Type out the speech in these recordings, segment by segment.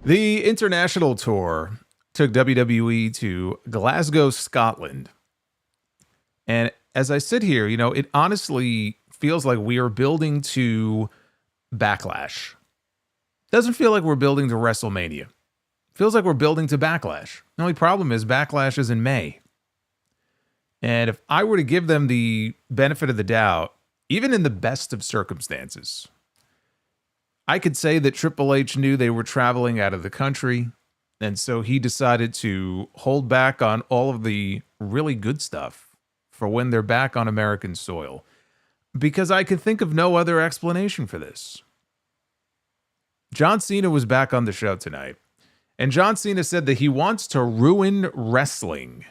The international tour took WWE to Glasgow, Scotland. And as I sit here, it honestly feels like we are building to BACKLASH. Doesn't feel like we're building to WrestleMania. Feels like we're building to BACKLASH. The only problem is BACKLASH is in May. And if I were to give them the benefit of the doubt, even in the best of circumstances, I could say that Triple H knew they were traveling out of the country, and so he decided to hold back on all of the really good stuff for when they're back on American soil, because I could think of no other explanation for this. John Cena was back on the show tonight, and John Cena said that he wants to ruin wrestling.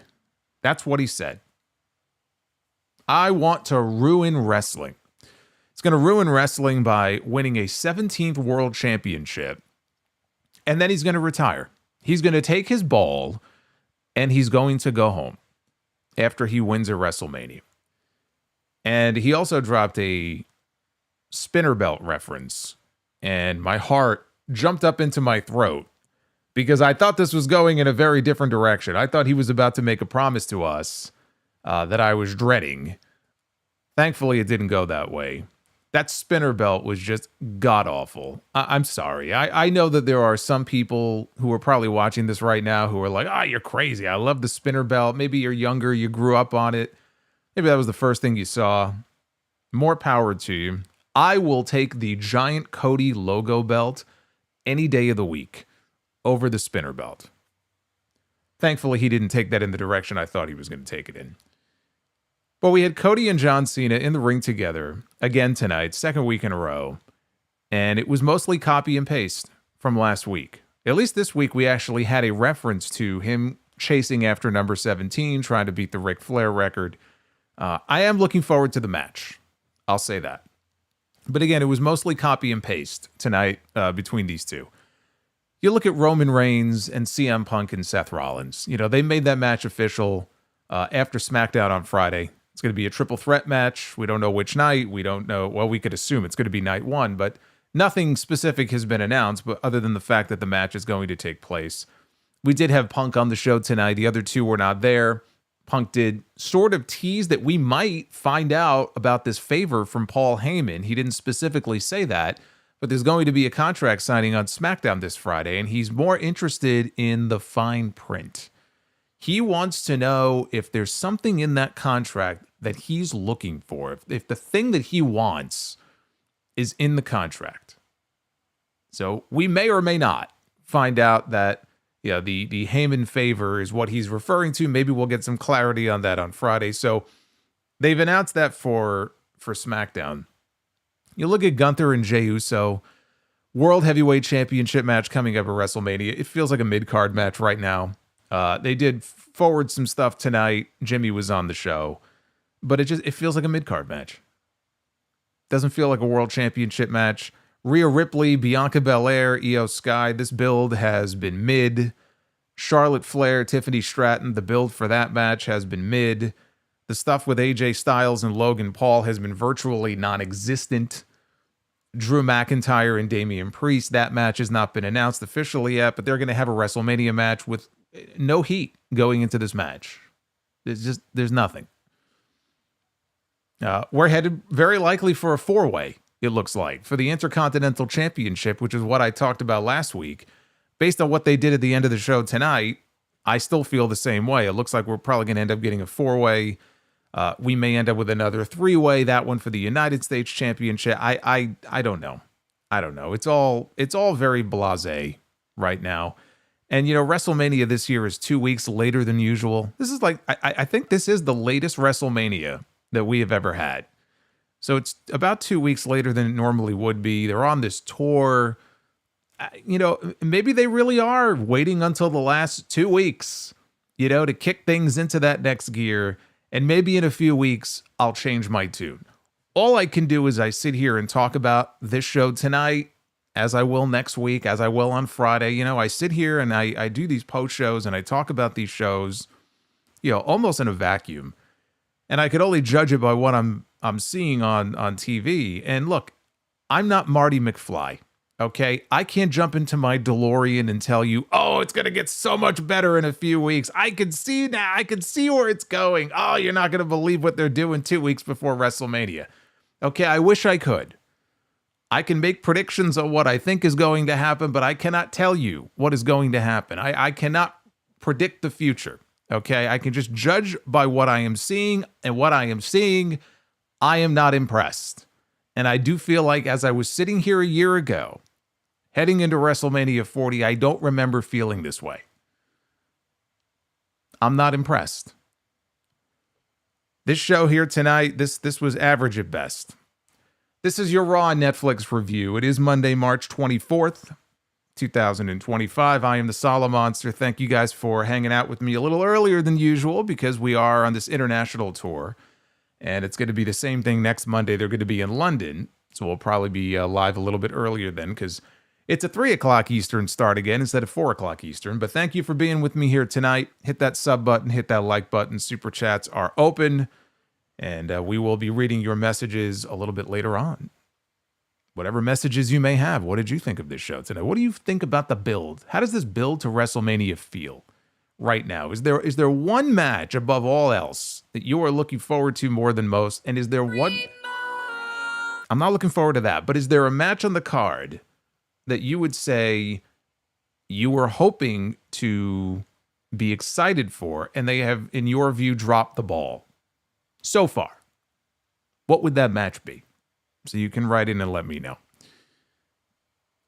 That's what he said. I want to ruin wrestling. It's going to ruin wrestling by winning a 17th World Championship, and then he's going to retire. He's going to take his ball, and he's going to go home after he wins at WrestleMania. And he also dropped a spinner belt reference, and my heart jumped up into my throat because I thought this was going in a very different direction. I thought he was about to make a promise to us that I was dreading. Thankfully, it didn't go that way. That spinner belt was just god-awful. I'm sorry. I know that there are some people who are probably watching this right now who are like, you're crazy. I love the spinner belt. Maybe you're younger. You grew up on it. Maybe that was the first thing you saw. More power to you. I will take the giant Cody logo belt any day of the week over the spinner belt. Thankfully, he didn't take that in the direction I thought he was going to take it in. But we had Cody and John Cena in the ring together again tonight, second week in a row. And it was mostly copy and paste from last week. At least this week, we actually had a reference to him chasing after number 17, trying to beat the Ric Flair record. I am looking forward to the match. I'll say that. But again, it was mostly copy and paste tonight between these two. You look at Roman Reigns and CM Punk and Seth Rollins. They made that match official after SmackDown on Friday. It's going to be a triple threat match. We don't know which night. We don't know. Well, we could assume it's going to be night one, but nothing specific has been announced, but other than the fact that the match is going to take place. We did have Punk on the show tonight. The other two were not there. Punk did sort of tease that we might find out about this favor from Paul Heyman. He didn't specifically say that, but there's going to be a contract signing on SmackDown this Friday, and he's more interested in the fine print. He wants to know if there's something in that contract that he's looking for, if the thing that he wants is in the contract. So we may or may not find out that the Heyman favor is what he's referring to. Maybe we'll get some clarity on that on Friday. So they've announced that for SmackDown. You look at Gunther and Jey Uso, World Heavyweight Championship match coming up at WrestleMania. It feels like a mid-card match right now. They did forward some stuff tonight. Jimmy was on the show. But it feels like a mid-card match. Doesn't feel like a world championship match. Rhea Ripley, Bianca Belair, Io Sky. This build has been mid. Charlotte Flair, Tiffany Stratton. The build for that match has been mid. The stuff with AJ Styles and Logan Paul has been virtually non-existent. Drew McIntyre and Damian Priest. That match has not been announced officially yet, but they're going to have a WrestleMania match with no heat going into this match. There's nothing. We're headed very likely for a four-way, it looks like, for the Intercontinental Championship, which is what I talked about last week. Based on what they did at the end of the show tonight, I still feel the same way. It looks like we're probably going to end up getting a four-way. We may end up with another three-way, that one for the United States Championship. I don't know. I don't know. It's all very blasé right now. And, WrestleMania this year is 2 weeks later than usual. This is I think this is the latest WrestleMania that we have ever had. So it's about 2 weeks later than it normally would be. They're on this tour. Maybe they really are waiting until the last 2 weeks, to kick things into that next gear. And maybe in a few weeks, I'll change my tune. All I can do is I sit here and talk about this show tonight, as I will next week, as I will on Friday. I sit here and I do these post shows and I talk about these shows, almost in a vacuum. And I could only judge it by what I'm seeing on TV. And look, I'm not Marty McFly. Okay, I can't jump into my DeLorean and tell you, oh, it's going to get so much better in a few weeks. I can see now. I can see where it's going. Oh, you're not going to believe what they're doing 2 weeks before WrestleMania. Okay, I wish I could. I can make predictions on what I think is going to happen, but I cannot tell you what is going to happen. I cannot predict the future. Okay, I can just judge by what I am seeing, and what I am seeing, I am not impressed. And I do feel like as I was sitting here a year ago, heading into WrestleMania 40, I don't remember feeling this way. I'm not impressed. This show here tonight, this was average at best. This is your Raw Netflix review. It is Monday, March 24th, 2025. I am the Solomonster. Thank you guys for hanging out with me a little earlier than usual because we are on this international tour. And it's going to be the same thing next Monday. They're going to be in London. So we'll probably be live a little bit earlier then because it's a 3 o'clock Eastern start again instead of 4 o'clock Eastern. But thank you for being with me here tonight. Hit that sub button, hit that like button. Super chats are open. And we will be reading your messages a little bit later on. Whatever messages you may have. What did you think of this show tonight? What do you think about the build? How does this build to WrestleMania feel right now? Is there one match above all else that you are looking forward to more than most? And is there one... I'm not looking forward to that. But is there a match on the card that you would say you were hoping to be excited for and they have, in your view, dropped the ball so far? What would that match be? So you can write in and let me know.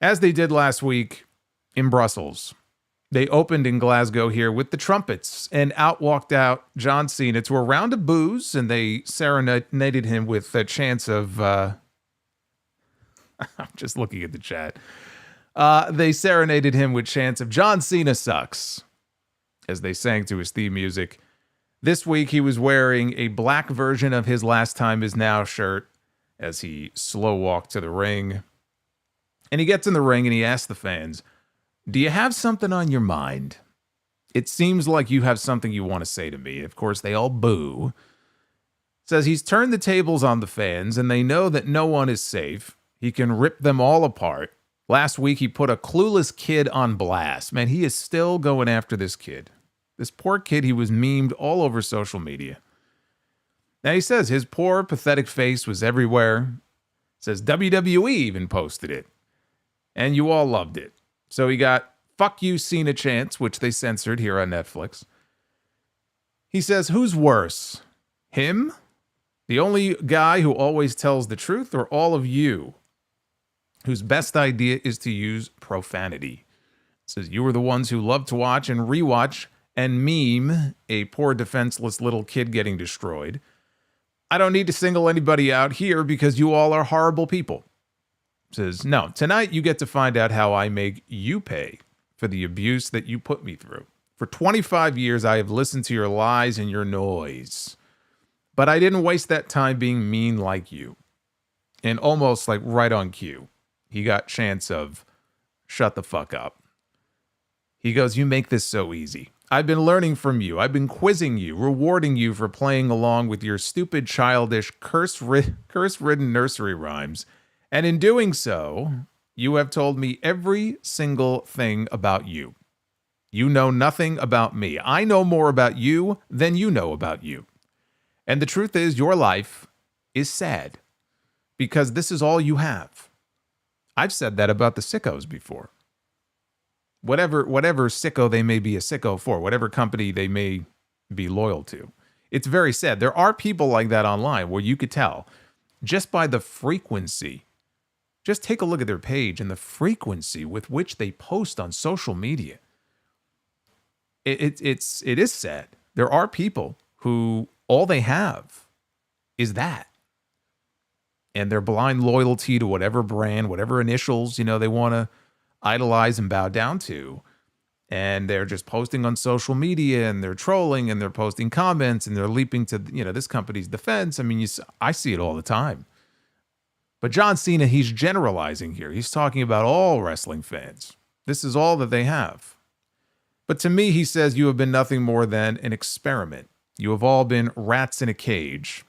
As they did last week in Brussels, they opened in Glasgow here with the trumpets, and out walked out John Cena to a round of boos, and they serenaded him with chants of... I'm just looking at the chat. They serenaded him with chants of John Cena sucks as they sang to his theme music. This week, he was wearing a black version of his Last Time Is Now shirt as he slow walked to the ring. And he gets in the ring and he asks the fans, do you have something on your mind? It seems like you have something you want to say to me. Of course, they all boo. Says he's turned the tables on the fans and they know that no one is safe. He can rip them all apart. Last week, he put a clueless kid on blast. Man, he is still going after this kid. This poor kid, he was memed all over social media. Now he says his poor, pathetic face was everywhere. Says WWE even posted it. And you all loved it. So he got fuck you Cena chants, which they censored here on Netflix. He says, who's worse? Him? The only guy who always tells the truth, or all of you? Whose best idea is to use profanity. Says you were the ones who love to watch and rewatch and meme a poor defenseless little kid getting destroyed. I don't need to single anybody out here because you all are horrible people. Says, no, tonight you get to find out how I make you pay for the abuse that you put me through. For 25 years, I have listened to your lies and your noise. But I didn't waste that time being mean like you. And almost like right on cue, he got chants of, shut the fuck up. He goes, you make this so easy. I've been learning from you. I've been quizzing you, rewarding you for playing along with your stupid, childish, curse-ridden nursery rhymes. And in doing so, you have told me every single thing about you. You know nothing about me. I know more about you than you know about you. And the truth is, your life is sad because this is all you have. I've said that about the sickos before. Whatever sicko they may be a sicko for, whatever company they may be loyal to. It's very sad. There are people like that online where you could tell just by the frequency. Just take a look at their page and the frequency with which they post on social media. It is sad. There are people who all they have is that. And their blind loyalty to whatever brand, whatever initials, they want to idolize and bow down to. And they're just posting on social media and they're trolling and they're posting comments and they're leaping to, this company's defense. I mean, I see it all the time. But John Cena, he's generalizing here. He's talking about all wrestling fans. This is all that they have. But to me, he says, you have been nothing more than an experiment. You have all been rats in a cage.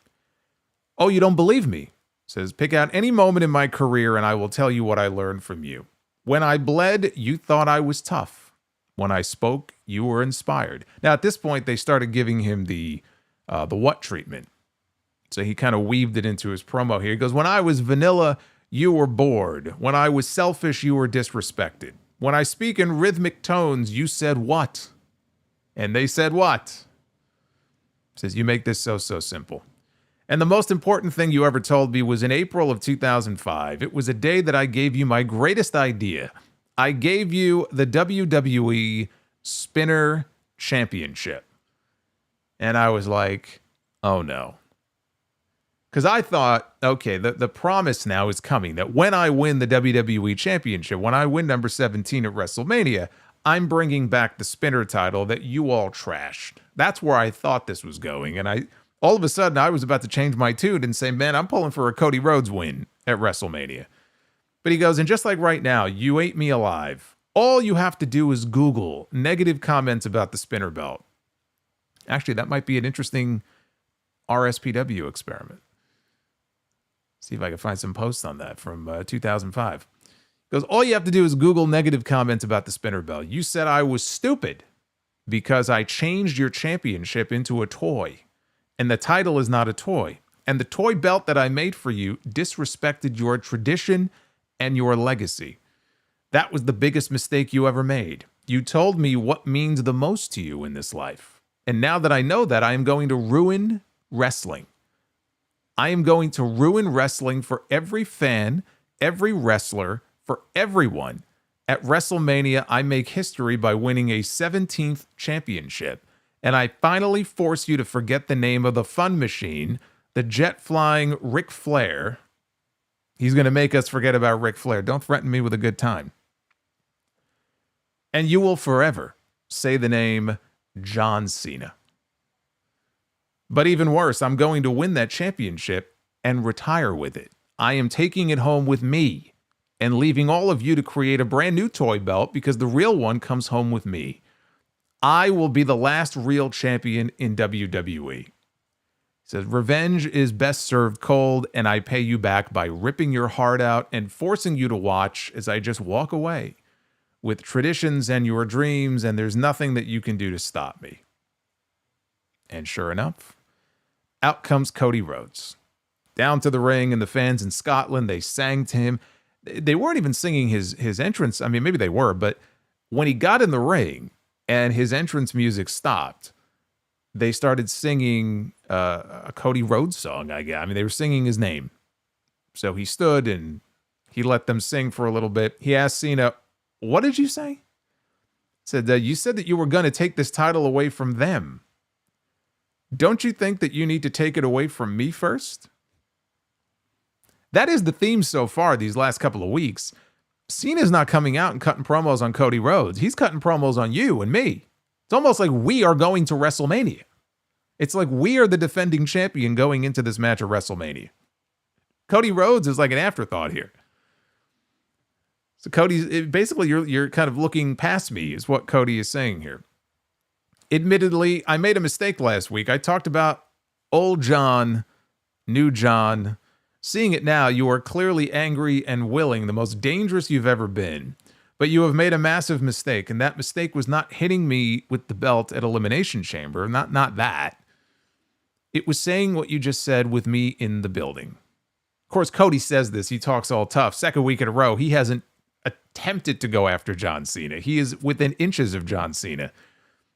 Oh, you don't believe me? Says, pick out any moment in my career and I will tell you what I learned from you. When I bled, you thought I was tough. When I spoke, you were inspired. Now, at this point, they started giving him the what treatment. So he kind of weaved it into his promo here. He goes, when I was vanilla, you were bored. When I was selfish, you were disrespected. When I speak in rhythmic tones, you said what? And they said what? Says, you make this so simple. And the most important thing you ever told me was in April of 2005. It was a day that I gave you my greatest idea. I gave you the WWE Spinner Championship. And I was like, oh no. Because I thought, okay, the promise now is coming that when I win the WWE Championship, when I win number 17 at WrestleMania, I'm bringing back the Spinner title that you all trashed. That's where I thought this was going. And all of a sudden, I was about to change my tune and say, man, I'm pulling for a Cody Rhodes win at WrestleMania. But he goes, and just like right now, you ate me alive. All you have to do is Google negative comments about the Spinner belt. Actually, that might be an interesting RSPW experiment. See if I can find some posts on that from 2005. He goes, all you have to do is Google negative comments about the Spinner belt. You said I was stupid because I changed your championship into a toy. And the title is not a toy. And the toy belt that I made for you disrespected your tradition and your legacy. That was the biggest mistake you ever made. You told me what means the most to you in this life. And now that I know that, I am going to ruin wrestling. I am going to ruin wrestling for every fan, every wrestler, for everyone. At WrestleMania, I make history by winning a 17th championship. And I finally force you to forget the name of the fun machine, the jet-flying Ric Flair. He's going to make us forget about Ric Flair. Don't threaten me with a good time. And you will forever say the name John Cena. But even worse, I'm going to win that championship and retire with it. I am taking it home with me and leaving all of you to create a brand new toy belt because the real one comes home with me. I will be the last real champion in WWE. He says, revenge is best served cold, and I pay you back by ripping your heart out and forcing you to watch as I just walk away with traditions and your dreams, and there's nothing that you can do to stop me. And sure enough, out comes Cody Rhodes. Down to the ring, and the fans in Scotland, they sang to him. They weren't even singing his entrance. I mean, maybe they were, but when he got in the ring and his entrance music stopped, they started singing a Cody Rhodes song, I guess. I mean, they were singing his name. So he stood and he let them sing for a little bit. He asked Cena, what did you say? He said, you said that you were going to take this title away from them. Don't you think that you need to take it away from me first? That is the theme so far these last couple of weeks. Cena's not coming out and cutting promos on Cody Rhodes. He's cutting promos on you and me. It's almost like we are going to WrestleMania. It's like we are the defending champion going into this match at WrestleMania. Cody Rhodes is like an afterthought here. So basically you're kind of looking past me is what Cody is saying here. Admittedly, I made a mistake last week. I talked about old John, new John. Seeing it now, you are clearly angry and willing, the most dangerous you've ever been. But you have made a massive mistake, and that mistake was not hitting me with the belt at Elimination Chamber. Not that. It was saying what you just said with me in the building. Of course, Cody says this. He talks all tough. Second week in a row, he hasn't attempted to go after John Cena. He is within inches of John Cena.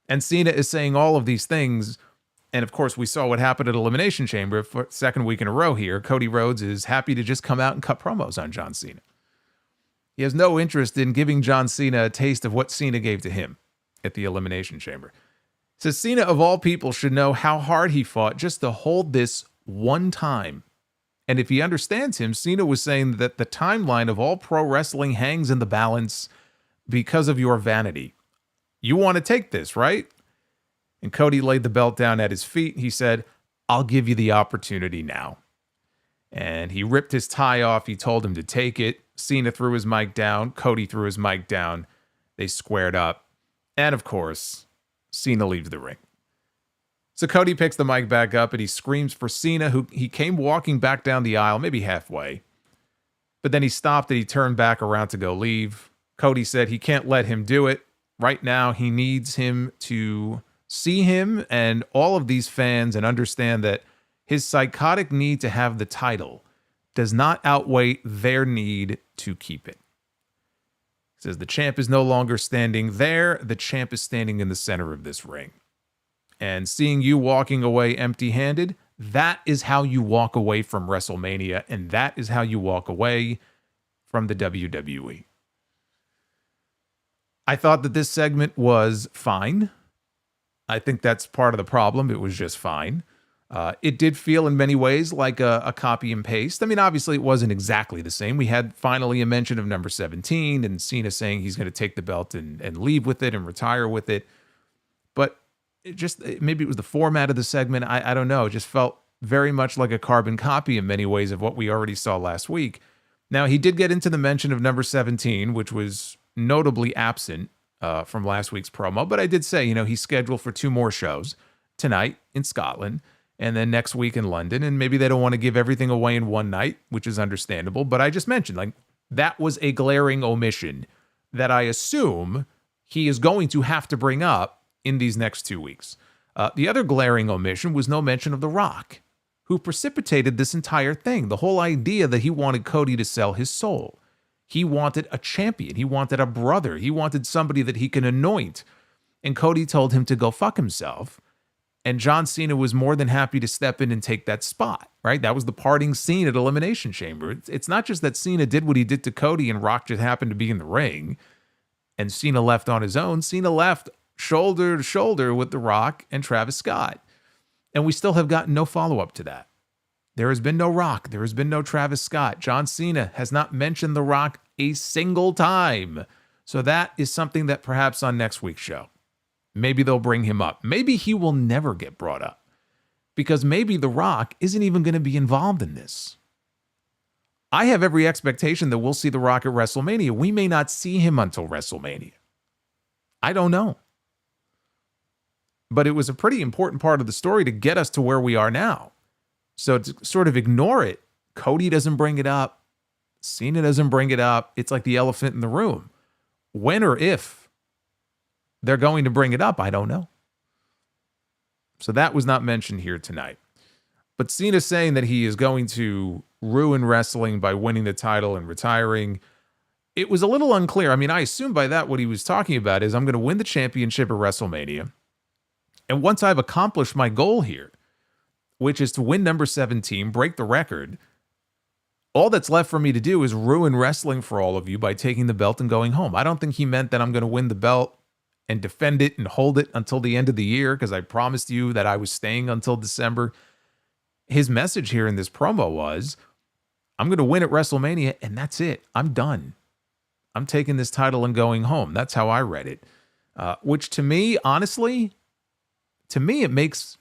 And Cena is saying all of these things. And of course, we saw what happened at Elimination Chamber for second week in a row here. Cody Rhodes is happy to just come out and cut promos on John Cena. He has no interest in giving John Cena a taste of what Cena gave to him at the Elimination Chamber. Says Cena, of all people, should know how hard he fought just to hold this one time. And if he understands him, Cena was saying that the timeline of all pro wrestling hangs in the balance because of your vanity. You want to take this, right? And Cody laid the belt down at his feet. He said, I'll give you the opportunity now. And he ripped his tie off. He told him to take it. Cena threw his mic down. Cody threw his mic down. They squared up. And of course, Cena leaves the ring. So Cody picks the mic back up and he screams for Cena, who he came walking back down the aisle, maybe halfway. But then he stopped and he turned back around to go leave. Cody said he can't let him do it. Right now, he needs him to see him and all of these fans and understand that his psychotic need to have the title does not outweigh their need to keep it. He says the champ is no longer standing there. The champ is standing in the center of this ring. And seeing you walking away empty-handed, that is how you walk away from WrestleMania, and that is how you walk away from the WWE. I thought that this segment was fine. I think that's part of the problem. It was just fine. It did feel in many ways like a copy and paste. I mean, obviously it wasn't exactly the same. We had finally a mention of number 17 and Cena saying he's going to take the belt and leave with it and retire with it. But maybe it was the format of the segment. I don't know. It just felt very much like a carbon copy in many ways of what we already saw last week. Now, he did get into the mention of number 17, which was notably absent from last week's promo. But I did say, he's scheduled for 2 more shows tonight in Scotland and then next week in London. And maybe they don't want to give everything away in one night, which is understandable. But I just mentioned, that was a glaring omission that I assume he is going to have to bring up in these next 2 weeks. The other glaring omission was no mention of The Rock, who precipitated this entire thing. The whole idea that he wanted Cody to sell his soul. He wanted a champion. He wanted a brother. He wanted somebody that he can anoint. And Cody told him to go fuck himself. And John Cena was more than happy to step in and take that spot, right? That was the parting scene at Elimination Chamber. It's not just that Cena did what he did to Cody and Rock just happened to be in the ring and Cena left on his own. Cena left shoulder to shoulder with The Rock and Travis Scott. And we still have gotten no follow-up to that. There has been no Rock. There has been no Travis Scott. John Cena has not mentioned The Rock a single time. So that is something that perhaps on next week's show, maybe they'll bring him up. Maybe he will never get brought up because maybe The Rock isn't even going to be involved in this. I have every expectation that we'll see The Rock at WrestleMania. We may not see him until WrestleMania. I don't know. But it was a pretty important part of the story to get us to where we are now. So to sort of ignore it, Cody doesn't bring it up. Cena doesn't bring it up. It's like the elephant in the room. When or if they're going to bring it up, I don't know. So that was not mentioned here tonight. But Cena saying that he is going to ruin wrestling by winning the title and retiring, it was a little unclear. I mean, I assume by that what he was talking about is I'm going to win the championship at WrestleMania. And once I've accomplished my goal here, which is to win number 17, break the record, all that's left for me to do is ruin wrestling for all of you by taking the belt and going home. I don't think he meant that I'm going to win the belt and defend it and hold it until the end of the year because I promised you that I was staying until December. His message here in this promo was, I'm going to win at WrestleMania and that's it. I'm done. I'm taking this title and going home. That's how I read it. Which to me, honestly, it makes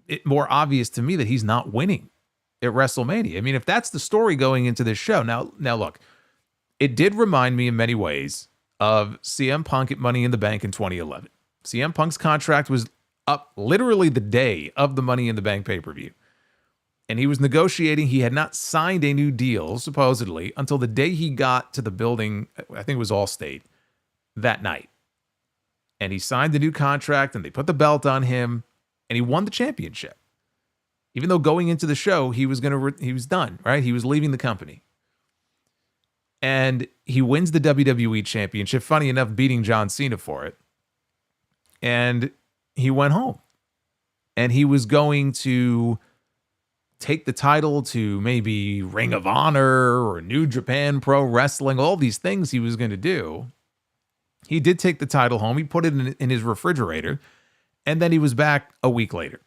it more obvious to me that he's not winning at WrestleMania. I mean, if that's the story going into this show, now look, it did remind me in many ways of CM Punk at Money in the Bank in 2011. CM Punk's contract was up literally the day of the Money in the Bank pay-per-view. And he was negotiating. He had not signed a new deal, supposedly, until the day he got to the building, I think it was Allstate, that night. And he signed the new contract, and they put the belt on him, and he won the championship. Even though going into the show, he was done, right? He was leaving the company. And he wins the WWE Championship, funny enough, beating John Cena for it. And he went home. And he was going to take the title to maybe Ring of Honor or New Japan Pro Wrestling, all these things he was going to do. He did take the title home. He put it in his refrigerator. And then he was back a week later.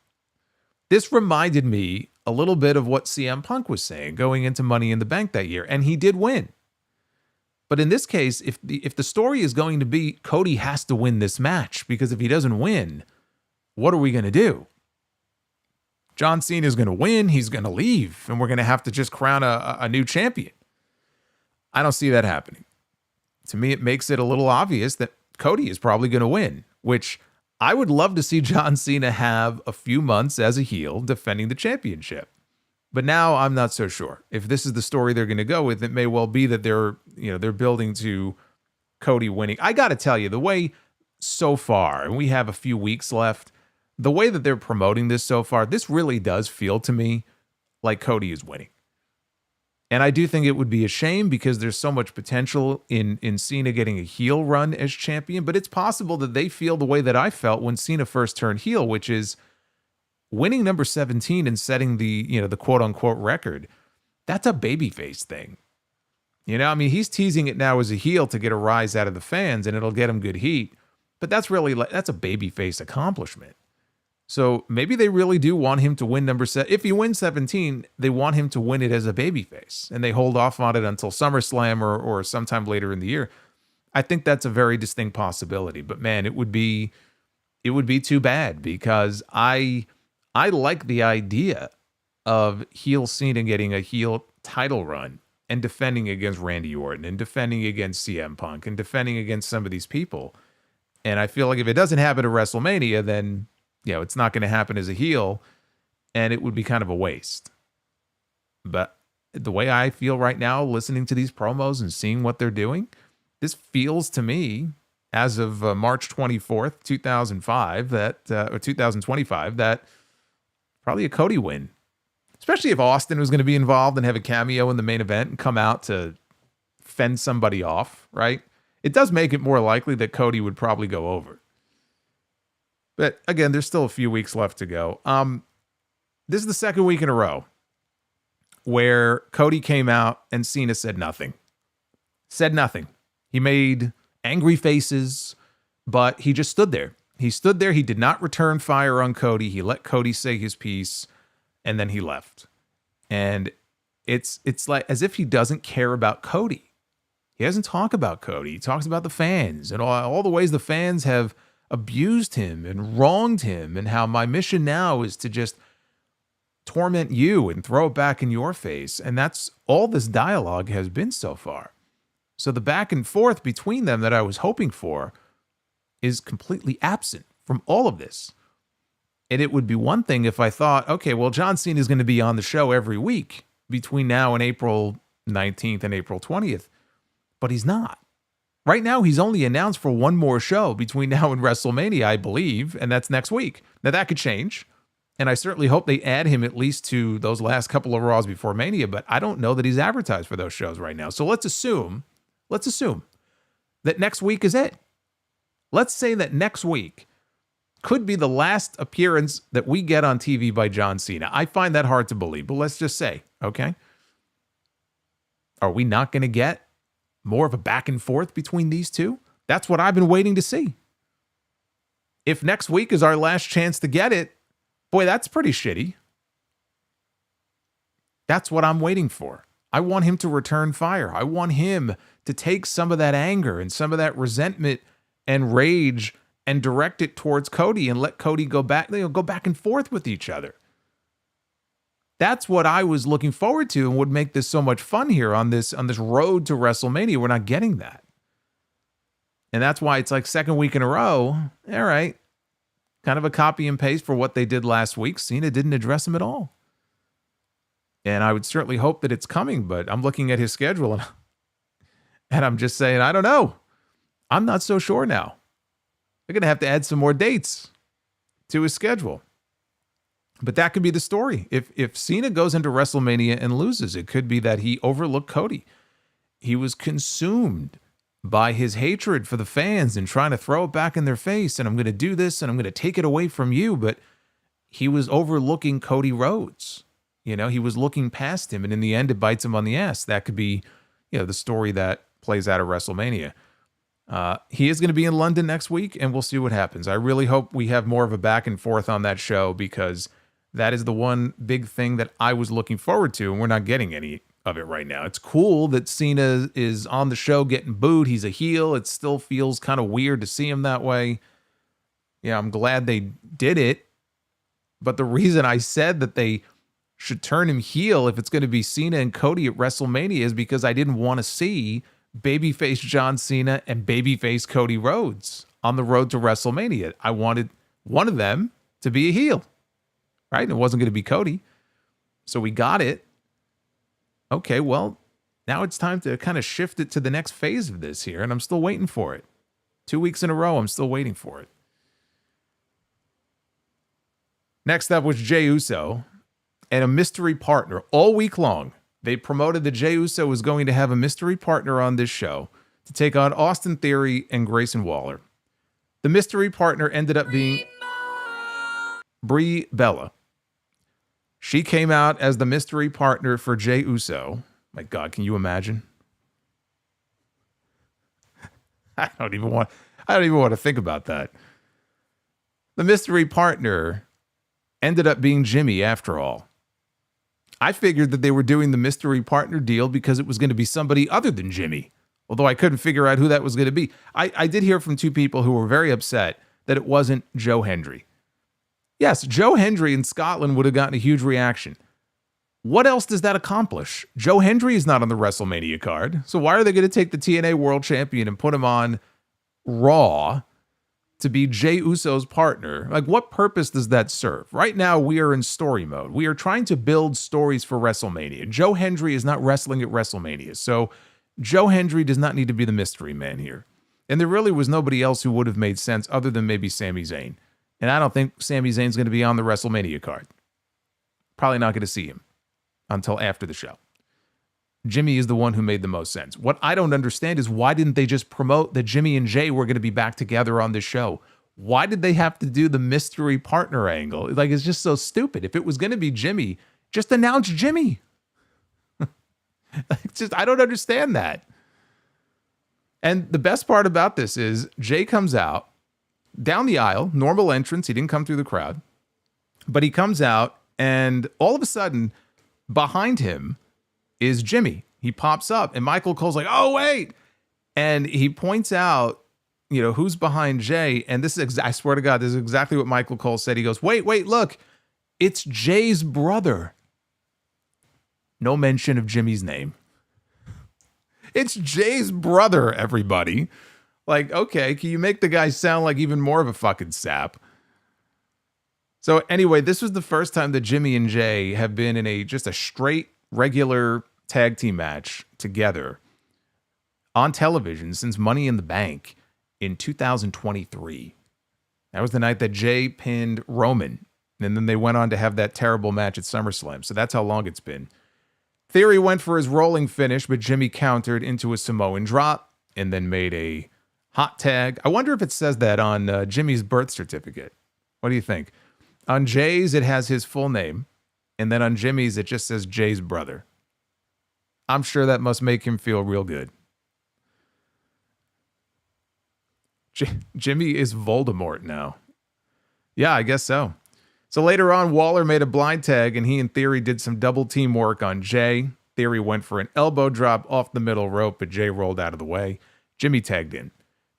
This reminded me a little bit of what CM Punk was saying going into Money in the Bank that year. And he did win. But in this case, if the story is going to be Cody has to win this match, because if he doesn't win, what are we going to do? John Cena is going to win, he's going to leave, and we're going to have to just crown a new champion. I don't see that happening. To me, it makes it a little obvious that Cody is probably going to win, which I would love to see John Cena have a few months as a heel defending the championship. But now I'm not so sure. If this is the story they're going to go with, it may well be that they're building to Cody winning. I got to tell you, the way so far, and we have a few weeks left, the way that they're promoting this so far, this really does feel to me like Cody is winning. And I do think it would be a shame because there's so much potential in Cena getting a heel run as champion, but it's possible that they feel the way that I felt when Cena first turned heel, which is winning number 17 and setting the quote unquote record. That's a babyface thing. I mean, he's teasing it now as a heel to get a rise out of the fans and it'll get him good heat, but that's a babyface accomplishment. So maybe they really do want him to win number 7. If he wins 17, they want him to win it as a babyface, and they hold off on it until SummerSlam or sometime later in the year. I think that's a very distinct possibility. But man, it would be too bad because I like the idea of heel Cena getting a heel title run and defending against Randy Orton and defending against CM Punk and defending against some of these people. And I feel like if it doesn't happen at WrestleMania, then it's not going to happen as a heel, and it would be kind of a waste. But the way I feel right now, listening to these promos and seeing what they're doing, this feels to me, as of March 24th, 2025, or 2025, that probably a Cody win. Especially if Austin was going to be involved and have a cameo in the main event and come out to fend somebody off, right? It does make it more likely that Cody would probably go over. But again, there's still a few weeks left to go. This is the second week in a row where Cody came out and Cena said nothing. Said nothing. He made angry faces, but he just stood there. He stood there. He did not return fire on Cody. He let Cody say his piece, and then he left. And it's like as if he doesn't care about Cody. He doesn't talk about Cody. He talks about the fans and all the ways the fans have abused him and wronged him, and how my mission now is to just torment you and throw it back in your face. And that's all this dialogue has been so far. So the back and forth between them that I was hoping for is completely absent from all of this. And it would be one thing if I thought, okay, well, John Cena is going to be on the show every week between now and April 19th and April 20th, but he's not. Right now, he's only announced for one more show between now and WrestleMania, I believe, and that's next week. Now, that could change, and I certainly hope they add him at least to those last couple of Raws before Mania, but I don't know that he's advertised for those shows right now. So let's assume that next week is it. Let's say that next week could be the last appearance that we get on TV by John Cena. I find that hard to believe, but let's just say, okay? Are we not going to get more of a back and forth between these two? That's what I've been waiting to see. If next week is our last chance to get it, boy, that's pretty shitty. That's what I'm waiting for. I want him to return fire. I want him to take some of that anger and some of that resentment and rage and direct it towards Cody and let Cody go back and forth with each other. That's what I was looking forward to and would make this so much fun here on this road to WrestleMania. We're not getting that. And that's why it's like second week in a row. All right. Kind of a copy and paste for what they did last week. Cena didn't address him at all. And I would certainly hope that it's coming, but I'm looking at his schedule and I'm just saying, I don't know. I'm not so sure now. They're going to have to add some more dates to his schedule. But that could be the story. If Cena goes into WrestleMania and loses, it could be that he overlooked Cody. He was consumed by his hatred for the fans and trying to throw it back in their face. And I'm going to do this and I'm going to take it away from you. But he was overlooking Cody Rhodes. He was looking past him. And in the end, it bites him on the ass. That could be, the story that plays out at WrestleMania. He is going to be in London next week, and we'll see what happens. I really hope we have more of a back and forth on that show because that is the one big thing that I was looking forward to, and we're not getting any of it right now. It's cool that Cena is on the show getting booed. He's a heel. It still feels kind of weird to see him that way. Yeah, I'm glad they did it. But the reason I said that they should turn him heel if it's going to be Cena and Cody at WrestleMania is because I didn't want to see babyface John Cena and babyface Cody Rhodes on the road to WrestleMania. I wanted one of them to be a heel, right? And it wasn't going to be Cody. So we got it. Okay, well, Now it's time to kind of shift it to the next phase of this here, and I'm still waiting for it. 2 weeks in a row, I'm still waiting for it. Next up was Jey Uso and a mystery partner. All week long, they promoted that Jey Uso was going to have a mystery partner on this show to take on Austin Theory and Grayson Waller. The mystery partner ended up being Brie Bella. She came out as the mystery partner for Jey Uso. My God, can you imagine? I don't even want to think about that. The mystery partner ended up being Jimmy after all. I figured that they were doing the mystery partner deal because it was going to be somebody other than Jimmy, although I couldn't figure out who that was going to be. I did hear from two people who were very upset that it wasn't Joe Hendry. Yes, Joe Hendry in Scotland would have gotten a huge reaction. What else does that accomplish? Joe Hendry is not on the WrestleMania card, so why are they going to take the TNA World Champion and put him on Raw to be Jey Uso's partner? Like, what purpose does that serve? Right now, we are in story mode. We are trying to build stories for WrestleMania. Joe Hendry is not wrestling at WrestleMania, so Joe Hendry does not need to be the mystery man here. And there really was nobody else who would have made sense other than maybe Sami Zayn. And I don't think Sami Zayn's going to be on the WrestleMania card. Probably not going to see him until after the show. Jimmy is the one who made the most sense. What I don't understand is why didn't they just promote that Jimmy and Jey were going to be back together on this show? Why did they have to do the mystery partner angle? Like, it's just so stupid. If it was going to be Jimmy, just announce Jimmy. I don't understand that. And the best part about this is Jey comes out down the aisle, normal entrance. He didn't come through the crowd, but he comes out and all of a sudden behind him is Jimmy. He pops up and Michael Cole's like, oh, wait. And he points out, who's behind Jey. And this is, I swear to God, this is exactly what Michael Cole said. He goes, wait, look, it's Jey's brother. No mention of Jimmy's name. It's Jey's brother, everybody. Like, okay, can you make the guy sound like even more of a fucking sap? So anyway, this was the first time that Jimmy and Jey have been in just a straight, regular tag team match together on television since Money in the Bank in 2023. That was the night that Jey pinned Roman, and then they went on to have that terrible match at SummerSlam. So that's how long it's been. Theory went for his rolling finish, but Jimmy countered into a Samoan drop and then made a hot tag. I wonder if it says that on Jimmy's birth certificate. What do you think? On Jey's, it has his full name. And then on Jimmy's, it just says Jey's brother. I'm sure that must make him feel real good. Jimmy is Voldemort now. Yeah, I guess so. So later on, Waller made a blind tag, and he and Theory did some double team work on Jey. Theory went for an elbow drop off the middle rope, but Jey rolled out of the way. Jimmy tagged in.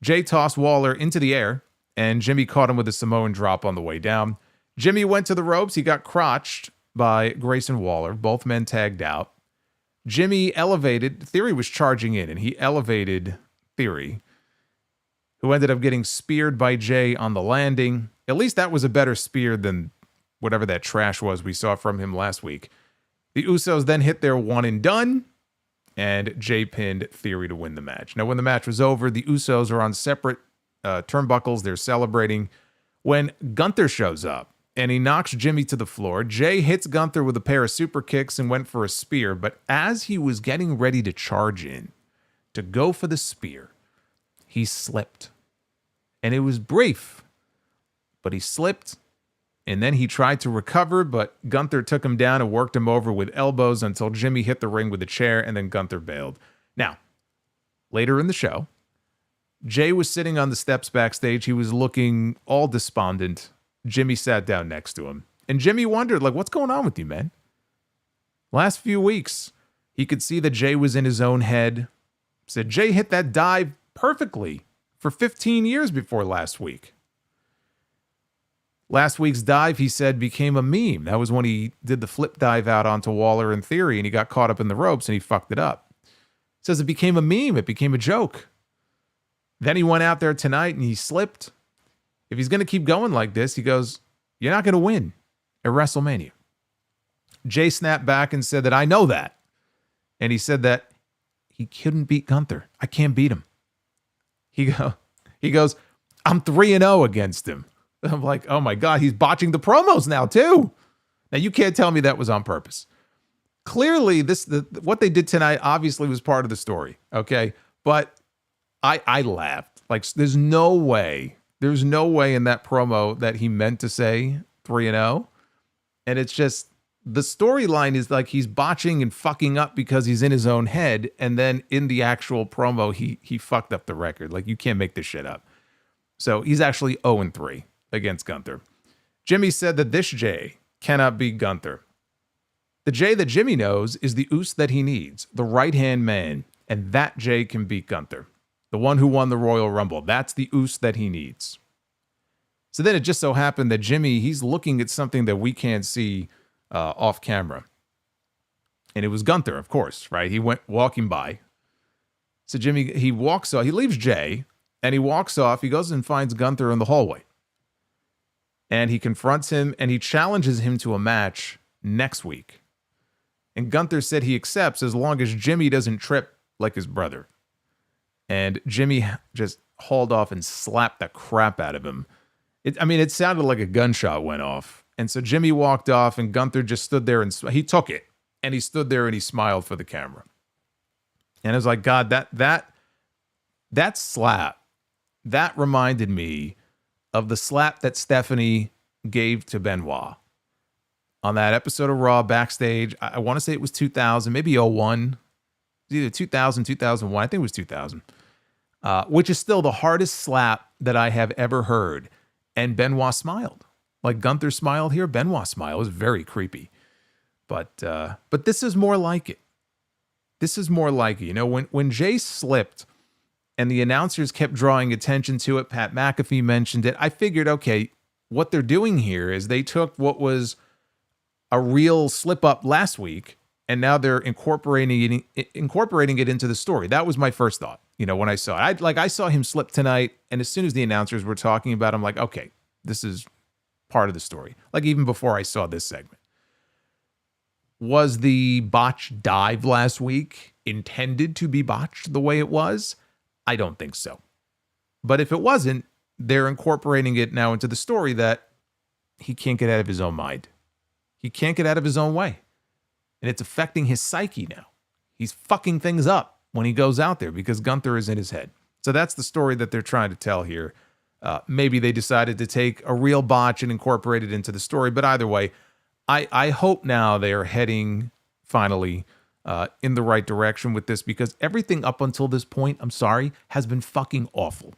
Jey tossed Waller into the air, and Jimmy caught him with a Samoan drop on the way down. Jimmy went to the ropes. He got crotched by Grayson Waller. Both men tagged out. Jimmy elevated. Theory was charging in, and he elevated Theory, who ended up getting speared by Jey on the landing. At least that was a better spear than whatever that trash was we saw from him last week. The Usos then hit their one and done, and Jey pinned Theory to win the match. Now, when the match was over, the Usos are on separate turnbuckles. They're celebrating when Gunther shows up, and he knocks Jimmy to the floor. Jey hits Gunther with a pair of super kicks and went for a spear, but as he was getting ready to charge in to go for the spear, he slipped. And it was brief, but he slipped, and then he tried to recover, but Gunther took him down and worked him over with elbows until Jimmy hit the ring with a chair, and then Gunther bailed. Now, later in the show, Jey was sitting on the steps backstage. He was looking all despondent. Jimmy sat down next to him, and Jimmy wondered, like, what's going on with you, man? Last few weeks, he could see that Jey was in his own head. Said Jey hit that dive perfectly for 15 years before last week. Last week's dive, he said, became a meme. That was when he did the flip dive out onto Waller and Theory, and he got caught up in the ropes, and he fucked it up. Says it became a meme. It became a joke. Then he went out there tonight, and he slipped. If he's going to keep going like this, he goes, you're not going to win at WrestleMania. Jey snapped back and said that, I know that. And he said that he couldn't beat Gunther. I can't beat him. He goes, I'm 3-0 against him. I'm like, oh my God, he's botching the promos now too. Now you can't tell me that was on purpose. Clearly, what they did tonight obviously was part of the story, okay? But I laughed. Like, there's no way in that promo that he meant to say 3-0. And it's just, the storyline is like he's botching and fucking up because he's in his own head. And then in the actual promo, he fucked up the record. Like, you can't make this shit up. So he's actually 0-3 against Gunther. Jimmy said that this Jey cannot beat Gunther. The Jey that Jimmy knows is the Uso that he needs, the right-hand man, and that Jey can beat Gunther. The one who won the Royal Rumble. That's the Uso that he needs. So then it just so happened that Jimmy, he's looking at something that we can't see off camera. And it was Gunther, of course, right? He went walking by. So Jimmy, he walks off, he leaves Jey, and he walks off. He goes and finds Gunther in the hallway. And he confronts him, and he challenges him to a match next week. And Gunther said he accepts as long as Jimmy doesn't trip like his brother. And Jimmy just hauled off and slapped the crap out of him. It sounded like a gunshot went off. And so Jimmy walked off, and Gunther just stood there, and he took it. And he stood there, and he smiled for the camera. And I was like, God, that slap, that reminded me of the slap that Stephanie gave to Benoit on that episode of Raw backstage. I want to say it was 2000, maybe 01. It was either 2000, 2001. I think it was 2000. Which is still the hardest slap that I have ever heard. And Benoit smiled. Like Gunther smiled here, Benoit smiled. It was very creepy. But this is more like it. This is more like it. You know, when Jey slipped and the announcers kept drawing attention to it, Pat McAfee mentioned it, I figured, okay, what they're doing here is they took what was a real slip up last week, and now they're incorporating it into the story. That was my first thought, you know, when I saw it. I saw him slip tonight, and as soon as the announcers were talking about it, I'm like, okay, this is part of the story. Like, even before I saw this segment. Was the botch dive last week intended to be botched the way it was? I don't think so. But if it wasn't, they're incorporating it now into the story that he can't get out of his own mind. He can't get out of his own way. And it's affecting his psyche now. He's fucking things up when he goes out there because Gunther is in his head. So that's the story that they're trying to tell here. Maybe they decided to take a real botch and incorporate it into the story. But either way, I hope now they are heading finally in the right direction with this, because everything up until this point, I'm sorry, has been fucking awful.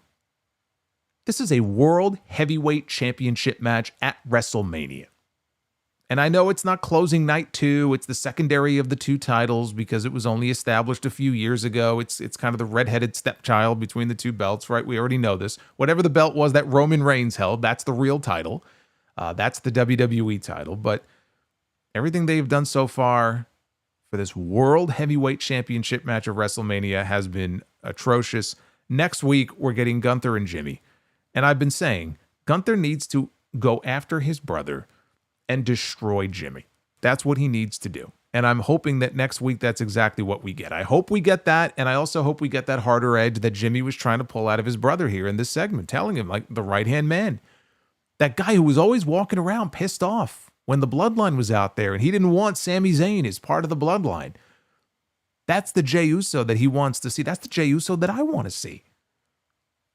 This is a World Heavyweight Championship match at WrestleMania. And I know it's not closing night 2. It's the secondary of the 2 titles because it was only established a few years ago. It's kind of the redheaded stepchild between the 2 belts, right? We already know this. Whatever the belt was that Roman Reigns held, that's the real title. That's the WWE title. But everything they've done so far for this World Heavyweight Championship match of WrestleMania has been atrocious. Next week, we're getting Gunther and Jimmy. And I've been saying, Gunther needs to go after his brother and destroy Jimmy. That's what he needs to do. And I'm hoping that next week, that's exactly what we get. I hope we get that. And I also hope we get that harder edge that Jimmy was trying to pull out of his brother here in this segment, telling him, like, the right-hand man. That guy who was always walking around pissed off when the bloodline was out there and he didn't want Sami Zayn as part of the bloodline. That's the Jey Uso that he wants to see. That's the Jey Uso that I want to see.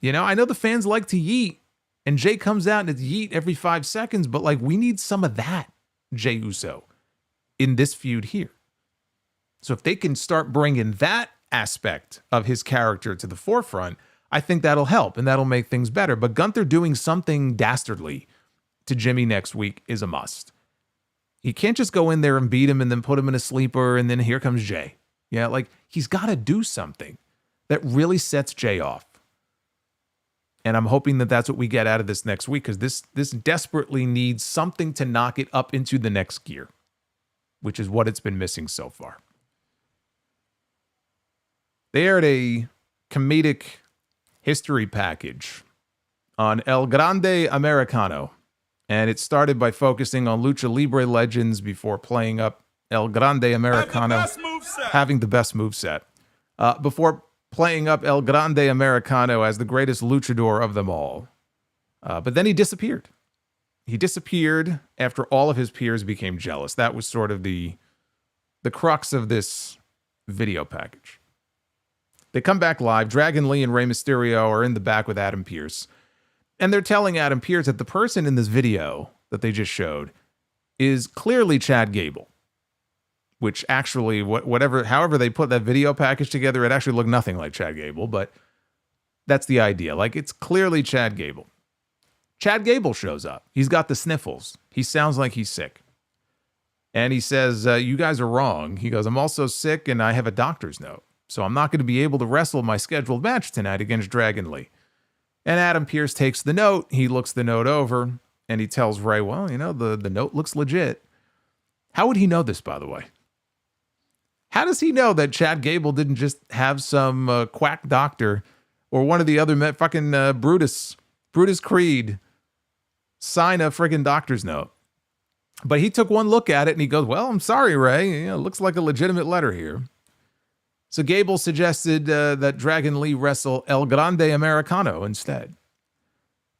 You know, I know the fans like to yeet, and Jey comes out and it's yeet every 5 seconds, but like, we need some of that Jey Uso in this feud here. So if they can start bringing that aspect of his character to the forefront, I think that'll help and that'll make things better. But Gunther doing something dastardly to Jimmy next week is a must. He can't just go in there and beat him and then put him in a sleeper and then here comes Jey. Yeah, like, he's got to do something that really sets Jey off. And I'm hoping that that's what we get out of this next week, because this desperately needs something to knock it up into the next gear, which is what it's been missing so far. They aired a comedic history package on El Grande Americano, and it started by focusing on Lucha Libre legends before playing up El Grande Americano having the best moveset. before playing up El Grande Americano as the greatest luchador of them all. But then he disappeared. He disappeared after all of his peers became jealous. That was sort of the crux of this video package. They come back live. Dragon Lee and Rey Mysterio are in the back with Adam Pearce. And they're telling Adam Pearce that the person in this video that they just showed is clearly Chad Gable. Which actually, however they put that video package together, it actually looked nothing like Chad Gable. But that's the idea. Like, it's clearly Chad Gable. Chad Gable shows up. He's got the sniffles. He sounds like he's sick. And he says, you guys are wrong. He goes, I'm also sick and I have a doctor's note. So I'm not going to be able to wrestle my scheduled match tonight against Dragon Lee. And Adam Pearce takes the note. He looks the note over and he tells Ray, well, you know, the note looks legit. How would he know this, by the way? How does he know that Chad Gable didn't just have some quack doctor or one of the other fucking Brutus Creed sign a friggin' doctor's note? But he took one look at it and he goes, well, I'm sorry, Ray. You know, it looks like a legitimate letter here. So Gable suggested that Dragon Lee wrestle El Grande Americano instead.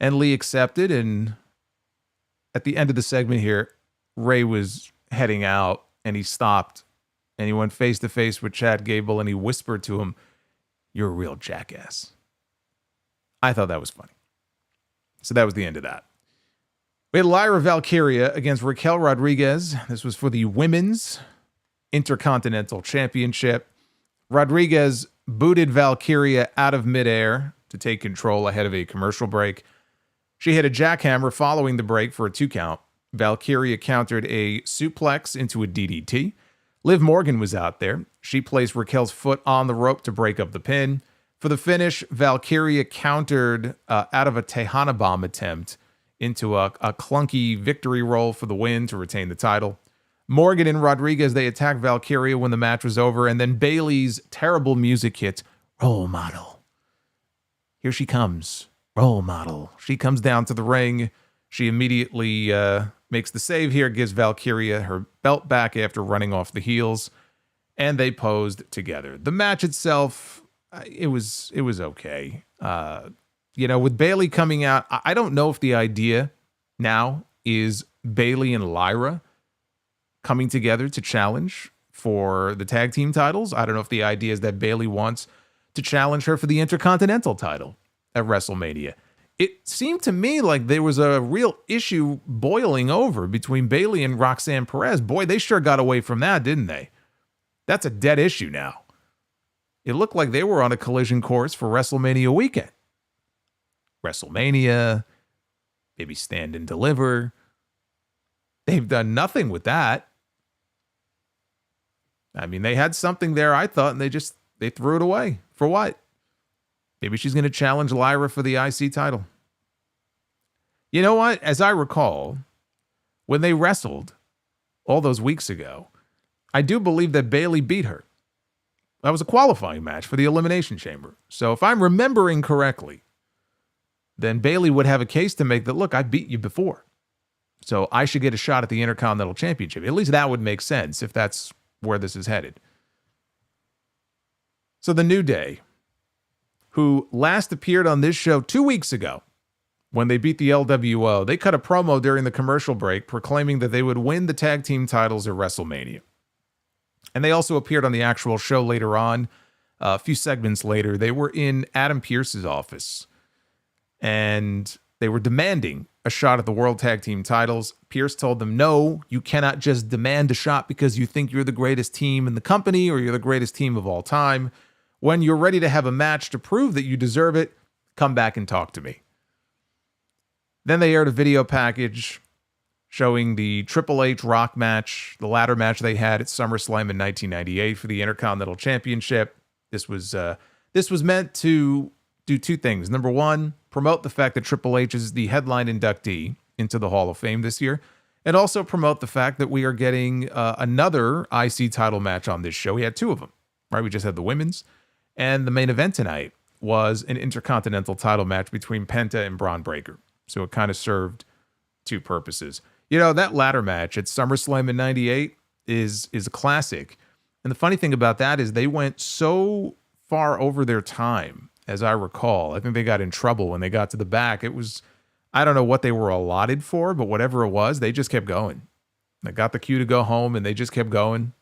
And Lee accepted, and at the end of the segment here, Ray was heading out and he stopped and he went face to face with Chad Gable and he whispered to him, you're a real jackass. I thought that was funny. So that was the end of that. We had Lyra Valkyria against Raquel Rodriguez. This was for the Women's Intercontinental Championship. Rodriguez booted Valkyria out of midair to take control ahead of a commercial break. She hit a jackhammer following the break for a 2 count. Valkyria countered a suplex into a DDT. Liv Morgan was out there. She placed Raquel's foot on the rope to break up the pin. For the finish, Valkyria countered out of a Tejana bomb attempt into a clunky victory roll for the win to retain the title. Morgan and Rodriguez, they attacked Valkyria when the match was over, and then Bayley's terrible music hit, Role Model. Here she comes, Role Model. She comes down to the ring. She immediately makes the save here, gives Valkyria her belt back after running off the heels, and they posed together. The match itself, it was okay. With Bayley coming out, I don't know if the idea now is Bayley and Lyra coming together to challenge for the tag team titles. I don't know if the idea is that Bayley wants to challenge her for the Intercontinental title at WrestleMania. It seemed to me like there was a real issue boiling over between Bayley and Roxanne Perez. Boy, they sure got away from that, didn't they? That's a dead issue now. It looked like they were on a collision course for WrestleMania weekend. WrestleMania, maybe Stand and Deliver. They've done nothing with that. I mean, they had something there, I thought, and they threw it away. For what? Maybe she's going to challenge Lyra for the IC title. You know what? As I recall, when they wrestled all those weeks ago, I do believe that Bayley beat her. That was a qualifying match for the Elimination Chamber. So if I'm remembering correctly, then Bayley would have a case to make that, look, I beat you before. So I should get a shot at the Intercontinental Championship. At least that would make sense if that's where this is headed. So the New Day, who last appeared on this show 2 weeks ago when they beat the LWO, they cut a promo during the commercial break proclaiming that they would win the tag team titles at WrestleMania. And they also appeared on the actual show later on. A few segments later, they were in Adam Pearce's office and they were demanding a shot at the World Tag Team titles. Pearce told them, no, you cannot just demand a shot because you think you're the greatest team in the company or you're the greatest team of all time. When you're ready to have a match to prove that you deserve it, come back and talk to me. Then they aired a video package showing the Triple H Rock match, the ladder match they had at SummerSlam in 1998 for the Intercontinental Championship. This was meant to do 2 things. Number 1, promote the fact that Triple H is the headline inductee into the Hall of Fame this year, and also promote the fact that we are getting another IC title match on this show. We had 2 of them, right? We just had the women's, and the main event tonight was an Intercontinental title match between Penta and Bron Breakker. So it kind of served 2 purposes. You know, that ladder match at SummerSlam in 98 is a classic. And the funny thing about that is they went so far over their time, as I recall. I think they got in trouble when they got to the back. It was, I don't know what they were allotted for, but whatever it was, they just kept going. They got the cue to go home, and they just kept going.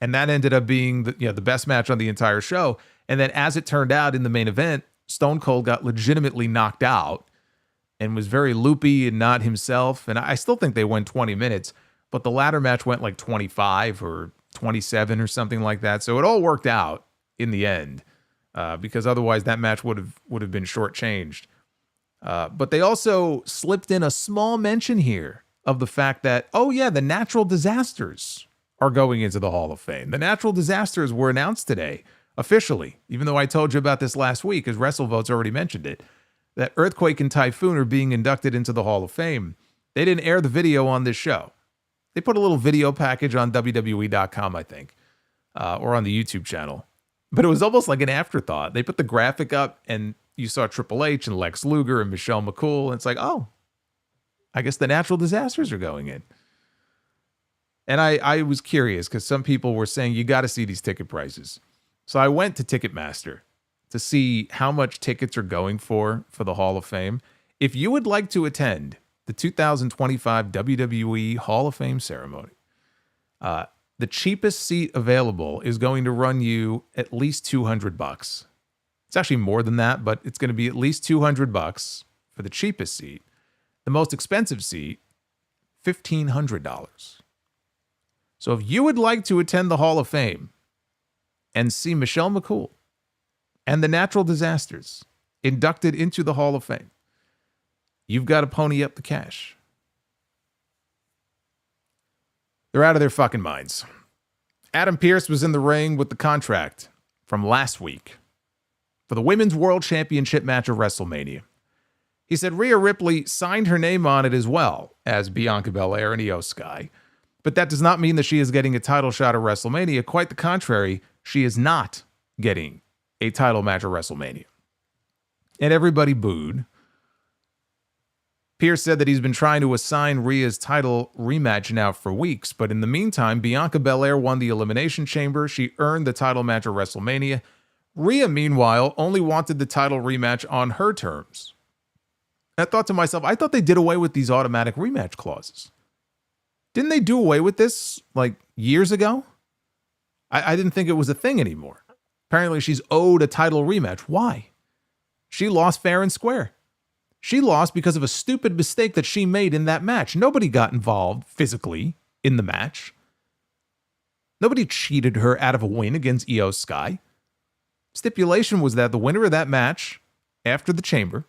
And that ended up being the best match on the entire show. And then as it turned out in the main event, Stone Cold got legitimately knocked out and was very loopy and not himself. And I still think they went 20 minutes, but the ladder match went like 25 or 27 or something like that. So it all worked out in the end, because otherwise that match would have been shortchanged. But they also slipped in a small mention here of the fact that, oh yeah, the Natural Disasters are going into the Hall of Fame. The Natural Disasters were announced today, officially, even though I told you about this last week, because WrestleVotes already mentioned it, that Earthquake and Typhoon are being inducted into the Hall of Fame. They didn't air the video on this show. They put a little video package on WWE.com, I think, or on the YouTube channel. But it was almost like an afterthought. They put the graphic up, and you saw Triple H and Lex Luger and Michelle McCool, and it's like, oh, I guess the Natural Disasters are going in. And I was curious because some people were saying you got to see these ticket prices. So I went to Ticketmaster to see how much tickets are going for the Hall of Fame. If you would like to attend the 2025 WWE Hall of Fame ceremony, the cheapest seat available is going to run you at least $200. It's actually more than that, but it's going to be at least $200 for the cheapest seat. The most expensive seat, $1,500. So if you would like to attend the Hall of Fame and see Michelle McCool and the Natural Disasters inducted into the Hall of Fame, you've got to pony up the cash. They're out of their fucking minds. Adam Pearce was in the ring with the contract from last week for the Women's World Championship match of WrestleMania. He said Rhea Ripley signed her name on it as well as Bianca Belair and Io Sky. But that does not mean that she is getting a title shot at WrestleMania. Quite the contrary, she is not getting a title match at WrestleMania. And everybody booed. Pearce said that he's been trying to assign Rhea's title rematch now for weeks, but in the meantime, Bianca Belair won the Elimination Chamber. She earned the title match at WrestleMania. Rhea, meanwhile, only wanted the title rematch on her terms. I thought to myself, I thought they did away with these automatic rematch clauses. Didn't they do away with this like years ago? I didn't think it was a thing anymore. Apparently she's owed a title rematch. Why? She lost fair and square. She lost because of a stupid mistake that she made in that match. Nobody got involved physically in the match. Nobody cheated her out of a win against Io Sky. Stipulation was that the winner of that match after the chamber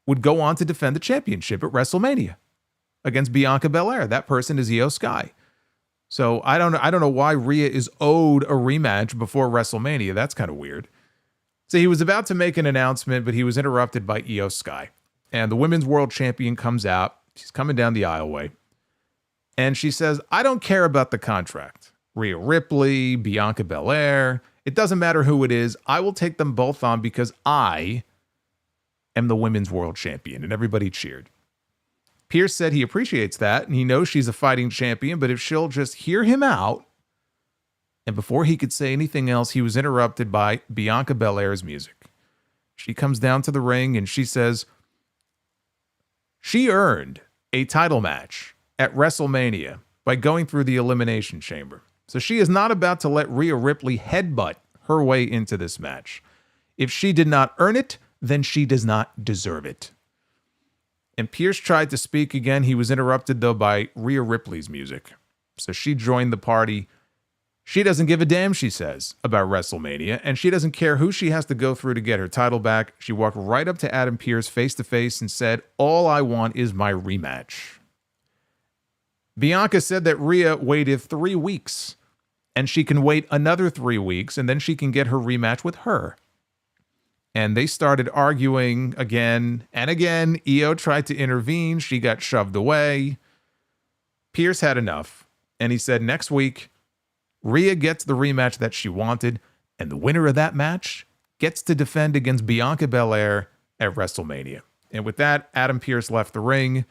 would go on to defend the championship at WrestleMania against Bianca Belair. That person is Io Sky. So I don't know why Rhea is owed a rematch before WrestleMania. That's kind of weird. So he was about to make an announcement, but he was interrupted by Io Sky. And the Women's World Champion comes out. She's coming down the aisleway. And she says, I don't care about the contract. Rhea Ripley, Bianca Belair. It doesn't matter who it is. I will take them both on because I am the Women's World Champion. And everybody cheered. Pearce said he appreciates that. And he knows she's a fighting champion. But if she'll just hear him out. And before he could say anything else, he was interrupted by Bianca Belair's music. She comes down to the ring and she says, she earned a title match at WrestleMania by going through the Elimination Chamber. So she is not about to let Rhea Ripley headbutt her way into this match. If she did not earn it, then she does not deserve it. And Pearce tried to speak again. He was interrupted, though, by Rhea Ripley's music. So she joined the party. She doesn't give a damn, she says, about WrestleMania, and she doesn't care who she has to go through to get her title back. She walked right up to Adam Pearce face-to-face and said, all I want is my rematch. Bianca said that Rhea waited 3 weeks, and she can wait another 3 weeks, and then she can get her rematch with her. And they started arguing again and again. Io tried to intervene. She got shoved away. Pearce had enough, and he said next week, Rhea gets the rematch that she wanted, and the winner of that match gets to defend against Bianca Belair at WrestleMania. And with that, Adam Pearce left the ring.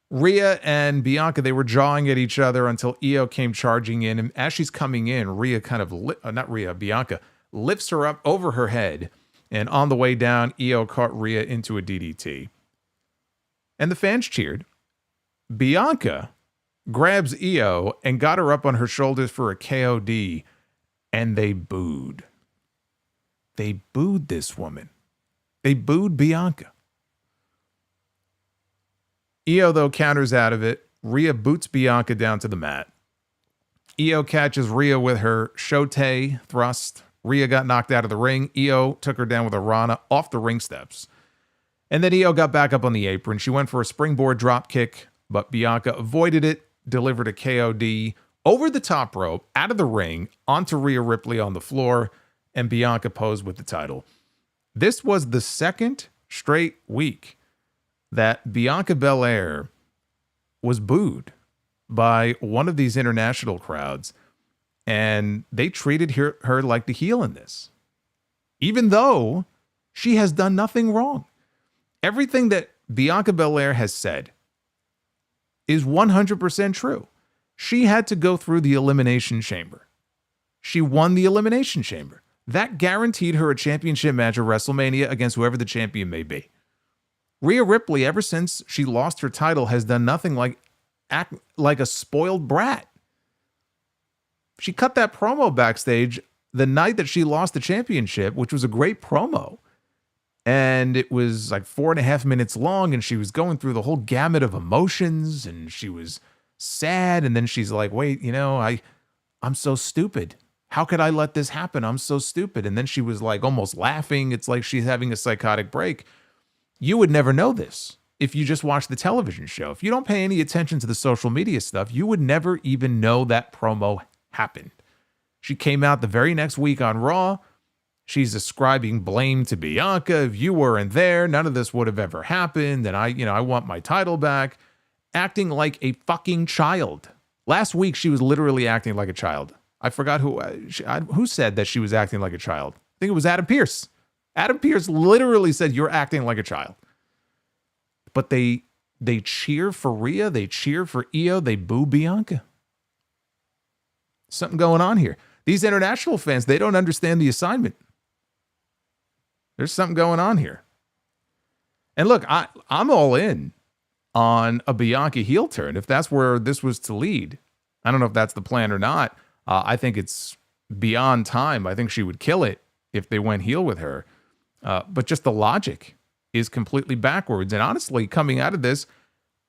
Rhea and Bianca, they were jawing at each other until Io came charging in. And as she's coming in, Bianca lifts her up over her head, and on the way down, Io caught Rhea into a DDT. And the fans cheered. Bianca grabs Io and got her up on her shoulders for a KOD, and they booed. They booed this woman. They booed Bianca. Io, though, counters out of it. Rhea boots Bianca down to the mat. Io catches Rhea with her Shote thrust. Rhea got knocked out of the ring. Io took her down with a Rana off the ring steps. And then Io got back up on the apron. She went for a springboard drop kick, but Bianca avoided it, delivered a KOD over the top rope, out of the ring, onto Rhea Ripley on the floor, and Bianca posed with the title. This was the second straight week that Bianca Belair was booed by one of these international crowds, and they treated her like the heel in this, even though she has done nothing wrong. Everything that Bianca Belair has said is 100% true. She had to go through the Elimination Chamber. She won the Elimination Chamber. That guaranteed her a championship match at WrestleMania against whoever the champion may be. Rhea Ripley, ever since she lost her title, has done nothing like act like a spoiled brat. She cut that promo backstage the night that she lost the championship, which was a great promo. And it was like 4.5 minutes long, and she was going through the whole gamut of emotions, and she was sad. And then she's like, wait, I'm so stupid. How could I let this happen? I'm so stupid. And then she was like almost laughing. It's like she's having a psychotic break. You would never know this if you just watch the television show. If you don't pay any attention to the social media stuff, you would never even know that promo happened. She came out the very next week on Raw. She's ascribing blame to Bianca. If you weren't there, none of this would have ever happened. And I want my title back. Acting like a fucking child. Last week, she was literally acting like a child. I forgot who said that she was acting like a child. I think it was Adam Pearce. Adam Pearce literally said, you're acting like a child. But they cheer for Rhea. They cheer for Io. They boo Bianca. Something going on here. These international fans, they don't understand the assignment. There's something going on here. And look, I'm all in on a Bianca heel turn if that's where this was to lead. I don't know if that's the plan or not. I think it's beyond time. I think she would kill it if they went heel with her. But just the logic is completely backwards. And honestly, coming out of this,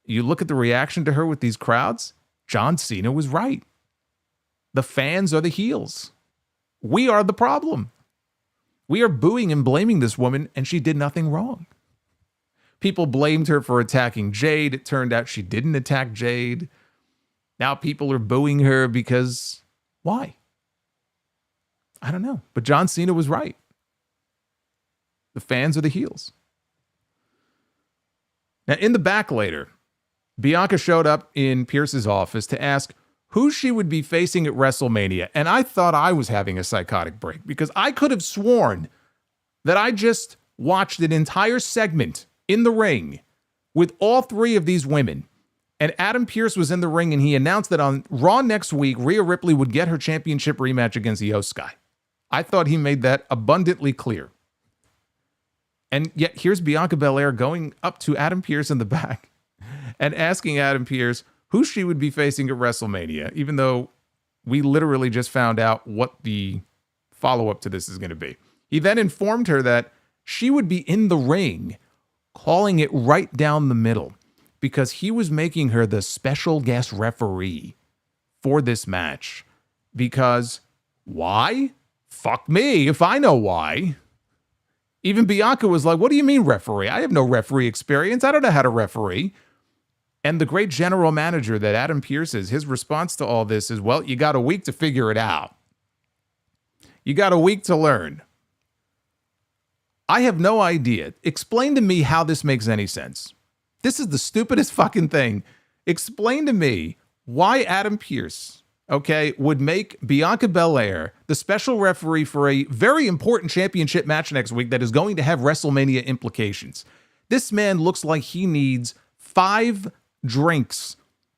you look at the reaction to her with these crowds, John Cena was right. The fans are the heels. We are the problem. We are booing and blaming this woman, and she did nothing wrong. People blamed her for attacking Jade. It turned out she didn't attack Jade. Now people are booing her because why? I don't know. But John Cena was right. The fans are the heels. Now, in the back later, Bianca showed up in Pierce's office to ask who she would be facing at WrestleMania. And I thought I was having a psychotic break because I could have sworn that I just watched an entire segment in the ring with all three of these women. And Adam Pearce was in the ring, and he announced that on Raw next week, Rhea Ripley would get her championship rematch against Io Sky. I thought he made that abundantly clear. And yet here's Bianca Belair going up to Adam Pearce in the back and asking Adam Pearce who she would be facing at WrestleMania, even though we literally just found out what the follow-up to this is going to be. He then informed her that she would be in the ring, calling it right down the middle, because he was making her the special guest referee for this match. Because why? Fuck me if I know why. Even Bianca was like, what do you mean referee? I have no referee experience. I don't know how to referee. And the great general manager that Adam Pearce is, his response to all this is, well, you got a week to figure it out. You got a week to learn. I have no idea. Explain to me how this makes any sense. This is the stupidest fucking thing. Explain to me why Adam Pearce, would make Bianca Belair the special referee for a very important championship match next week that is going to have WrestleMania implications. This man looks like he needs 5 drinks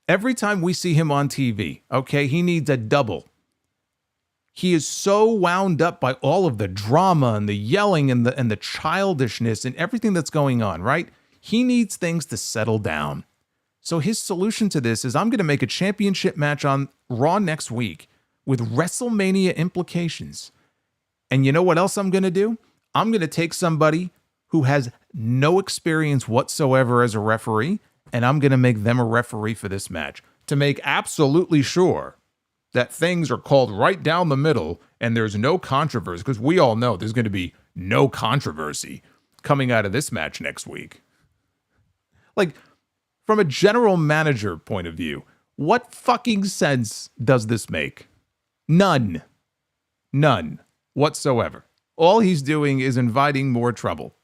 every time we see him on TV. He needs a double. He is so wound up by all of the drama and the yelling and the childishness and everything that's going on, right? He needs things to settle down. So his solution to this is, I'm going to make a championship match on Raw next week with WrestleMania implications. And you know what else I'm going to do? I'm going to take somebody who has no experience whatsoever as a referee, and I'm going to make them a referee for this match to make absolutely sure that things are called right down the middle and there's no controversy, because we all know there's going to be no controversy coming out of this match next week. Like, from a general manager point of view, what fucking sense does this make? None. None whatsoever. All he's doing is inviting more trouble.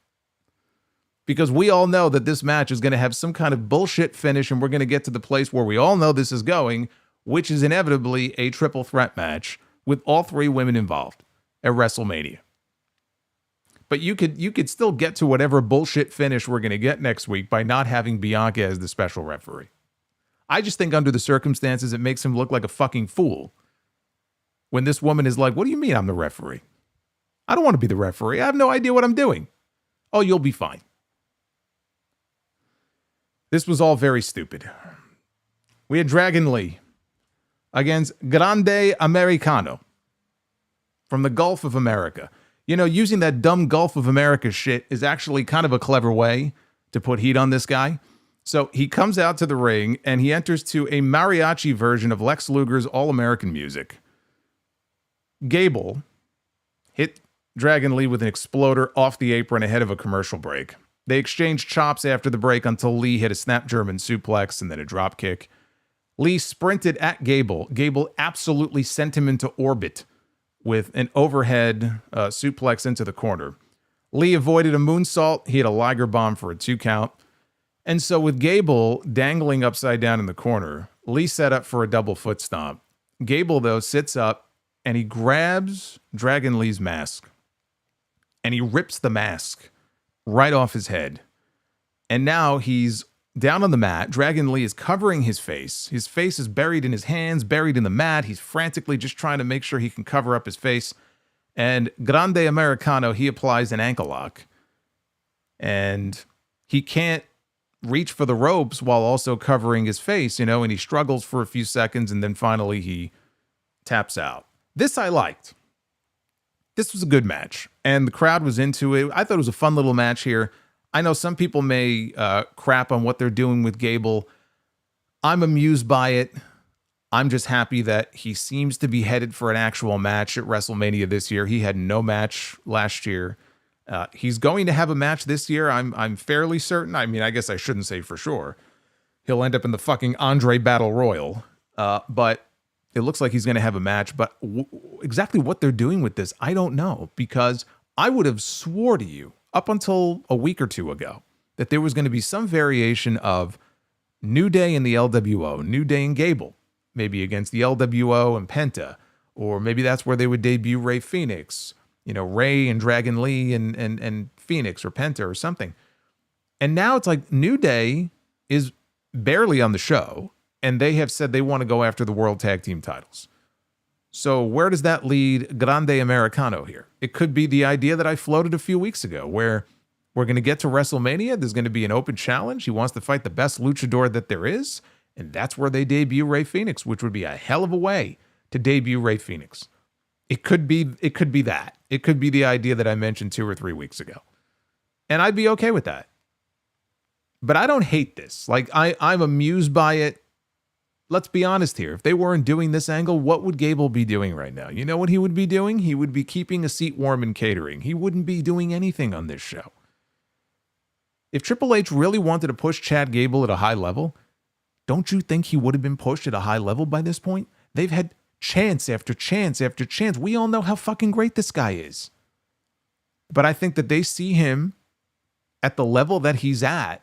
Because we all know that this match is going to have some kind of bullshit finish, and we're going to get to the place where we all know this is going, which is inevitably a triple threat match with all three women involved at WrestleMania. But you could still get to whatever bullshit finish we're going to get next week by not having Bianca as the special referee. I just think under the circumstances, it makes him look like a fucking fool. When this woman is like, what do you mean I'm the referee? I don't want to be the referee. I have no idea what I'm doing. Oh, you'll be fine. This was all very stupid. We had Dragon Lee against Grande Americano from the Gulf of America. You know, using that dumb Gulf of America shit is actually kind of a clever way to put heat on this guy. So he comes out to the ring and he enters to a mariachi version of Lex Luger's All-American music. Gable hit Dragon Lee with an exploder off the apron ahead of a commercial break. They exchanged chops after the break until Lee hit a snap German suplex and then a drop kick. Lee sprinted at Gable. Gable absolutely sent him into orbit with an overhead suplex into the corner. Lee avoided a moonsault. He hit a Liger bomb for a 2 count. And so with Gable dangling upside down in the corner, Lee set up for a double foot stomp. Gable, though, sits up and he grabs Dragon Lee's mask and he rips the mask right off his head. And now he's down on the mat. Dragon Lee is covering his face. His face is buried in his hands, buried in the mat. He's frantically just trying to make sure he can cover up his face. And Grande Americano, he applies an ankle lock. And he can't reach for the ropes while also covering his face, you know, and he struggles for a few seconds and then finally he taps out. This I liked. This was a good match, and the crowd was into it. I thought it was a fun little match here. I know some people may crap on what they're doing with Gable. I'm amused by it. I'm just happy that he seems to be headed for an actual match at WrestleMania this year. He had no match last year. He's going to have a match this year. I'm fairly certain. I mean, I guess I shouldn't say for sure. He'll end up in the fucking Andre Battle Royal. But it looks like he's going to have a match, but exactly what they're doing with this, I don't know, because I would have swore to you up until a week or two ago that there was going to be some variation of New Day and the LWO, New Day and Gable, maybe against the LWO and Penta, or maybe that's where they would debut Rey Fenix, you know, Rey and Dragon Lee and Phoenix or Penta or something. And now it's like New Day is barely on the show, and they have said they want to go after the World Tag Team titles. So where does that lead Grande Americano here? It could be the idea that I floated a few weeks ago, where we're going to get to WrestleMania. There's going to be an open challenge. He wants to fight the best luchador that there is, and that's where they debut Rey Fenix, which would be a hell of a way to debut Rey Fenix. It could be that. It could be the idea that I mentioned 2 or 3 weeks ago. And I'd be okay with that. But I don't hate this. Like, I'm amused by it. Let's be honest here. If they weren't doing this angle, what would Gable be doing right now? You know what he would be doing? He would be keeping a seat warm and catering. He wouldn't be doing anything on this show. If Triple H really wanted to push Chad Gable at a high level, don't you think he would have been pushed at a high level by this point? They've had chance after chance after chance. We all know how fucking great this guy is. But I think that they see him at the level that he's at,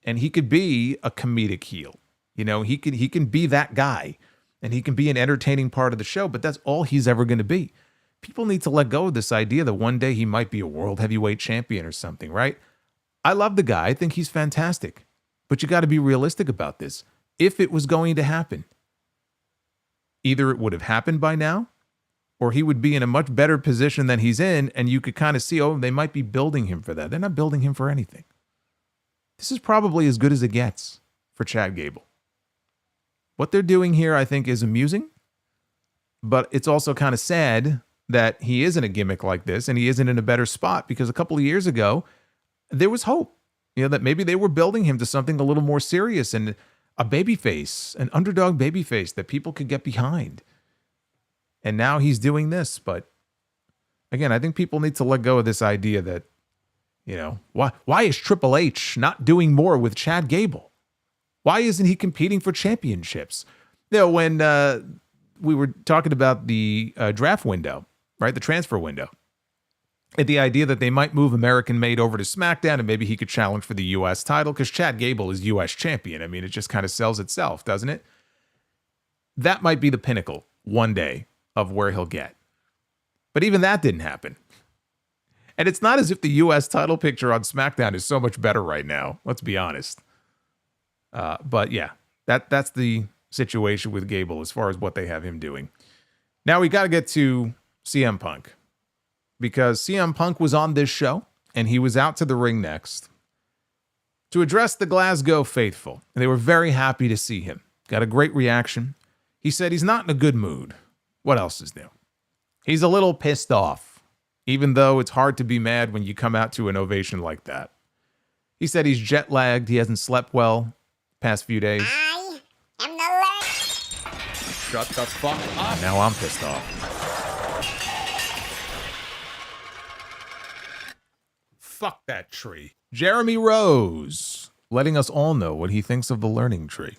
and he could be a comedic heel. You know, he can be that guy, and he can be an entertaining part of the show, but that's all he's ever going to be. People need to let go of this idea that one day he might be a world heavyweight champion or something, right? I love the guy. I think he's fantastic. But you got to be realistic about this. If it was going to happen, either it would have happened by now, or he would be in a much better position than he's in, and you could kind of see, oh, they might be building him for that. They're not building him for anything. This is probably as good as it gets for Chad Gable. What they're doing here, I think, is amusing, but it's also kind of sad that he isn't a gimmick like this and he isn't in a better spot, because a couple of years ago, there was hope, that maybe they were building him to something a little more serious and a babyface, an underdog babyface that people could get behind. And now he's doing this. But again, I think people need to let go of this idea that, why is Triple H not doing more with Chad Gable? Why isn't he competing for championships? When we were talking about the draft window, right, the transfer window, and the idea that they might move American Made over to SmackDown and maybe he could challenge for the U.S. title because Chad Gable is U.S. champion. I mean, it just kind of sells itself, doesn't it? That might be the pinnacle one day of where he'll get. But even that didn't happen. And it's not as if the U.S. title picture on SmackDown is so much better right now. Let's be honest. But yeah, that's the situation with Gable as far as what they have him doing. Now we got to get to CM Punk, because CM Punk was on this show and he was out to the ring next to address the Glasgow faithful. And they were very happy to see him. Got a great reaction. He said he's not in a good mood. What else is new? He's a little pissed off, even though it's hard to be mad when you come out to an ovation like that. He said he's jet lagged. He hasn't slept well past few days. I am the Shut the fuck up. Now I'm pissed off. Fuck that tree. Jeremy Rose letting us all know what he thinks of the learning tree.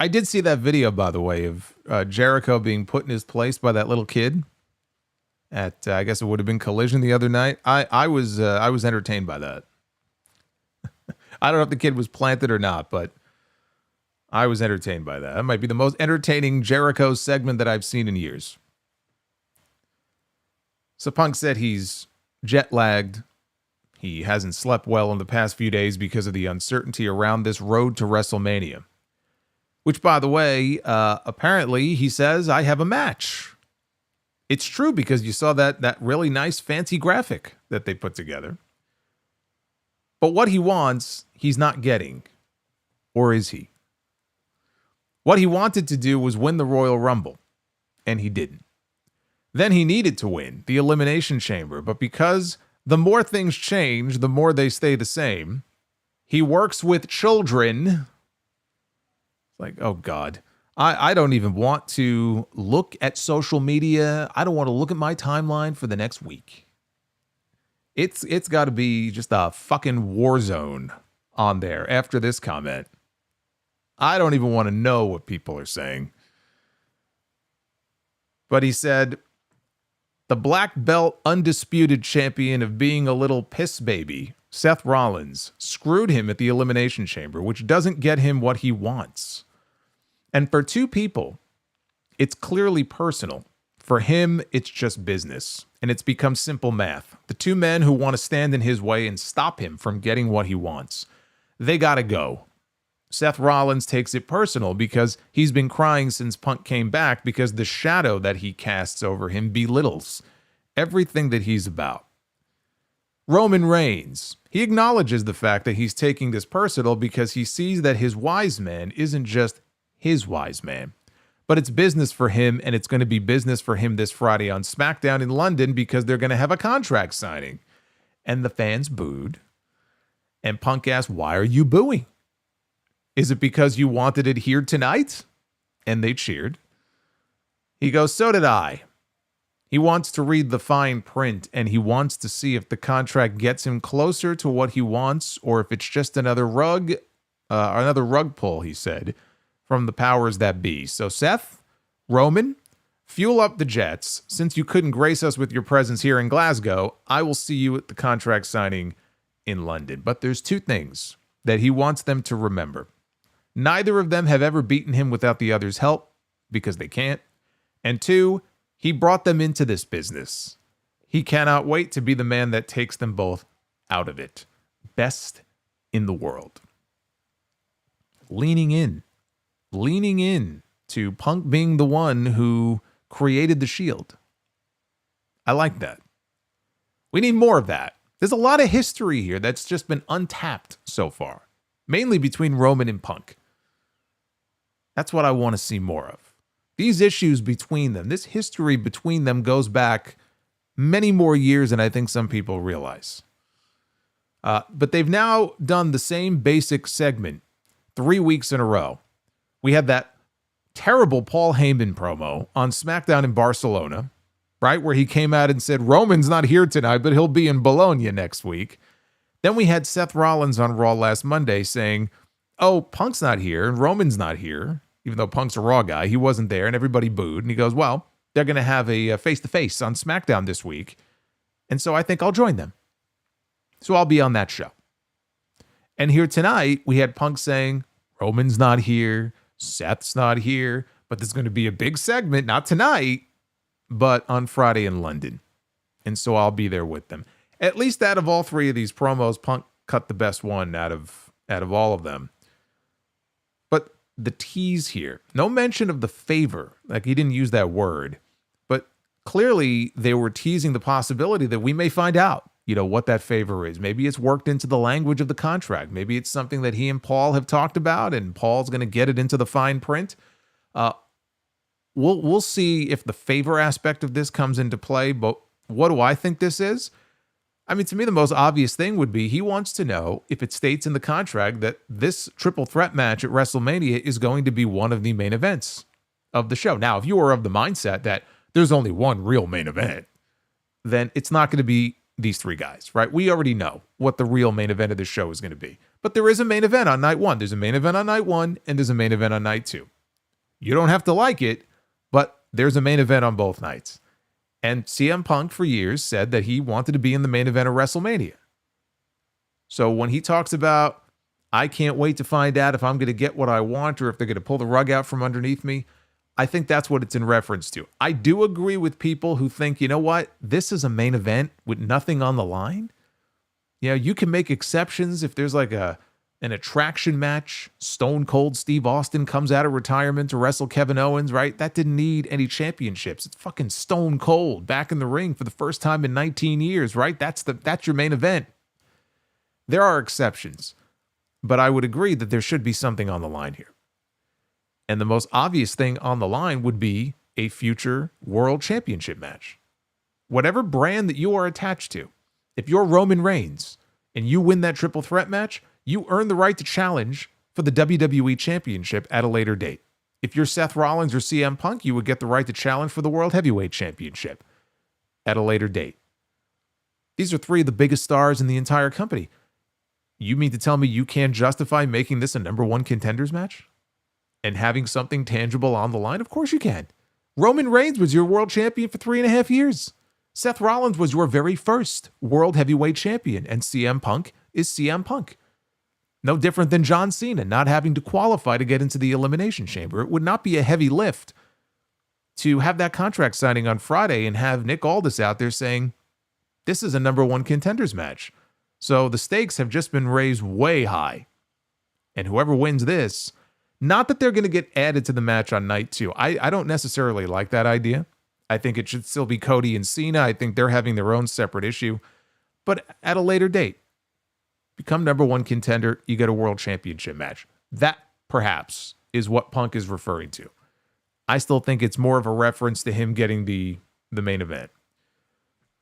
I did see that video, by the way, of Jericho being put in his place by that little kid at, I guess it would have been Collision the other night. I was entertained by that. I don't know if the kid was planted or not, but I was entertained by that. That might be the most entertaining Jericho segment that I've seen in years. So Punk said he's jet lagged. He hasn't slept well in the past few days because of the uncertainty around this road to WrestleMania. Which, by the way, apparently he says, I have a match. It's true, because you saw that really nice fancy graphic that they put together. But what he wants, he's not getting. Or is he? What he wanted to do was win the Royal Rumble. And he didn't. Then he needed to win the Elimination Chamber. But because the more things change, the more they stay the same, he works with children. Like, oh God, I don't even want to look at social media. I don't want to look at my timeline for the next week. It's got to be just a fucking war zone on there after this comment. I don't even want to know what people are saying. But he said, the black belt undisputed champion of being a little piss baby, Seth Rollins, screwed him at the Elimination Chamber, which doesn't get him what he wants. And for two people, it's clearly personal. For him, it's just business. And it's become simple math. The two men who want to stand in his way and stop him from getting what he wants, they gotta go. Seth Rollins takes it personal because he's been crying since Punk came back, because the shadow that he casts over him belittles everything that he's about. Roman Reigns, he acknowledges the fact that he's taking this personal because he sees that his wise man isn't just his wise man, but it's business for him, and it's going to be business for him this Friday on SmackDown in London because they're going to have a contract signing. And the fans booed, and Punk asked, why are you booing? Is it because you wanted it here tonight? And they cheered. He goes, so did I. He wants to read the fine print, and he wants to see if the contract gets him closer to what he wants, or if it's just another rug pull, he said, from the powers that be. So Seth, Roman, fuel up the jets. Since you couldn't grace us with your presence here in Glasgow, I will see you at the contract signing in London. But there's two things that he wants them to remember. Neither of them have ever beaten him without the other's help, because they can't. And two, he brought them into this business. He cannot wait to be the man that takes them both out of it. Best in the world. Leaning in to Punk being the one who created the Shield. I like that. We need more of that. There's a lot of history here that's just been untapped so far, mainly between Roman and Punk. That's what I want to see more of. These issues between them, this history between them goes back many more years than I think some people realize. But they've now done the same basic segment 3 weeks in a row. We had that terrible Paul Heyman promo on SmackDown in Barcelona, right? Where he came out and said, Roman's not here tonight, but he'll be in Bologna next week. Then we had Seth Rollins on Raw last Monday saying, oh, Punk's not here and Roman's not here. Even though Punk's a Raw guy, he wasn't there and everybody booed. And he goes, well, they're going to have a face-to-face on SmackDown this week. And so I think I'll join them. So I'll be on that show. And here tonight, we had Punk saying, Roman's not here, Seth's not here, but there's going to be a big segment, not tonight, but on Friday in London. And so I'll be there with them. At least out of all three of these promos, Punk cut the best one out of all of them. But the tease here, no mention of the favor, like he didn't use that word, but clearly they were teasing the possibility that we may find out, what that favor is. Maybe it's worked into the language of the contract. Maybe it's something that he and Paul have talked about and Paul's going to get it into the fine print. We'll see if the favor aspect of this comes into play, but what do I think this is? I mean, to me, the most obvious thing would be he wants to know if it states in the contract that this triple threat match at WrestleMania is going to be one of the main events of the show. Now, if you are of the mindset that there's only one real main event, then it's not going to be these three guys, right? We already know what the real main event of the show is going to be. But there is a main event on night one. There's a main event on night one, and there's a main event on night two. You don't have to like it, but there's a main event on both nights. And CM Punk for years said that he wanted to be in the main event of WrestleMania. So when he talks about, I can't wait to find out if I'm going to get what I want or if they're going to pull the rug out from underneath me, I think that's what it's in reference to. I do agree with people who think, you know what, this is a main event with nothing on the line. You can make exceptions if there's like an attraction match. Stone Cold Steve Austin comes out of retirement to wrestle Kevin Owens, right? That didn't need any championships. It's fucking Stone Cold back in the ring for the first time in 19 years, right? That's your main event. There are exceptions, but I would agree that there should be something on the line here. And the most obvious thing on the line would be a future world championship match. Whatever brand that you are attached to, if you're Roman Reigns and you win that triple threat match, you earn the right to challenge for the WWE Championship at a later date. If you're Seth Rollins or CM Punk, you would get the right to challenge for the World Heavyweight Championship at a later date. These are three of the biggest stars in the entire company. You mean to tell me you can't justify making this a number one contenders match? And having something tangible on the line? Of course you can. Roman Reigns was your world champion for 3.5 years. Seth Rollins was your very first world heavyweight champion, and CM Punk is CM Punk. No different than John Cena not having to qualify to get into the Elimination Chamber. It would not be a heavy lift to have that contract signing on Friday and have Nick Aldis out there saying, this is a number one contenders match. So the stakes have just been raised way high. And whoever wins this, not that they're going to get added to the match on night two. I don't necessarily like that idea. I think it should still be Cody and Cena. I think they're having their own separate issue. But at a later date, become number one contender, you get a world championship match. That, perhaps, is what Punk is referring to. I still think it's more of a reference to him getting the main event.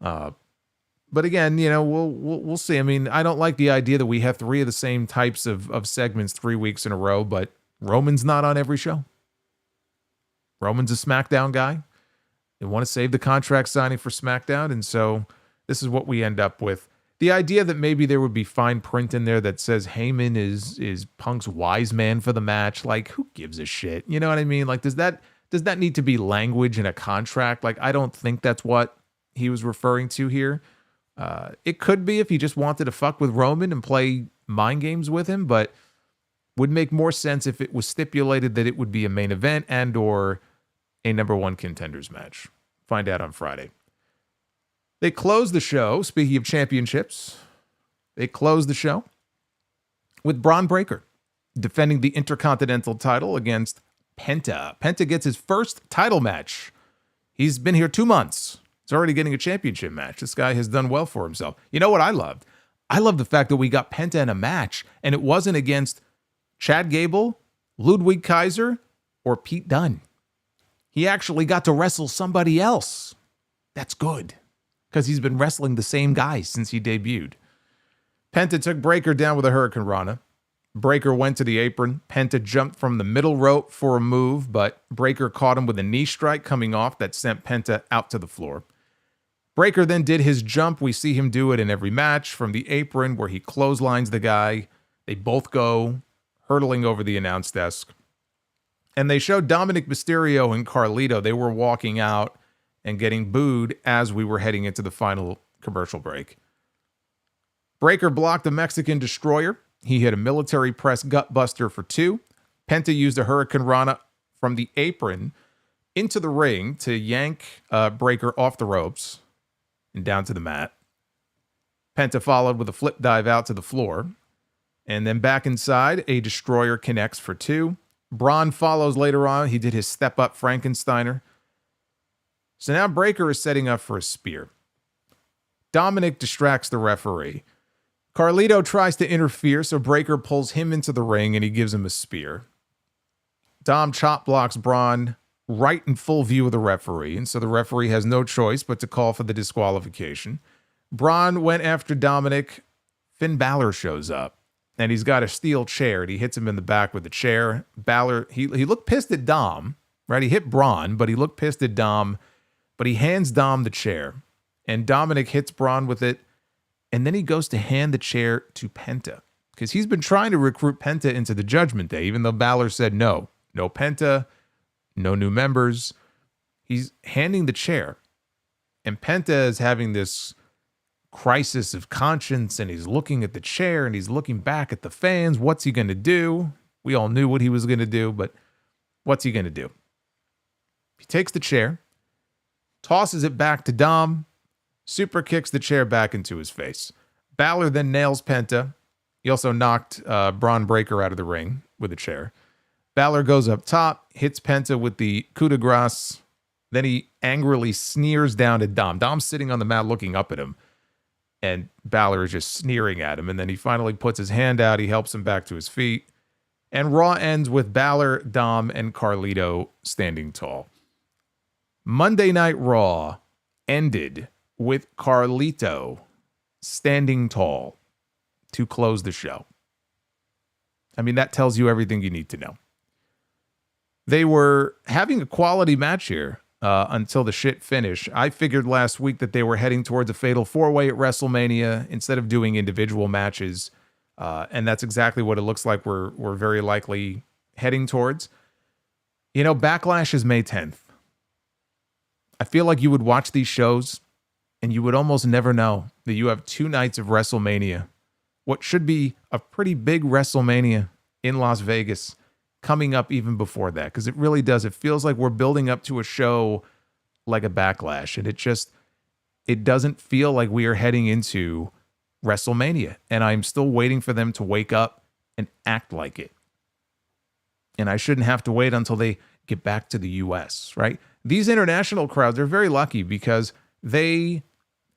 But again, we'll see. I mean, I don't like the idea that we have three of the same types of segments 3 weeks in a row, but Roman's not on every show. Roman's a SmackDown guy. They want to save the contract signing for SmackDown, and so this is what we end up with. The idea that maybe there would be fine print in there that says Heyman is Punk's wise man for the match, like, who gives a shit? You know what I mean? Like, does that need to be language in a contract? Like, I don't think that's what he was referring to here. It could be if he just wanted to fuck with Roman and play mind games with him, but would make more sense if it was stipulated that it would be a main event and or a number one contenders match. Find out on Friday. They closed the show, speaking of championships, they closed the show with Bron Breakker defending the Intercontinental title against Penta. Penta gets his first title match He's been here 2 months. He's already getting a championship match. This guy has done well for himself. You know what I loved? I love the fact that we got Penta in a match, and it wasn't against Chad Gable, Ludwig Kaiser, or Pete Dunne. He actually got to wrestle somebody else. That's good, because he's been wrestling the same guy since he debuted. Penta took Breakker down with a Hurricane Rana. Breakker went to the apron. Penta jumped from the middle rope for a move, but Breakker caught him with a knee strike coming off that sent Penta out to the floor. Breakker then did his jump. We see him do it in every match from the apron where he clotheslines the guy. They both go hurtling over the announce desk. And they showed Dominic Mysterio and Carlito. They were walking out and getting booed as we were heading into the final commercial break. Breakker blocked a Mexican Destroyer. He hit a military press gutbuster for 2. Penta used a Hurricane Rana from the apron into the ring to yank Breakker off the ropes and down to the mat. Penta followed with a flip dive out to the floor. And then back inside, a Destroyer connects for 2. Bron follows later on. He did his step-up Frankensteiner. So now Breakker is setting up for a spear. Dominic distracts the referee. Carlito tries to interfere, so Breakker pulls him into the ring and he gives him a spear. Dom chop blocks Bron right in full view of the referee, and so the referee has no choice but to call for the disqualification. Bron went after Dominic. Finn Balor shows up, and he's got a steel chair, and he hits him in the back with the chair. Balor, he looked pissed at Dom, right? He hit Bron, but he looked pissed at Dom, but he hands Dom the chair, and Dominic hits Bron with it, and then he goes to hand the chair to Penta, because he's been trying to recruit Penta into the Judgment Day, even though Balor said no Penta, no new members. He's handing the chair, and Penta is having this crisis of conscience, and he's looking at the chair, and he's looking back at the fans. What's he going to do? We all knew what he was going to do, but what's he going to do? He takes the chair, tosses it back to Dom, super kicks the chair back into his face. Balor then nails Penta. He also knocked Bron Breakker out of the ring with a chair. Balor goes up top, hits Penta with the coup de grace. Then he angrily sneers down at Dom. Dom's sitting on the mat looking up at him, and Balor is just sneering at him. And then he finally puts his hand out. He helps him back to his feet. And Raw ends with Balor, Dom, and Carlito standing tall. Monday Night Raw ended with Carlito standing tall to close the show. I mean, that tells you everything you need to know. They were having a quality match here until the shit finished. I figured last week that they were heading towards a fatal 4-way at WrestleMania instead of doing individual matches. And that's exactly what it looks like we're very likely heading towards. You know, Backlash is May 10th. I feel like you would watch these shows and you would almost never know that you have 2 nights of WrestleMania, what should be a pretty big WrestleMania in Las Vegas, coming up even before that, because it really does. It feels like we're building up to a show like a Backlash, and it doesn't feel like we are heading into WrestleMania, and I'm still waiting for them to wake up and act like it. And I shouldn't have to wait until they get back to the U.S., right? These international crowds are very lucky because they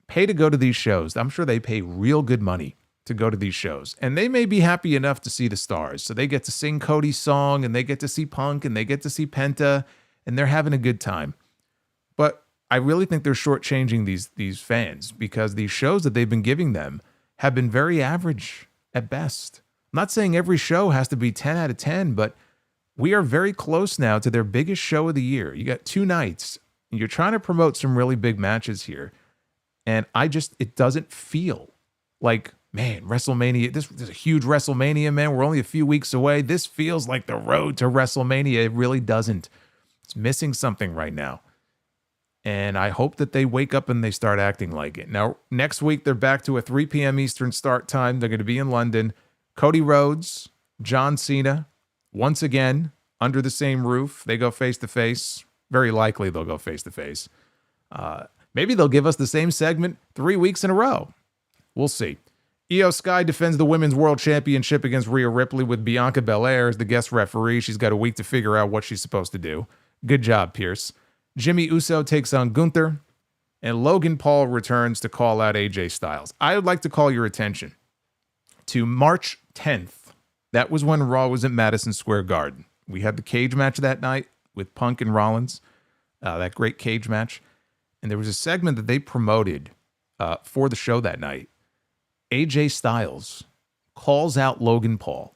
pay to go to these shows. I'm sure they pay real good money to go to these shows. And they may be happy enough to see the stars. So they get to sing Cody's song, and they get to see Punk, and they get to see Penta, and they're having a good time. But I really think they're shortchanging these fans, because these shows that they've been giving them have been very average at best. I'm not saying every show has to be 10 out of 10, but we are very close now to their biggest show of the year. You got 2 nights, and you're trying to promote some really big matches here. And it doesn't feel like, man, WrestleMania, this is a huge WrestleMania, man. We're only a few weeks away. This feels like the road to WrestleMania. It really doesn't. It's missing something right now. And I hope that they wake up and they start acting like it. Now, next week, they're back to a 3 p.m. Eastern start time. They're going to be in London. Cody Rhodes, John Cena, once again, under the same roof. They go face-to-face. Very likely they'll go face-to-face. Maybe they'll give us the same segment 3 weeks in a row. We'll see. Io Sky defends the Women's World Championship against Rhea Ripley with Bianca Belair as the guest referee. She's got a week to figure out what she's supposed to do. Good job, Pierce. Jimmy Uso takes on Gunther, and Logan Paul returns to call out AJ Styles. I would like to call your attention to March 10th. That was when Raw was at Madison Square Garden. We had the cage match that night with Punk and Rollins, that great cage match. And there was a segment that they promoted for the show that night. AJ Styles calls out Logan Paul.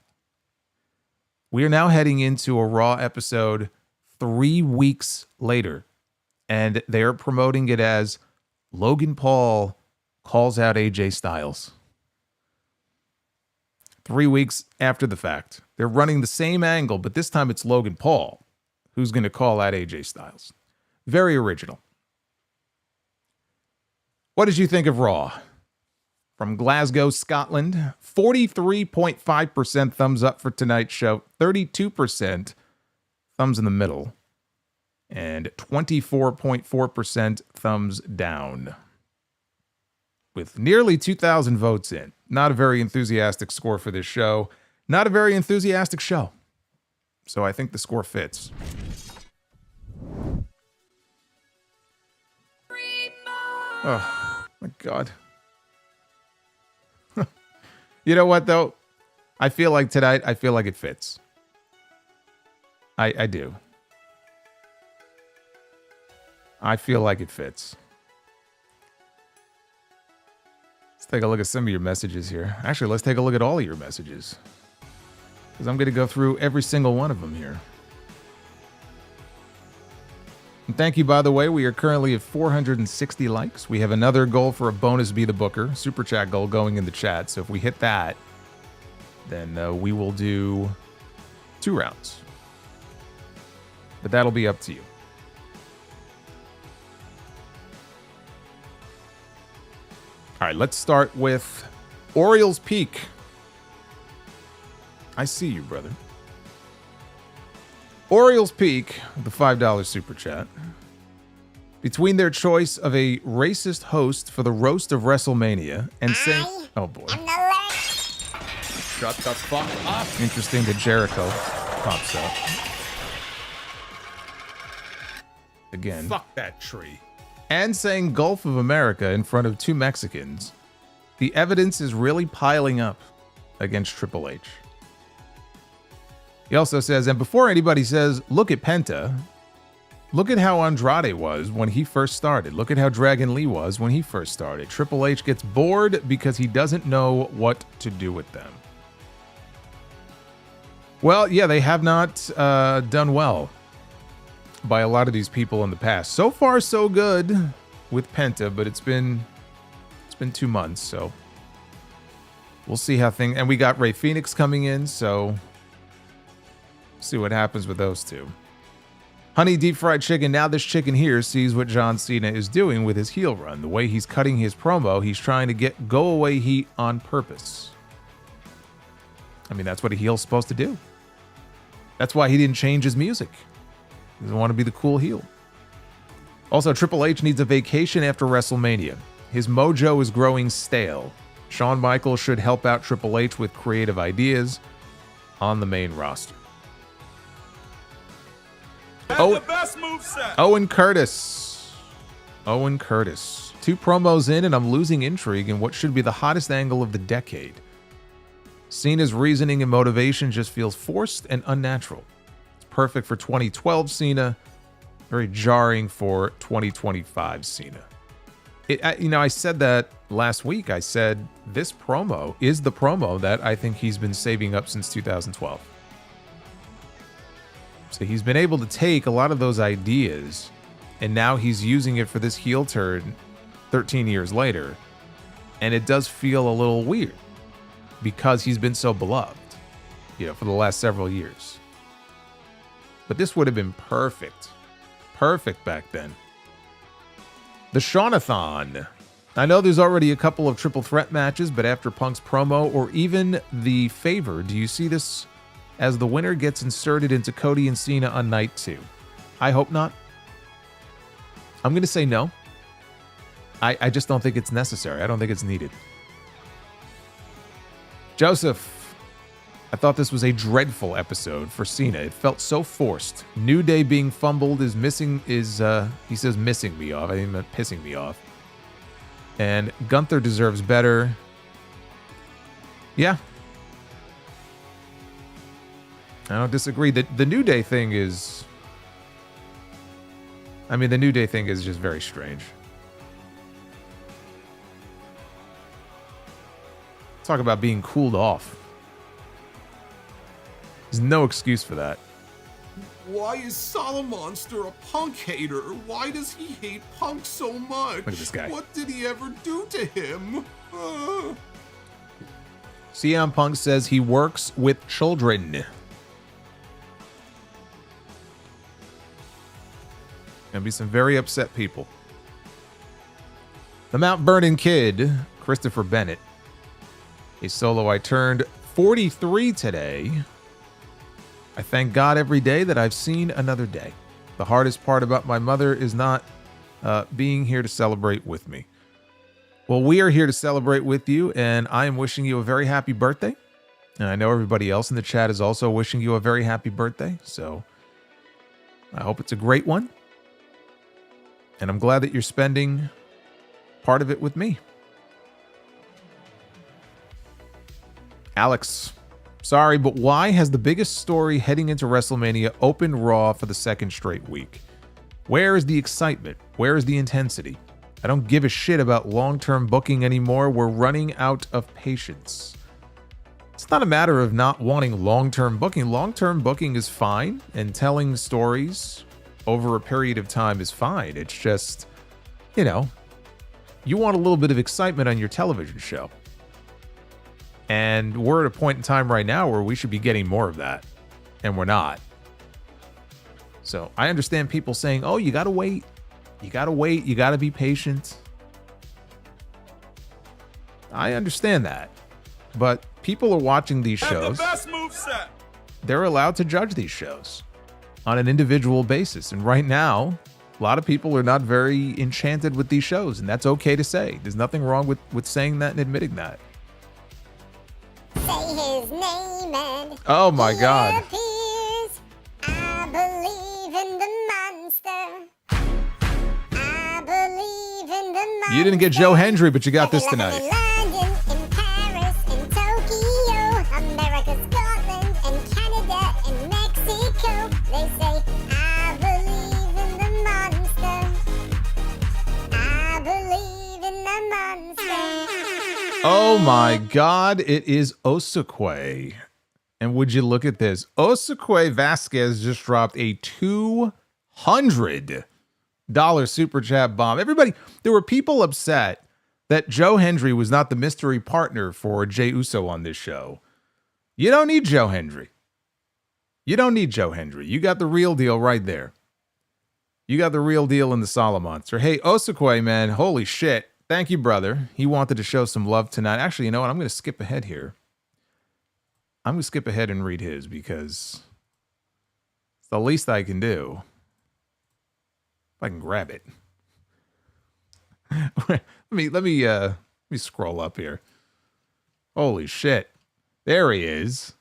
We are now heading into a Raw episode 3 weeks later, and they are promoting it as Logan Paul calls out AJ Styles. 3 weeks after the fact. They're running the same angle, but this time it's Logan Paul who's going to call out AJ Styles. Very original. What did you think of Raw? From Glasgow, Scotland, 43.5% thumbs up for tonight's show, 32% thumbs in the middle, and 24.4% thumbs down. With nearly 2,000 votes in. Not a very enthusiastic score for this show. Not a very enthusiastic show. So I think the score fits. Oh, my God. You know what, though? I feel like tonight, I feel like it fits. I do. I feel like it fits. Let's take a look at some of your messages here. Actually, let's take a look at all of your messages, because I'm going to go through every single one of them here. And thank you, by the way. We are currently at 460 likes. We have another goal for a bonus Be the Booker super chat goal going in the chat. So if we hit that, then we will do 2 rounds. But that'll be up to you. All right, let's start with Orioles Peak. I see you, brother. Orioles Peak, the $5 super chat. Between their choice of a racist host for the roast of WrestleMania and saying, oh boy. Shut the fuck up. Interesting that Jericho pops up. Again. Fuck that tree. And saying Gulf of America in front of 2 Mexicans. The evidence is really piling up against Triple H. He also says, and before anybody says, look at Penta, look at how Andrade was when he first started. Look at how Dragon Lee was when he first started. Triple H gets bored because he doesn't know what to do with them. Well, yeah, they have not done well by a lot of these people in the past. So far, so good with Penta, but it's been 2 months, so we'll see how things. And we got Rey Fenix coming in, so see what happens with those two. Honey Deep Fried Chicken. Now this chicken here sees what John Cena is doing with his heel run. The way he's cutting his promo, he's trying to get go away heat on purpose. I mean, that's what a heel's supposed to do. That's why he didn't change his music. He doesn't want to be the cool heel. Also, Triple H needs a vacation after WrestleMania. His mojo is growing stale. Shawn Michaels should help out Triple H with creative ideas on the main roster. The best moveset. Owen Curtis. 2 promos in, and I'm losing intrigue in what should be the hottest angle of the decade. Cena's reasoning and motivation just feels forced and unnatural. It's perfect for 2012 Cena, very jarring for 2025 Cena. I said that last week. I said this promo is the promo that I think he's been saving up since 2012. So he's been able to take a lot of those ideas, and now he's using it for this heel turn 13 years later. And it does feel a little weird because he's been so beloved, for the last several years. But this would have been perfect. Perfect back then. The Shawnathon. I know there's already a couple of triple threat matches, but after Punk's promo or even the favor, do you see this as the winner gets inserted into Cody and Cena on night 2? I hope not. I'm going to say no. I just don't think it's necessary. I don't think it's needed. Joseph. I thought this was a dreadful episode for Cena. It felt so forced. New Day being fumbled is he says missing me off. I think meant pissing me off. And Gunther deserves better. Yeah. I don't disagree. The New Day thing is... I mean, the New Day thing is just very strange. Talk about being cooled off. There's no excuse for that. Why is Solomonster a Punk hater? Why does he hate Punk so much? Look at this guy. What did he ever do to him? CM Punk says he works with children. Gonna be some very upset people. The Mount Vernon Kid, Christopher Bennett. A solo, I turned 43 today. I thank God every day that I've seen another day. The hardest part about my mother is not being here to celebrate with me. Well, we are here to celebrate with you, and I am wishing you a very happy birthday. And I know everybody else in the chat is also wishing you a very happy birthday, so I hope it's a great one. And I'm glad that you're spending part of it with me. Alex, sorry, but why has the biggest story heading into WrestleMania opened Raw for the second straight week? Where is the excitement? Where is the intensity? I don't give a shit about long-term booking anymore. We're running out of patience. It's not a matter of not wanting long-term booking. Long-term booking is fine, and telling stories over a period of time is fine. It's just, you know, you want a little bit of excitement on your television show. And we're at a point in time right now where we should be getting more of that. And we're not. So I understand people saying, oh, you got to wait. You got to wait. You got to be patient. I understand that. But people are watching these shows. The best moveset. They're allowed to judge these shows on an individual basis. And right now, a lot of people are not very enchanted with these shows. And that's okay to say. There's nothing wrong with saying that and admitting that. Say his name and Oh my God. appears. I believe in the monster. I believe in the monster. You didn't get Joe Hendry, but you got this In tonight. London, in Paris, in Tokyo, America, Scotland, and Canada, and Mexico. They say, I believe in the monster. I believe in the monster. Oh my God, it is Osakwe. And would you look at this? Osakwe Vasquez just dropped a $200 super chat bomb. Everybody, there were people upset that Joe Hendry was not the mystery partner for Jey Uso on this show. You don't need Joe Hendry. You don't need Joe Hendry. You got the real deal right there. You got the real deal in the Solomonster. Hey, Osakwe, man, holy shit. Thank you, brother. He wanted to show some love tonight. Actually, you know what? I'm going to skip ahead here. I'm going to skip ahead and read his because it's the least I can do. If I can grab it. let me scroll up here. Holy shit. There he is.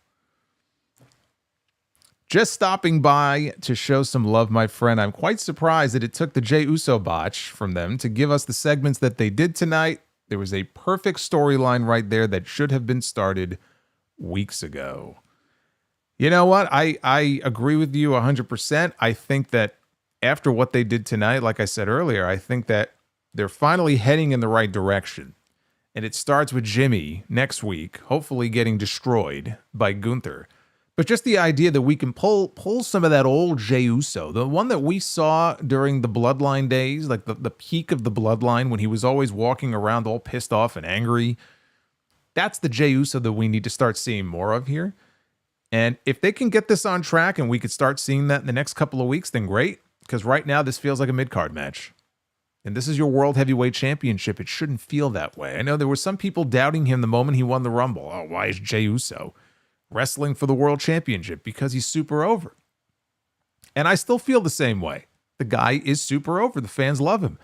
Just stopping by to show some love, my friend. I'm quite surprised that it took the Jey Uso botch from them to give us the segments that they did tonight. There was a perfect storyline right there that should have been started weeks ago. You know what? I agree with you 100%. I think that after what they did tonight, like I said earlier, I think that they're finally heading in the right direction. And it starts with Jimmy next week, hopefully getting destroyed by Gunther. But just the idea that we can pull some of that old Jey Uso, the one that we saw during the Bloodline days, like the peak of the Bloodline when he was always walking around all pissed off and angry. That's the Jey Uso that we need to start seeing more of here. And if they can get this on track and we could start seeing that in the next couple of weeks, then great. Because right now this feels like a mid-card match. And this is your World Heavyweight Championship. It shouldn't feel that way. I know there were some people doubting him the moment he won the Rumble. Oh, why is Jey Uso wrestling for the World Championship? Because he's super over. And I still feel the same way. The guy is super over. The fans love him.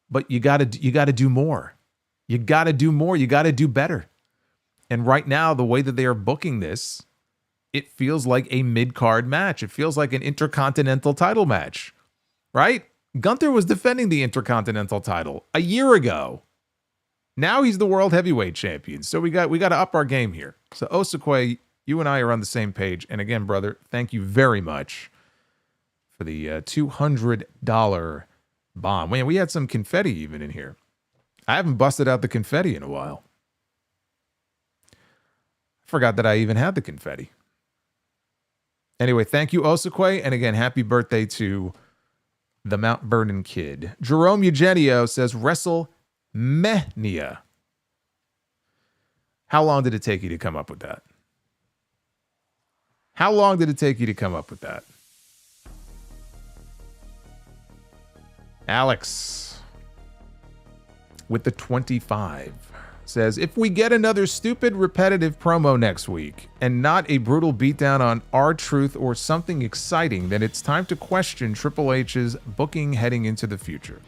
But you gotta do more. You gotta do more. You gotta do better. And right now, the way that they are booking this, it feels like a mid-card match. It feels like an Intercontinental title match, right? Gunther was defending the Intercontinental title a year ago. Now he's the World Heavyweight Champion. So we got to up our game here. So Osakwe, you and I are on the same page. And again, brother, thank you very much for the $200 bomb. Man, we had some confetti even in here. I haven't busted out the confetti in a while. Forgot that I even had the confetti. Anyway, thank you, Osakwe. And again, happy birthday to the Mount Vernon Kid. Jerome Eugenio says, WrestleMania. How long did it take you to come up with that? How long did it take you to come up with that? Alex with the 25 says, if we get another stupid repetitive promo next week and not a brutal beatdown on R-Truth or something exciting, then it's time to question Triple H's booking heading into the future.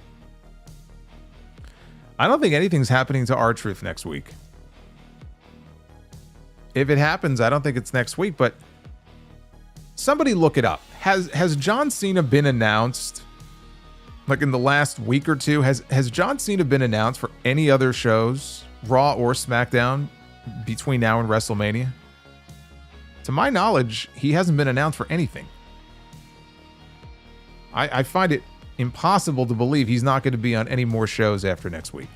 I don't think anything's happening to R-Truth next week. If it happens, I don't think it's next week, but somebody look it up. Has John Cena been announced? Like in the last week or two, has John Cena been announced for any other shows, Raw or SmackDown, between now and WrestleMania? To my knowledge, he hasn't been announced for anything. I find it impossible to believe he's not going to be on any more shows after next week.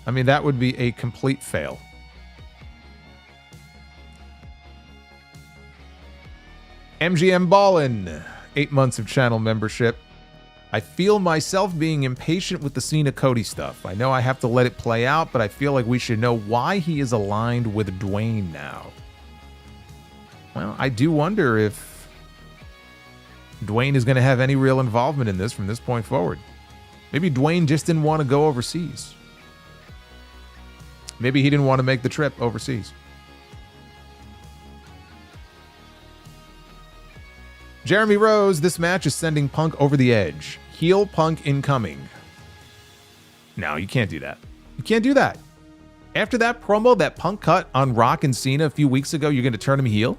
I mean, that would be a complete fail. MGM Ballin, 8 months of channel membership. I feel myself being impatient with the Cena Cody stuff. I know I have to let it play out, but I feel like we should know why he is aligned with Dwayne now. Well, I do wonder if Dwayne is going to have any real involvement in this from this point forward. Maybe Dwayne just didn't want to go overseas. Maybe he didn't want to make the trip overseas. Jeremy Rose, this match is sending Punk over the edge. Heel Punk incoming. No, you can't do that. You can't do that. After that promo that Punk cut on Rock and Cena a few weeks ago, you're going to turn him heel?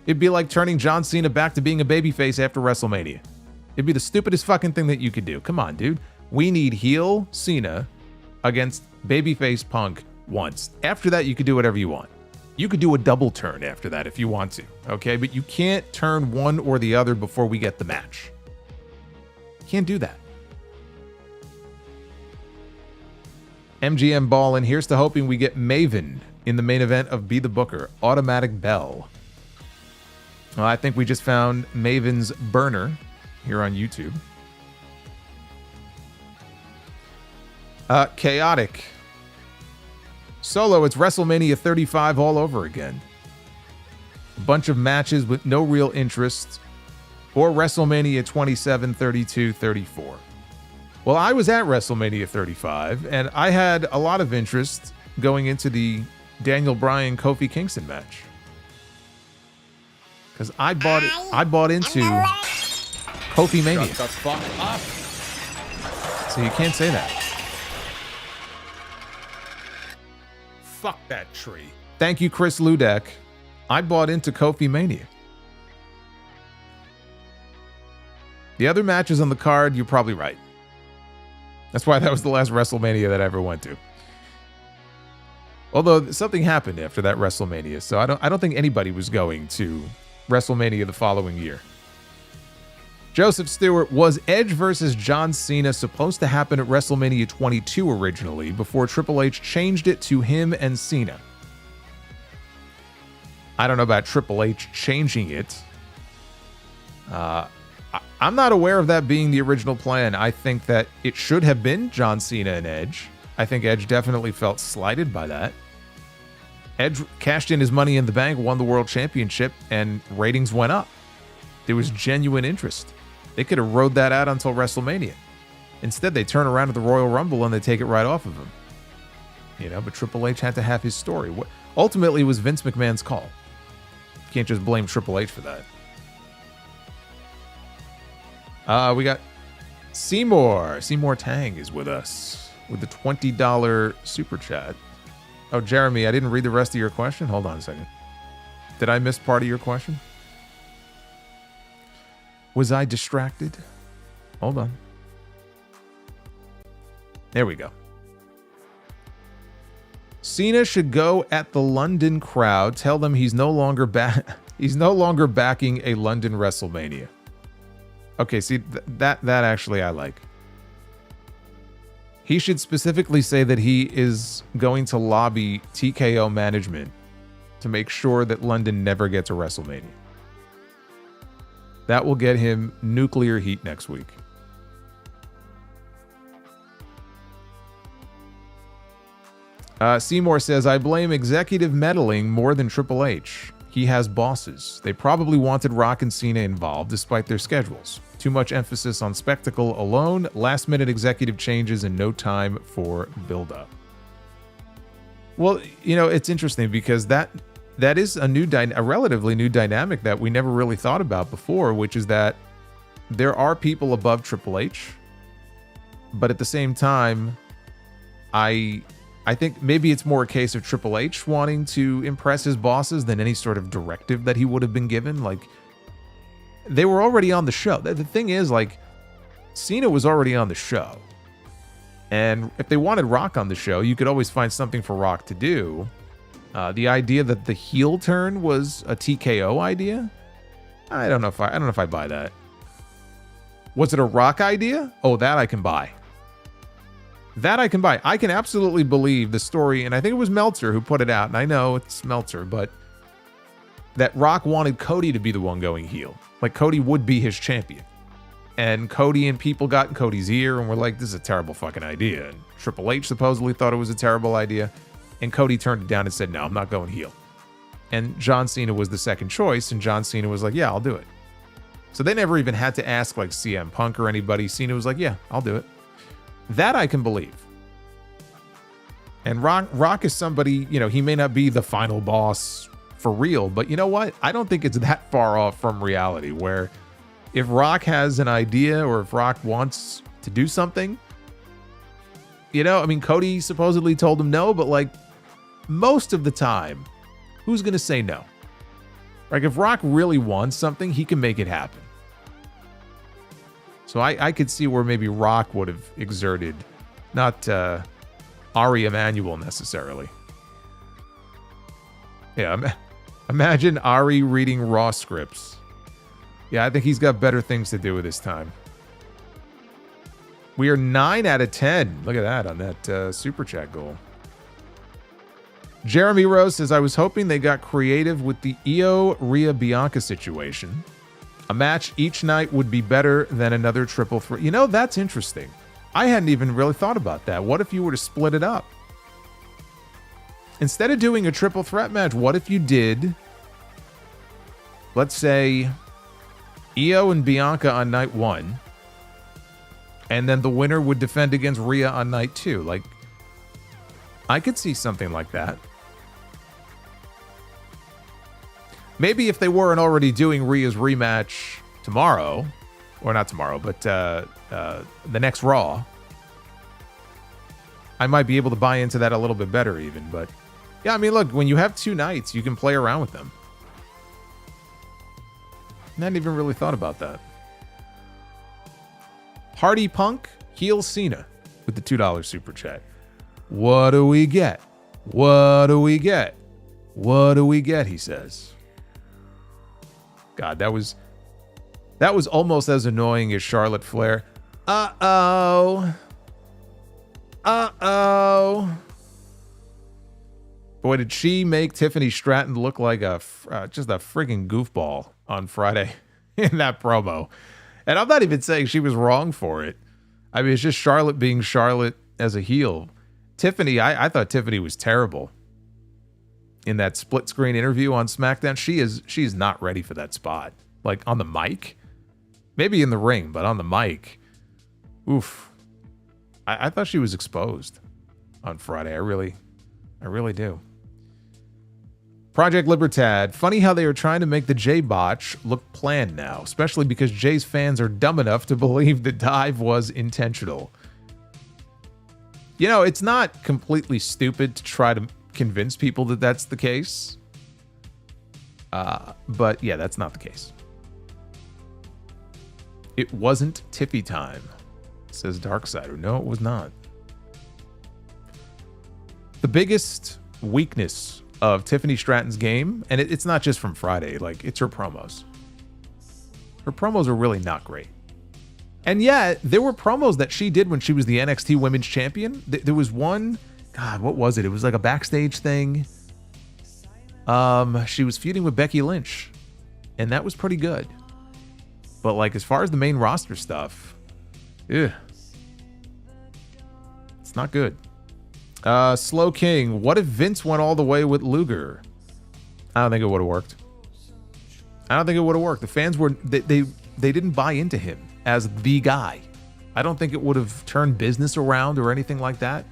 It'd be like turning John Cena back to being a babyface after WrestleMania. It'd be the stupidest fucking thing that you could do. Come on, dude. We need heel Cena against babyface Punk once. After that, you could do whatever you want. You could do a double turn after that if you want to, okay? But you can't turn one or the other before we get the match. You can't do that. MGM Ballin', here's to hoping we get Maven in the main event of Be the Booker. Automatic Bell. Well, I think we just found Maven's burner here on YouTube. Chaotic. Solo, it's WrestleMania 35 all over again. A bunch of matches with no real interest. Or WrestleMania 27, 32, 34. Well, I was at WrestleMania 35, and I had a lot of interest going into the Daniel Bryan Kofi Kingston match. Because I bought into Kofi Mania. Shut the fuck up. So you can't say that. Fuck that tree. Thank you, Chris Ludek. I bought into Kofi Mania. The other matches on the card, you're probably right. That's why that was the last WrestleMania that I ever went to. Although something happened after that WrestleMania, so I don't think anybody was going to WrestleMania the following year. Joseph Stewart, was Edge versus John Cena supposed to happen at WrestleMania 22 originally before Triple H changed it to him and Cena? I don't know about Triple H changing it. I'm not aware of that being the original plan. I think that it should have been John Cena and Edge. I think Edge definitely felt slighted by that. Edge cashed in his Money in the Bank, won the World Championship, and ratings went up. There was genuine interest. They could have rode that out until WrestleMania. Instead, they turn around at the Royal Rumble and they take it right off of him. You know, but Triple H had to have his story. Ultimately, it was Vince McMahon's call. You can't just blame Triple H for that. We got Seymour. Seymour Tang is with us with the $20 super chat. Oh, Jeremy, I didn't read the rest of your question. Hold on a second. Did I miss part of your question? Was I distracted? Hold on. There we go. Cena should go at the London crowd. Tell them he's no longer backing a London WrestleMania. Okay, see that actually I like. He should specifically say that he is going to lobby TKO management to make sure that London never gets a WrestleMania. That will get him nuclear heat next week. Seymour says, I blame executive meddling more than Triple H. He has bosses. They probably wanted Rock and Cena involved despite their schedules. Too much emphasis on spectacle alone, last-minute executive changes, and no time for build-up. Well, you know, it's interesting because that is a relatively new dynamic that we never really thought about before, which is that there are people above Triple H, but at the same time, I think maybe it's more a case of Triple H wanting to impress his bosses than any sort of directive that he would have been given. Like, they were already on the show. The thing is, like, Cena was already on the show. And if they wanted Rock on the show, you could always find something for Rock to do. The idea that the heel turn was a TKO idea, I don't know if I buy that. Was it a Rock idea? Oh, that I can buy. That I can buy. I can absolutely believe the story, and I think it was Meltzer who put it out, and I know it's Meltzer, but that Rock wanted Cody to be the one going heel. Like, Cody would be his champion. And Cody and people got in Cody's ear and were like, this is a terrible fucking idea. And Triple H supposedly thought it was a terrible idea. And Cody turned it down and said, no, I'm not going heel. And John Cena was the second choice, and John Cena was like, yeah, I'll do it. So they never even had to ask, like, CM Punk or anybody. Cena was like, yeah, I'll do it. That I can believe. And Rock is somebody, you know, he may not be the final boss for real, but you know what? I don't think it's that far off from reality where if Rock has an idea or if Rock wants to do something, you know, I mean, Cody supposedly told him no, but like most of the time, who's going to say no? Like, if Rock really wants something, he can make it happen. So I could see where maybe Rock would have exerted, not Ari Emanuel necessarily. Yeah, imagine Ari reading Raw scripts. Yeah, I think he's got better things to do with his time. We are 9 out of 10. Look at that on that Super Chat goal. Jeremy Rose says, I was hoping they got creative with the Io Rhea Bianca situation. A match each night would be better than another triple threat. You know, that's interesting. I hadn't even really thought about that. What if you were to split it up? Instead of doing a triple threat match, what if you did, let's say, Io and Bianca on night 1, and then the winner would defend against Rhea on night 2? Like, I could see something like that. Maybe if they weren't already doing Rhea's rematch tomorrow, or not tomorrow, but the next Raw, I might be able to buy into that a little bit better even. But yeah, I mean, look, when you have 2 nights, you can play around with them. I hadn't even really thought about that. Hardy Punk, heel Cena with the $2 super chat. What do we get? What do we get? What do we get? He says. God, that was almost as annoying as Charlotte Flair. Uh-oh. Uh-oh. Boy, did she make Tiffany Stratton look like just a friggin' goofball on Friday in that promo. And I'm not even saying she was wrong for it. I mean, it's just Charlotte being Charlotte as a heel. Tiffany, I thought Tiffany was terrible in that split screen interview on SmackDown. She's not ready for that spot. Like, on the mic, maybe in the ring, but on the mic, oof. I thought she was exposed on Friday. I really do. Project Libertad. Funny how they are trying to make the Jey botch look planned now, especially because Jey's fans are dumb enough to believe the dive was intentional. You know, it's not completely stupid to try to convince people that that's the case. But yeah, that's not the case. It wasn't Tiffy time, says Darksider. No, it was not. The biggest weakness of Tiffany Stratton's game, and it's not just from Friday, like it's her promos. Her promos are really not great. And yet, there were promos that she did when she was the NXT Women's Champion. There was one, God, what was it? It was like a backstage thing. She was feuding with Becky Lynch, and that was pretty good. But like, as far as the main roster stuff, it's not good. Slow King, what if Vince went all the way with Luger? I don't think it would have worked. The fans were they didn't buy into him as the guy. I don't think it would have turned business around or anything like that.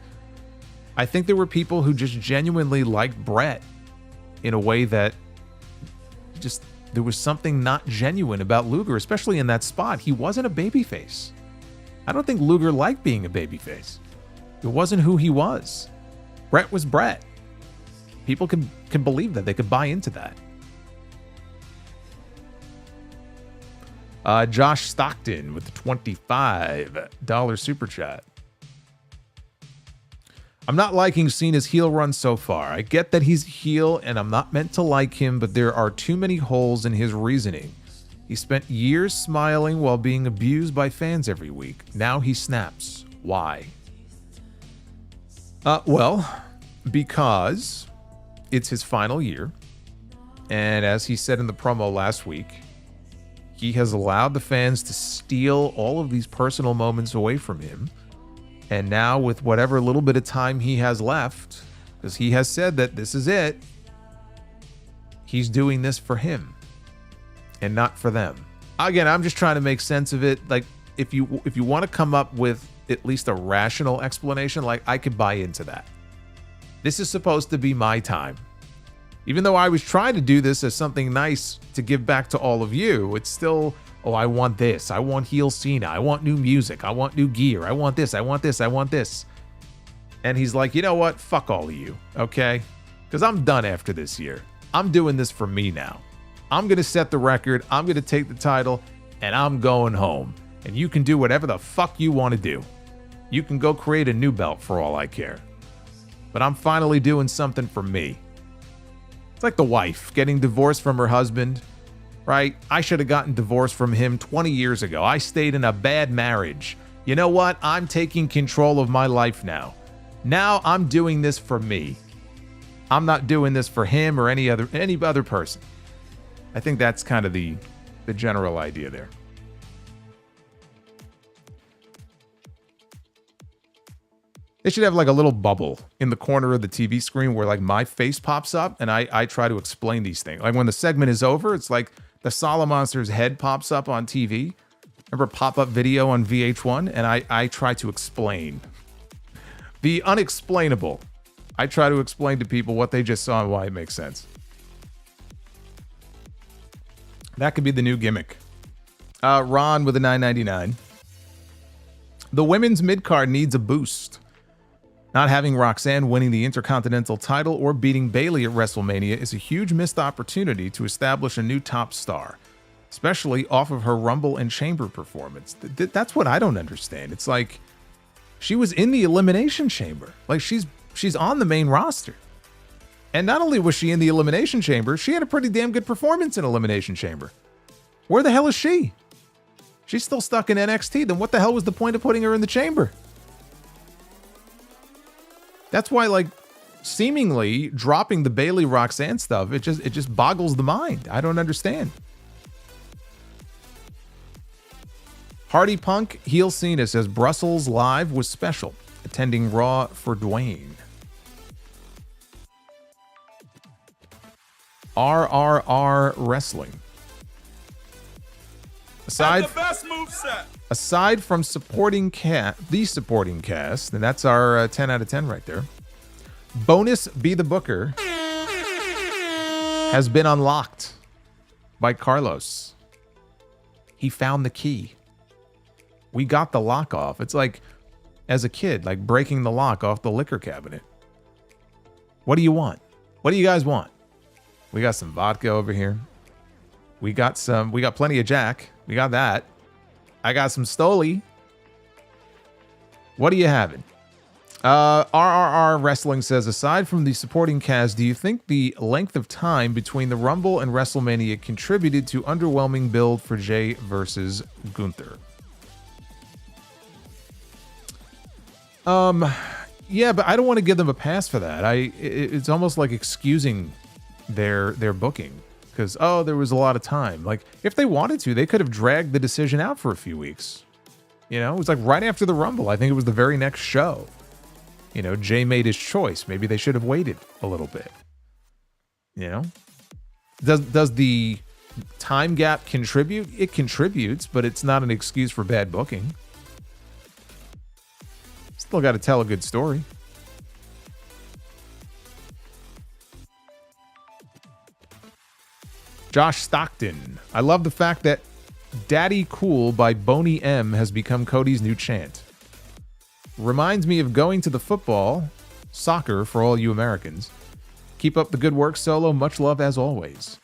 I think there were people who just genuinely liked Brett in a way that just there was something not genuine about Luger, especially in that spot. He wasn't a babyface. I don't think Luger liked being a babyface. It wasn't who he was. Brett was Brett. People can believe that. They could buy into that. Josh Stockton with the $25 super chat. I'm not liking Cena's heel run so far. I get that he's heel and I'm not meant to like him, but there are too many holes in his reasoning. He spent years smiling while being abused by fans every week. Now he snaps. Why? Well, because it's his final year. And as he said in the promo last week, he has allowed the fans to steal all of these personal moments away from him. And now with whatever little bit of time he has left, because he has said that this is it, he's doing this for him and not for them. Again, I'm just trying to make sense of it. Like, if you want to come up with at least a rational explanation, like, I could buy into that. This is supposed to be my time. Even though I was trying to do this as something nice to give back to all of you, it's still, oh, I want this. I want heel Cena. I want new music. I want new gear. I want this. I want this. I want this. And he's like, you know what? Fuck all of you, okay? Because I'm done after this year. I'm doing this for me now. I'm going to set the record. I'm going to take the title, and I'm going home. And you can do whatever the fuck you want to do. You can go create a new belt for all I care. But I'm finally doing something for me. It's like the wife getting divorced from her husband, right? I should have gotten divorced from him 20 years ago. I stayed in a bad marriage. You know what? I'm taking control of my life now. Now I'm doing this for me. I'm not doing this for him or any other person. I think that's kind of the general idea there. They should have like a little bubble in the corner of the TV screen where like my face pops up and I try to explain these things. Like when the segment is over, it's like the Solomonster's head pops up on TV. Remember pop-up video on VH1? And I try to explain the unexplainable. I try to explain to people what they just saw and why it makes sense. That could be the new gimmick. Ron with a $9.99. The women's mid-card needs a boost. Not having Roxanne winning the Intercontinental title or beating Bayley at WrestleMania is a huge missed opportunity to establish a new top star, especially off of her Rumble and Chamber performance. That's what I don't understand. It's like she was in the Elimination Chamber. Like she's on the main roster. And not only was she in the Elimination Chamber, she had a pretty damn good performance in Elimination Chamber. Where the hell is she? She's still stuck in NXT. Then what the hell was the point of putting her in the Chamber? That's why, like, seemingly dropping the Bayley Roxanne stuff, it just boggles the mind. I don't understand. Hardy Punk, heel Cena says Brussels Live was special, attending Raw for Dwayne. RRR Wrestling. Aside from the supporting cast, and that's our 10 out of 10 right there. Bonus Be the Booker has been unlocked by Carlos. He found the key. We got the lock off. It's like, as a kid, like breaking the lock off the liquor cabinet. What do you want? What do you guys want? We got some vodka over here. We got plenty of Jack. We got that. I got some Stoli. What are you having? RRR Wrestling says, aside from the supporting cast, do you think the length of time between the Rumble and WrestleMania contributed to underwhelming build for Jey versus Gunther? Yeah, but I don't want to give them a pass for that. It's almost like excusing their booking because, oh, there was a lot of time. Like, if they wanted to, they could have dragged the decision out for a few weeks. You know, it was like right after the Rumble. I think it was the very next show. You know, Jey made his choice. Maybe they should have waited a little bit. You know? Does the time gap contribute? It contributes, but it's not an excuse for bad booking. Still got to tell a good story. Josh Stockton. I love the fact that Daddy Cool by Boney M has become Cody's new chant. Reminds me of going to the football, soccer for all you Americans. Keep up the good work, Solo. Much love as always.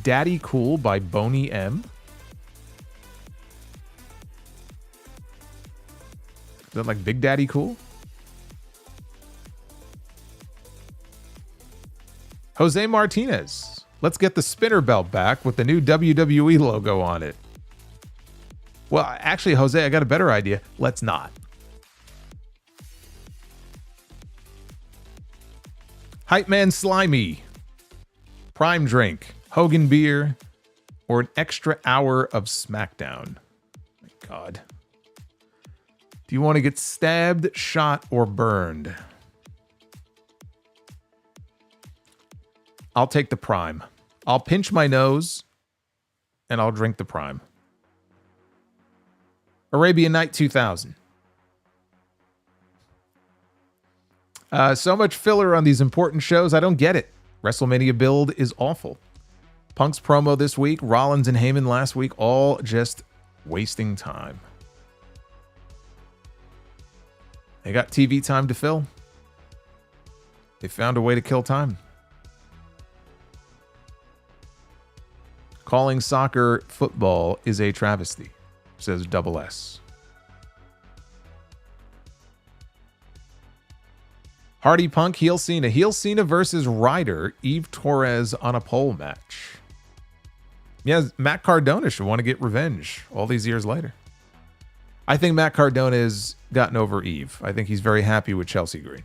Daddy Cool by Boney M. Is that like Big Daddy Cool? Jose Martinez. Let's get the spinner belt back with the new WWE logo on it. Well, actually, Jose, I got a better idea. Let's not. Hype Man Slimy. Prime Drink. Hogan Beer. Or an extra hour of SmackDown. My God. Do you want to get stabbed, shot, or burned? I'll take the Prime. I'll pinch my nose, and I'll drink the Prime. Arabian Night 2000. So much filler on these important shows. I don't get it. WrestleMania build is awful. Punk's promo this week, Rollins and Heyman last week, all just wasting time. They got TV time to fill. They found a way to kill time. Calling soccer football is a travesty, says Double S. Hardy Punk, heel Cena. Heel Cena versus Ryder, Eve Torres on a pole match. Yeah, Matt Cardona should want to get revenge all these years later. I think Matt Cardona has gotten over Eve. I think he's very happy with Chelsea Green.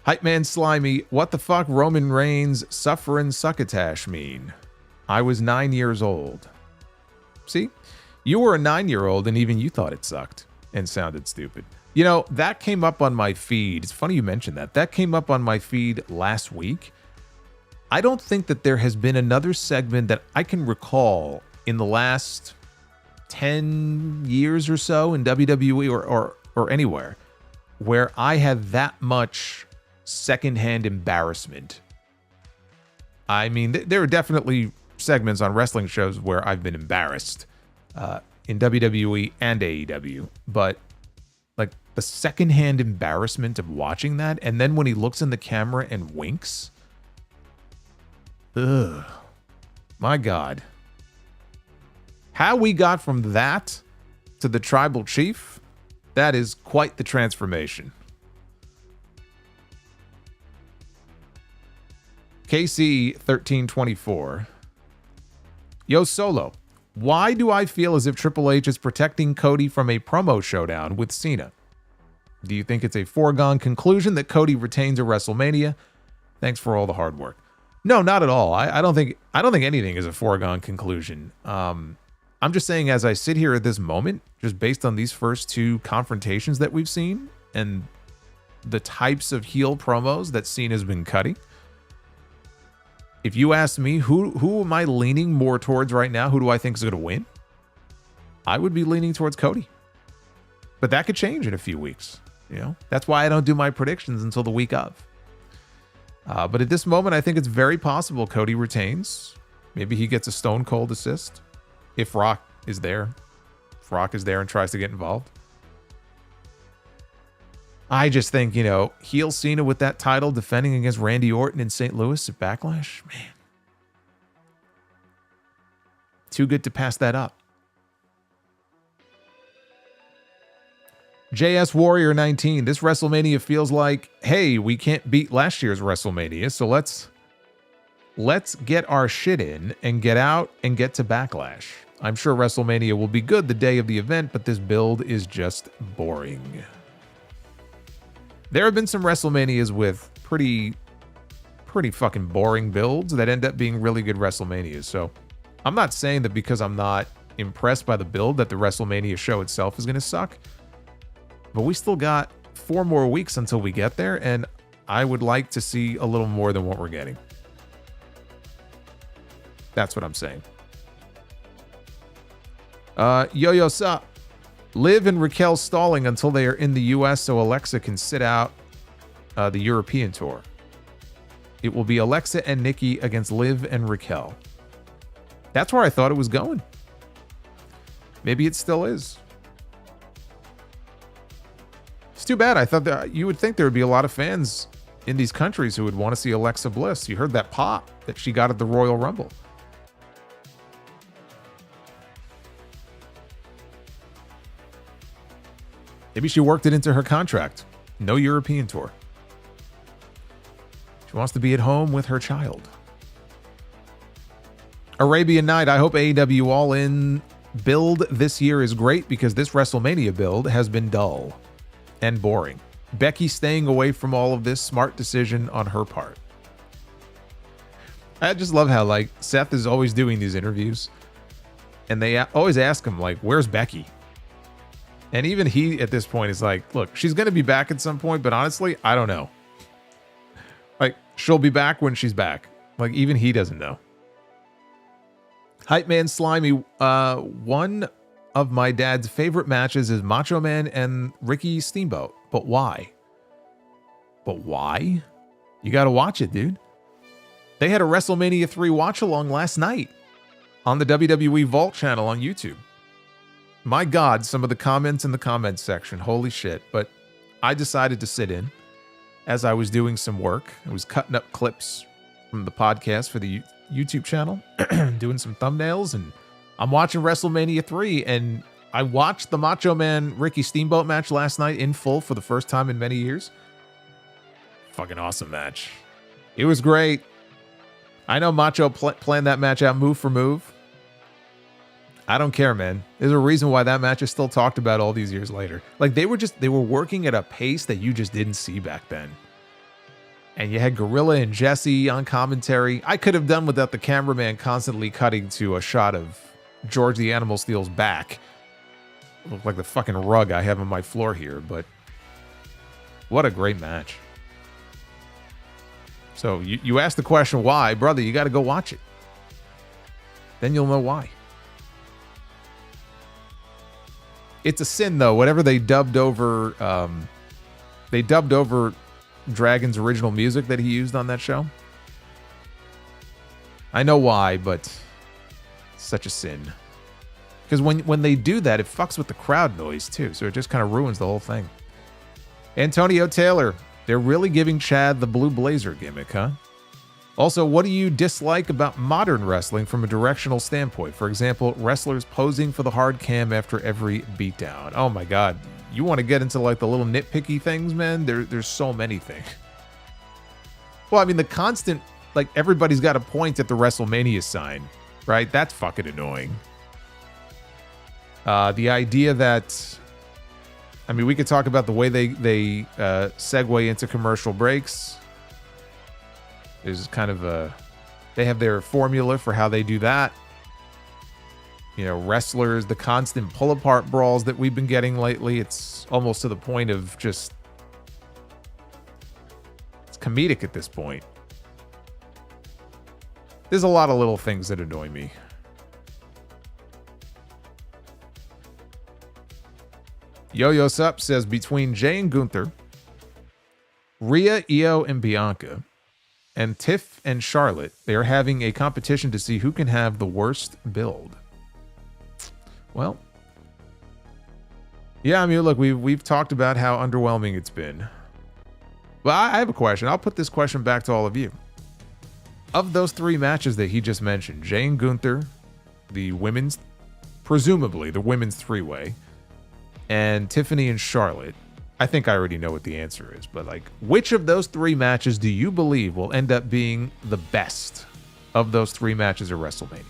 Hype Man Slimy, what the fuck Roman Reigns sufferin' succotash mean? I was 9 years old. See? You were a 9-year-old and even you thought it sucked and sounded stupid. You know, that came up on my feed. It's funny you mentioned that. That came up on my feed last week. I don't think that there has been another segment that I can recall in the last 10 years or so in WWE or anywhere where I had that much secondhand embarrassment. I mean, there are definitely segments on wrestling shows where I've been embarrassed in WWE and AEW, but like the secondhand embarrassment of watching that, and then when he looks in the camera and winks, ugh, my God. How we got from that to the tribal chief, that is quite the transformation. KC1324. Yo, Solo. Why do I feel as if Triple H is protecting Cody from a promo showdown with Cena? Do you think it's a foregone conclusion that Cody retains at WrestleMania? Thanks for all the hard work. No, not at all. I don't think anything is a foregone conclusion. I'm just saying, as I sit here at this moment, just based on these first two confrontations that we've seen and the types of heel promos that Cena's been cutting, if you ask me, who am I leaning more towards right now? Who do I think is going to win? I would be leaning towards Cody. But that could change in a few weeks. You know, that's why I don't do my predictions until the week of. But at this moment, I think it's very possible Cody retains. Maybe he gets a Stone Cold assist if Rock is there. If Rock is there and tries to get involved. I just think, you know, heel Cena with that title defending against Randy Orton in St. Louis at Backlash, man. Too good to pass that up. JS Warrior 19, this WrestleMania feels like, hey, we can't beat last year's WrestleMania, so let's get our shit in and get out and get to Backlash. I'm sure WrestleMania will be good the day of the event, but this build is just boring. There have been some WrestleManias with pretty fucking boring builds that end up being really good WrestleManias. So I'm not saying that because I'm not impressed by the build that the WrestleMania show itself is going to suck. But we still got 4 more weeks until we get there, and I would like to see a little more than what we're getting. That's what I'm saying. Yo-Yo Sup. Liv and Raquel stalling until they are in the US so Alexa can sit out the European tour. It will be Alexa and Nikki against Liv and Raquel. That's where I thought it was going. Maybe it still is. It's too bad. I thought that you would think there would be a lot of fans in these countries who would want to see Alexa Bliss. You heard that pop that she got at the Royal Rumble. Maybe she worked it into her contract. No European tour. She wants to be at home with her child. Arabian Night, I hope AEW All In build this year is great because this WrestleMania build has been dull and boring. Becky staying away from all of this, smart decision on her part. I just love how, like, Seth is always doing these interviews and they always ask him, like, where's Becky? And even he, at this point, is like, look, she's going to be back at some point, but honestly, I don't know. Like, she'll be back when she's back. Like, even he doesn't know. Hype Man Slimy, one of my dad's favorite matches is Macho Man and Ricky Steamboat. But why? But why? You got to watch it, dude. They had a WrestleMania 3 watch-along last night on the WWE Vault channel on YouTube. My God, some of the comments in the comments section, holy shit. But I decided to sit in as I was doing some work. I was cutting up clips from the podcast for the YouTube channel, doing some thumbnails, and I'm watching WrestleMania 3, and I watched the Macho Man Ricky Steamboat match last night in full for the first time in many years. Fucking awesome match. It was great. I know Macho planned that match out move for move. I don't care, man. There's a reason why that match is still talked about all these years later. Like, they were working at a pace that you just didn't see back then. And you had Gorilla and Jesse on commentary. I could have done without the cameraman constantly cutting to a shot of George the Animal Steel's back. Look like the fucking rug I have on my floor here, but what a great match. So you asked the question why, brother, you got to go watch it. Then you'll know why. It's a sin, though. Whatever they dubbed over Dragon's original music that he used on that show. I know why, but it's such a sin. Because when they do that, it fucks with the crowd noise, too. So it just kind of ruins the whole thing. Antonio Taylor, they're really giving Chad the blue blazer gimmick, huh? Also, what do you dislike about modern wrestling from a directional standpoint? For example, wrestlers posing for the hard cam after every beatdown. Oh my God. You want to get into like the little nitpicky things, man? There's so many things. Well, I mean, the constant, like, everybody's got to point at the WrestleMania sign, right? That's fucking annoying. The idea that, I mean, we could talk about the way they segue into commercial breaks. There's kind of they have their formula for how they do that. You know, wrestlers, the constant pull-apart brawls that we've been getting lately, it's almost to the point of just, it's comedic at this point. There's a lot of little things that annoy me. Yo-Yo Sup says, between Jey and Gunther, Rhea, Io, and Bianca, and Tiff and Charlotte, they are having a competition to see who can have the worst build. Well, Yeah, I mean, look, we've talked about how underwhelming it's been. Well, I have a question. I'll put this question back to all of you. Of those 3 matches that he just mentioned, Jey and Gunther, the women's, presumably the women's 3-way, and Tiffany and Charlotte, I think I already know what the answer is, but like, which of those 3 matches do you believe will end up being the best of those 3 matches at WrestleMania?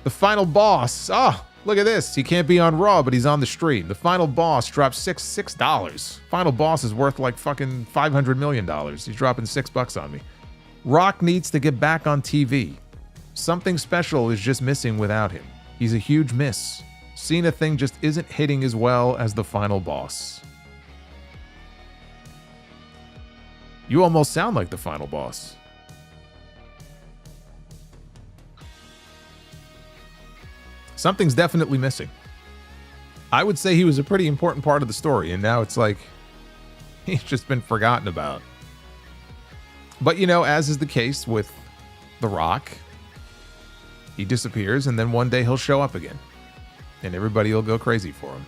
The final boss. Oh, look at this. He can't be on Raw, but he's on the stream. The final boss dropped $6. Final boss is worth like fucking $500 million. He's dropping $6 on me. Rock needs to get back on TV. Something special is just missing without him. He's a huge miss. Cena thing just isn't hitting as well as the final boss. You almost sound like the final boss. Something's definitely missing. I would say he was a pretty important part of the story, and now it's like he's just been forgotten about. But, you know, as is the case with The Rock, he disappears, and then one day he'll show up again, and everybody will go crazy for him.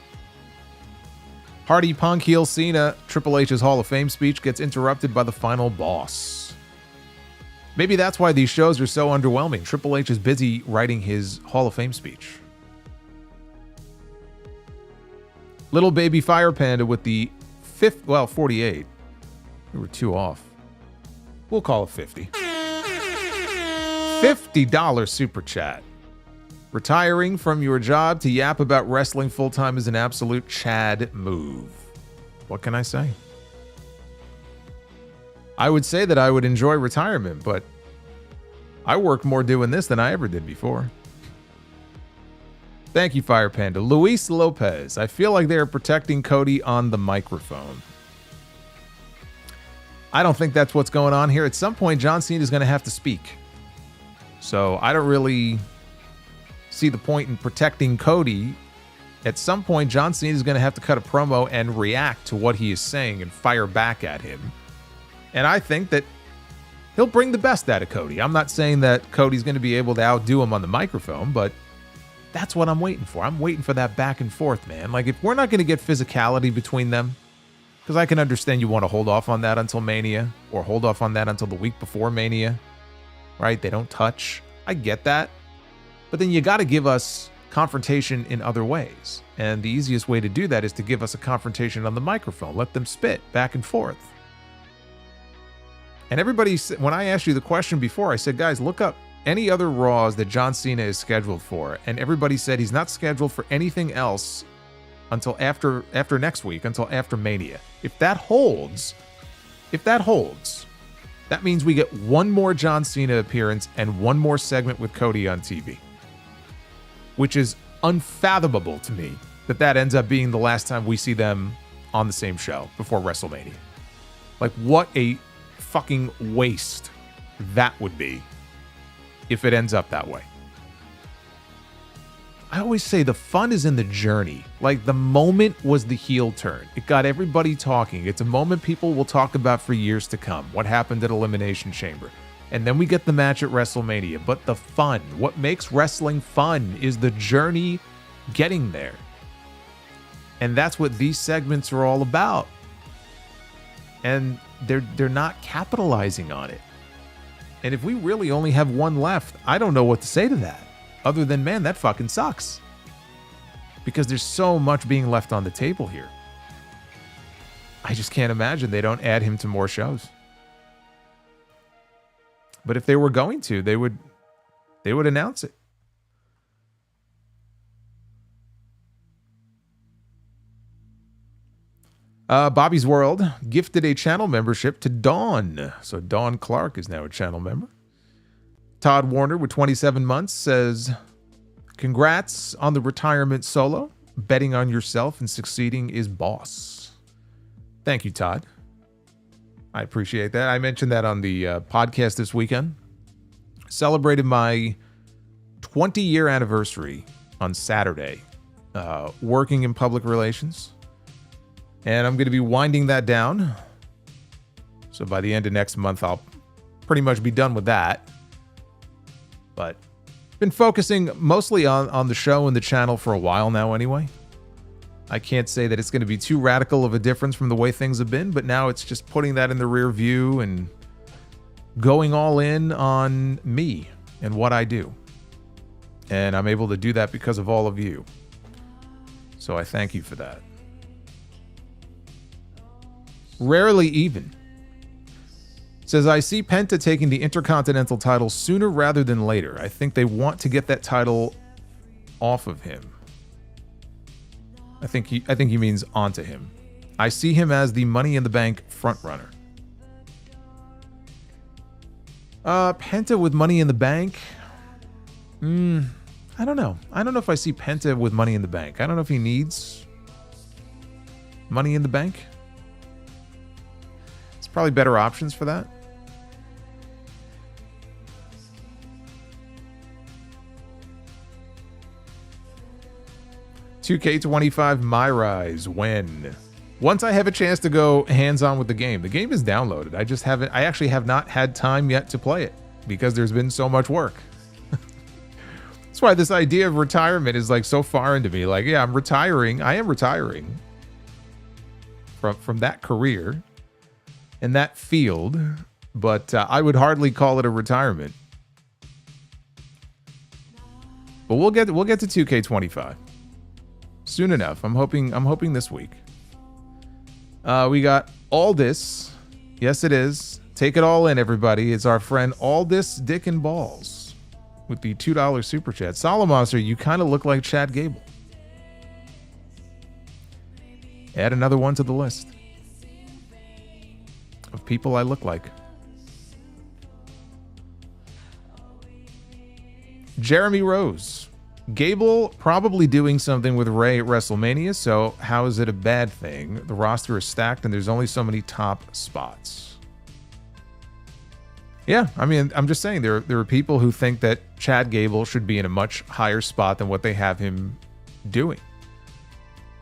Hardy Punk heel Cena. Triple H's Hall of Fame speech gets interrupted by the final boss. Maybe that's why these shows are so underwhelming. Triple H is busy writing his Hall of Fame speech. Little Baby Fire Panda with the 48. We were 2 off. We'll call it 50. $50 super chat. Retiring from your job to yap about wrestling full-time is an absolute Chad move. What can I say? I would say that I would enjoy retirement, but I work more doing this than I ever did before. Thank you, Fire Panda. Luis Lopez. I feel like they are protecting Cody on the microphone. I don't think that's what's going on here. At some point, John Cena is going to have to speak. So I don't really see the point in protecting Cody. At some point, John Cena is going to have to cut a promo and react to what he is saying and fire back at him. And I think that he'll bring the best out of Cody. I'm not saying that Cody's going to be able to outdo him on the microphone, but that's what I'm waiting for. I'm waiting for that back and forth, man. Like, if we're not going to get physicality between them, because I can understand you want to hold off on that until Mania, or hold off on that until the week before Mania, right? They don't touch. I get that. But then you got to give us confrontation in other ways. And the easiest way to do that is to give us a confrontation on the microphone. Let them spit back and forth. And everybody, when I asked you the question before, I said, guys, look up any other Raws that John Cena is scheduled for. And everybody said he's not scheduled for anything else until after next week, until after Mania. If that holds, that means we get one more John Cena appearance and one more segment with Cody on TV. Which is unfathomable to me that ends up being the last time we see them on the same show before WrestleMania. Like, what a fucking waste that would be if it ends up that way. I always say the fun is in the journey. Like, the moment was the heel turn. It got everybody talking. It's a moment people will talk about for years to come. What happened at Elimination Chamber. And then we get the match at WrestleMania. But the fun, what makes wrestling fun is the journey getting there. And that's what these segments are all about. And they're not capitalizing on it. And if we really only have one left, I don't know what to say to that. Other than, man, that fucking sucks. Because there's so much being left on the table here. I just can't imagine they don't add him to more shows. But if they were going to, they would announce it. Bobby's World gifted a channel membership to Dawn. So Dawn Clark is now a channel member. Todd Warner with 27 months says, congrats on the retirement solo. Betting on yourself and succeeding is boss. Thank you, Todd. I appreciate that. I mentioned that on the podcast this weekend. Celebrated my 20-year anniversary on Saturday, working in public relations. And I'm going to be winding that down. So by the end of next month, I'll pretty much be done with that. But Been focusing mostly on the show and the channel for a while now anyway. I can't say that it's going to be too radical of a difference from the way things have been, but now it's just putting that in the rear view and going all in on me and what I do. And I'm able to do that because of all of you. So I thank you for that. Rarely Even says, I see Penta taking the Intercontinental title sooner rather than later. I think they want to get that title off of him. I think he means onto him. I see him as the Money in the Bank frontrunner. Penta with Money in the Bank? I don't know. I don't know if I see Penta with Money in the Bank. I don't know if he needs Money in the Bank. There's probably better options for that. $2K25 my rise when? Once I have a chance to go hands-on with the game. The game is downloaded. I actually have not had time yet to play it because there's been so much work. That's why this idea of retirement is like so foreign to me. Like, yeah, I'm retiring. I am retiring from that career in that field, but I would hardly call it a retirement. But we'll get to 2K25 soon enough. I'm hoping this week. We got Aldis. Yes, it is. Take it all in, everybody. It's our friend Aldis Dick and Balls with the $2 super chat. Solomonster, you kind of look like Chad Gable. Add another one to the list of people I look like. Jeremy Rose. Gable probably doing something with Ray at WrestleMania, so how is it a bad thing? The roster is stacked and there's only so many top spots. Yeah, I mean, I'm just saying there are people who think that Chad Gable should be in a much higher spot than what they have him doing.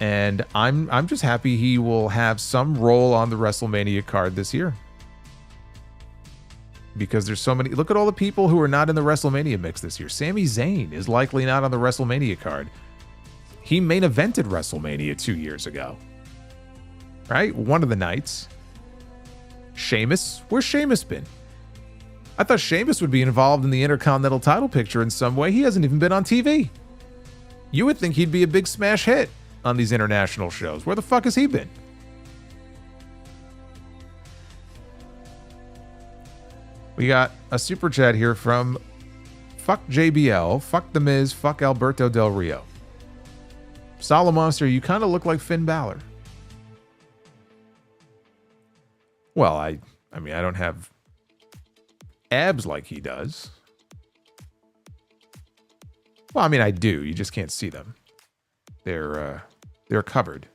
And I'm just happy he will have some role on the WrestleMania card this year. Because there's so many. Look at all the people who are not in the WrestleMania mix this year. Sami Zayn is likely not on the WrestleMania card. He main evented WrestleMania 2 years ago. Right? One of the nights. Sheamus? Where's Sheamus been? I thought Sheamus would be involved in the Intercontinental title picture in some way. He hasn't even been on TV. You would think he'd be a big smash hit on these international shows. Where the fuck has he been? We got a super chat here from Fuck JBL, Fuck The Miz, Fuck Alberto Del Rio. Solomonster, you kind of look like Finn Balor. Well, I mean, I don't have abs like he does. Well, I mean, I do. You just can't see them. They're covered.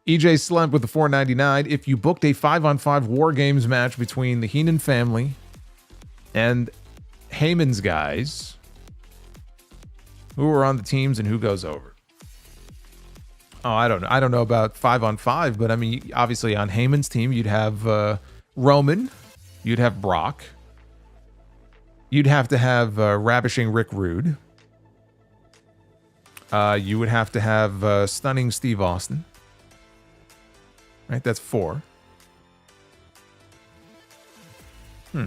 EJ Slump with the $4.99. If you booked a 5-on-5 War Games match between the Heenan family and Heyman's guys, who are on the teams and who goes over? Oh, I don't know. I don't know about 5-on-5, but I mean, obviously on Heyman's team, you'd have Roman, you'd have Brock, you'd have to have Ravishing Rick Rude, you would have to have Stunning Steve Austin. Right, that's 4. I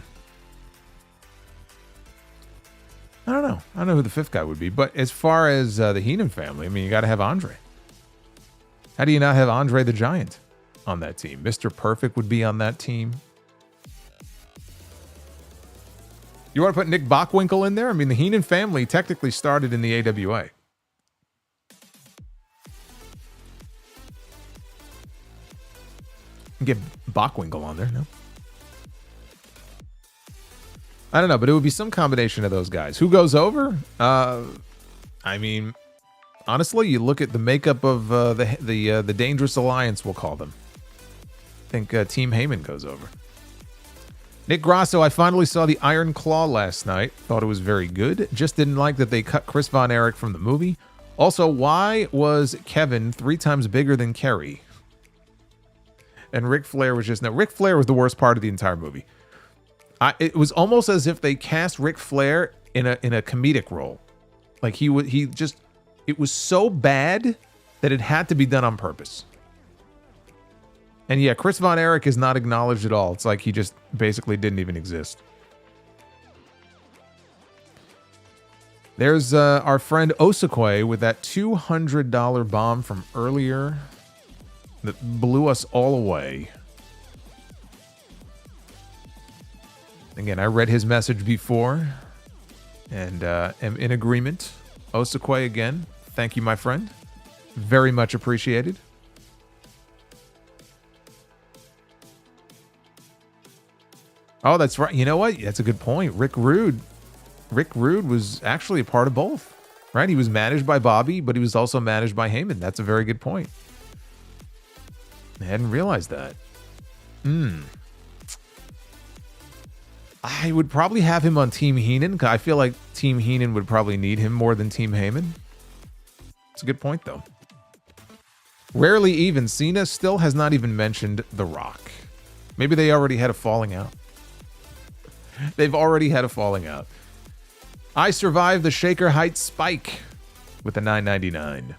don't know. I don't know who the 5th guy would be. But as far as the Heenan family, I mean, you got to have Andre. How do you not have Andre the Giant on that team? Mr. Perfect would be on that team. You want to put Nick Bockwinkel in there? I mean, the Heenan family technically started in the AWA. Get Bockwinkel on there, no? I don't know, but it would be some combination of those guys. Who goes over? I mean, honestly, you look at the makeup of the Dangerous Alliance, we'll call them. I think Team Heyman goes over. Nick Grasso, I finally saw the Iron Claw last night. Thought it was very good. Just didn't like that they cut Chris Von Erich from the movie. Also, why was Kevin 3 times bigger than Kerry? And Ric Flair was just... No, Ric Flair was the worst part of the entire movie. It was almost as if they cast Ric Flair in a comedic role. Like he just, it was so bad that it had to be done on purpose. And yeah, Chris Von Erich is not acknowledged at all. It's like he just basically didn't even exist. There's our friend Osakwe with that $200 bomb from earlier that blew us all away. Again, I read his message before and am in agreement. Osakwe again, thank you, my friend. Very much appreciated. Oh, that's right. You know what? That's a good point. Rick Rude was actually a part of both, right? He was managed by Bobby, but he was also managed by Heyman. That's a very good point. I hadn't realized that. I would probably have him on Team Heenan, because I feel like Team Heenan would probably need him more than Team Heyman. It's a good point, though. Rarely even. Cena still has not even mentioned The Rock. Maybe they already had a falling out. They've already had a falling out. I survived the Shaker Heights spike with a $9.99.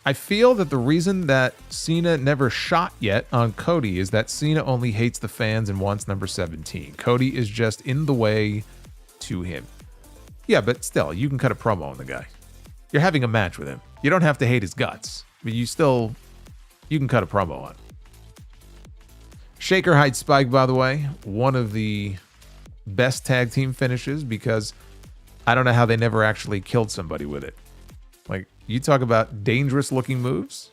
I feel that the reason that Cena never shot yet on Cody is that Cena only hates the fans and wants number 17. Cody is just in the way to him. Yeah, but still, you can cut a promo on the guy. You're having a match with him. You don't have to hate his guts, but you can cut a promo on. Shaker Heights Spike, by the way, one of the best tag team finishes, because I don't know how they never actually killed somebody with it. Like, you talk about dangerous looking moves.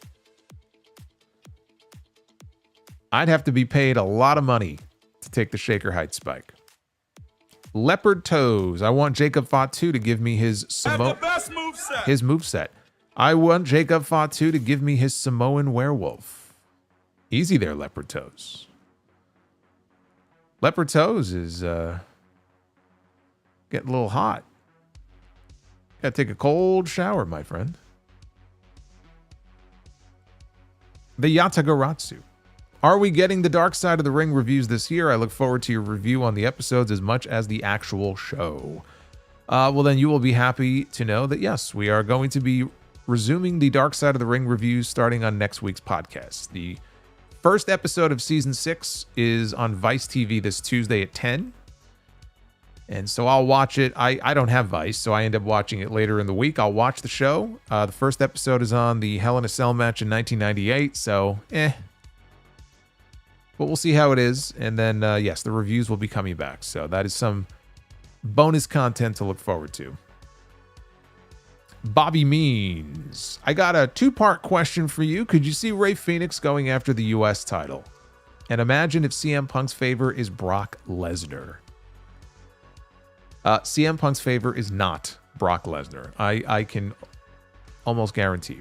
I'd have to be paid a lot of money to take the Shaker Heights Spike. Leopard Toes. I want Jacob Fatu to give me his moveset. I want Jacob Fatu to give me his Samoan werewolf. Easy there, Leopard Toes. Leopard Toes is getting a little hot. Gotta take a cold shower, my friend. The Yatagaratsu. Are we getting the Dark Side of the Ring reviews this year? I look forward to your review on the episodes as much as the actual show. Well, then you will be happy to know that, yes, we are going to be resuming the Dark Side of the Ring reviews starting on next week's podcast. The first episode of Season 6 is on Vice TV this Tuesday at 10. And so I'll watch it. I don't have Vice, so I end up watching it later in the week. I'll watch the show. The first episode is on the Hell in a Cell match in 1998, so But we'll see how it is. And then, yes, the reviews will be coming back. So that is some bonus content to look forward to. Bobby Means. I got a two-part question for you. Could you see Rey Fenix going after the U.S. title? And imagine if CM Punk's favor is Brock Lesnar. CM Punk's favor is not Brock Lesnar. I can almost guarantee.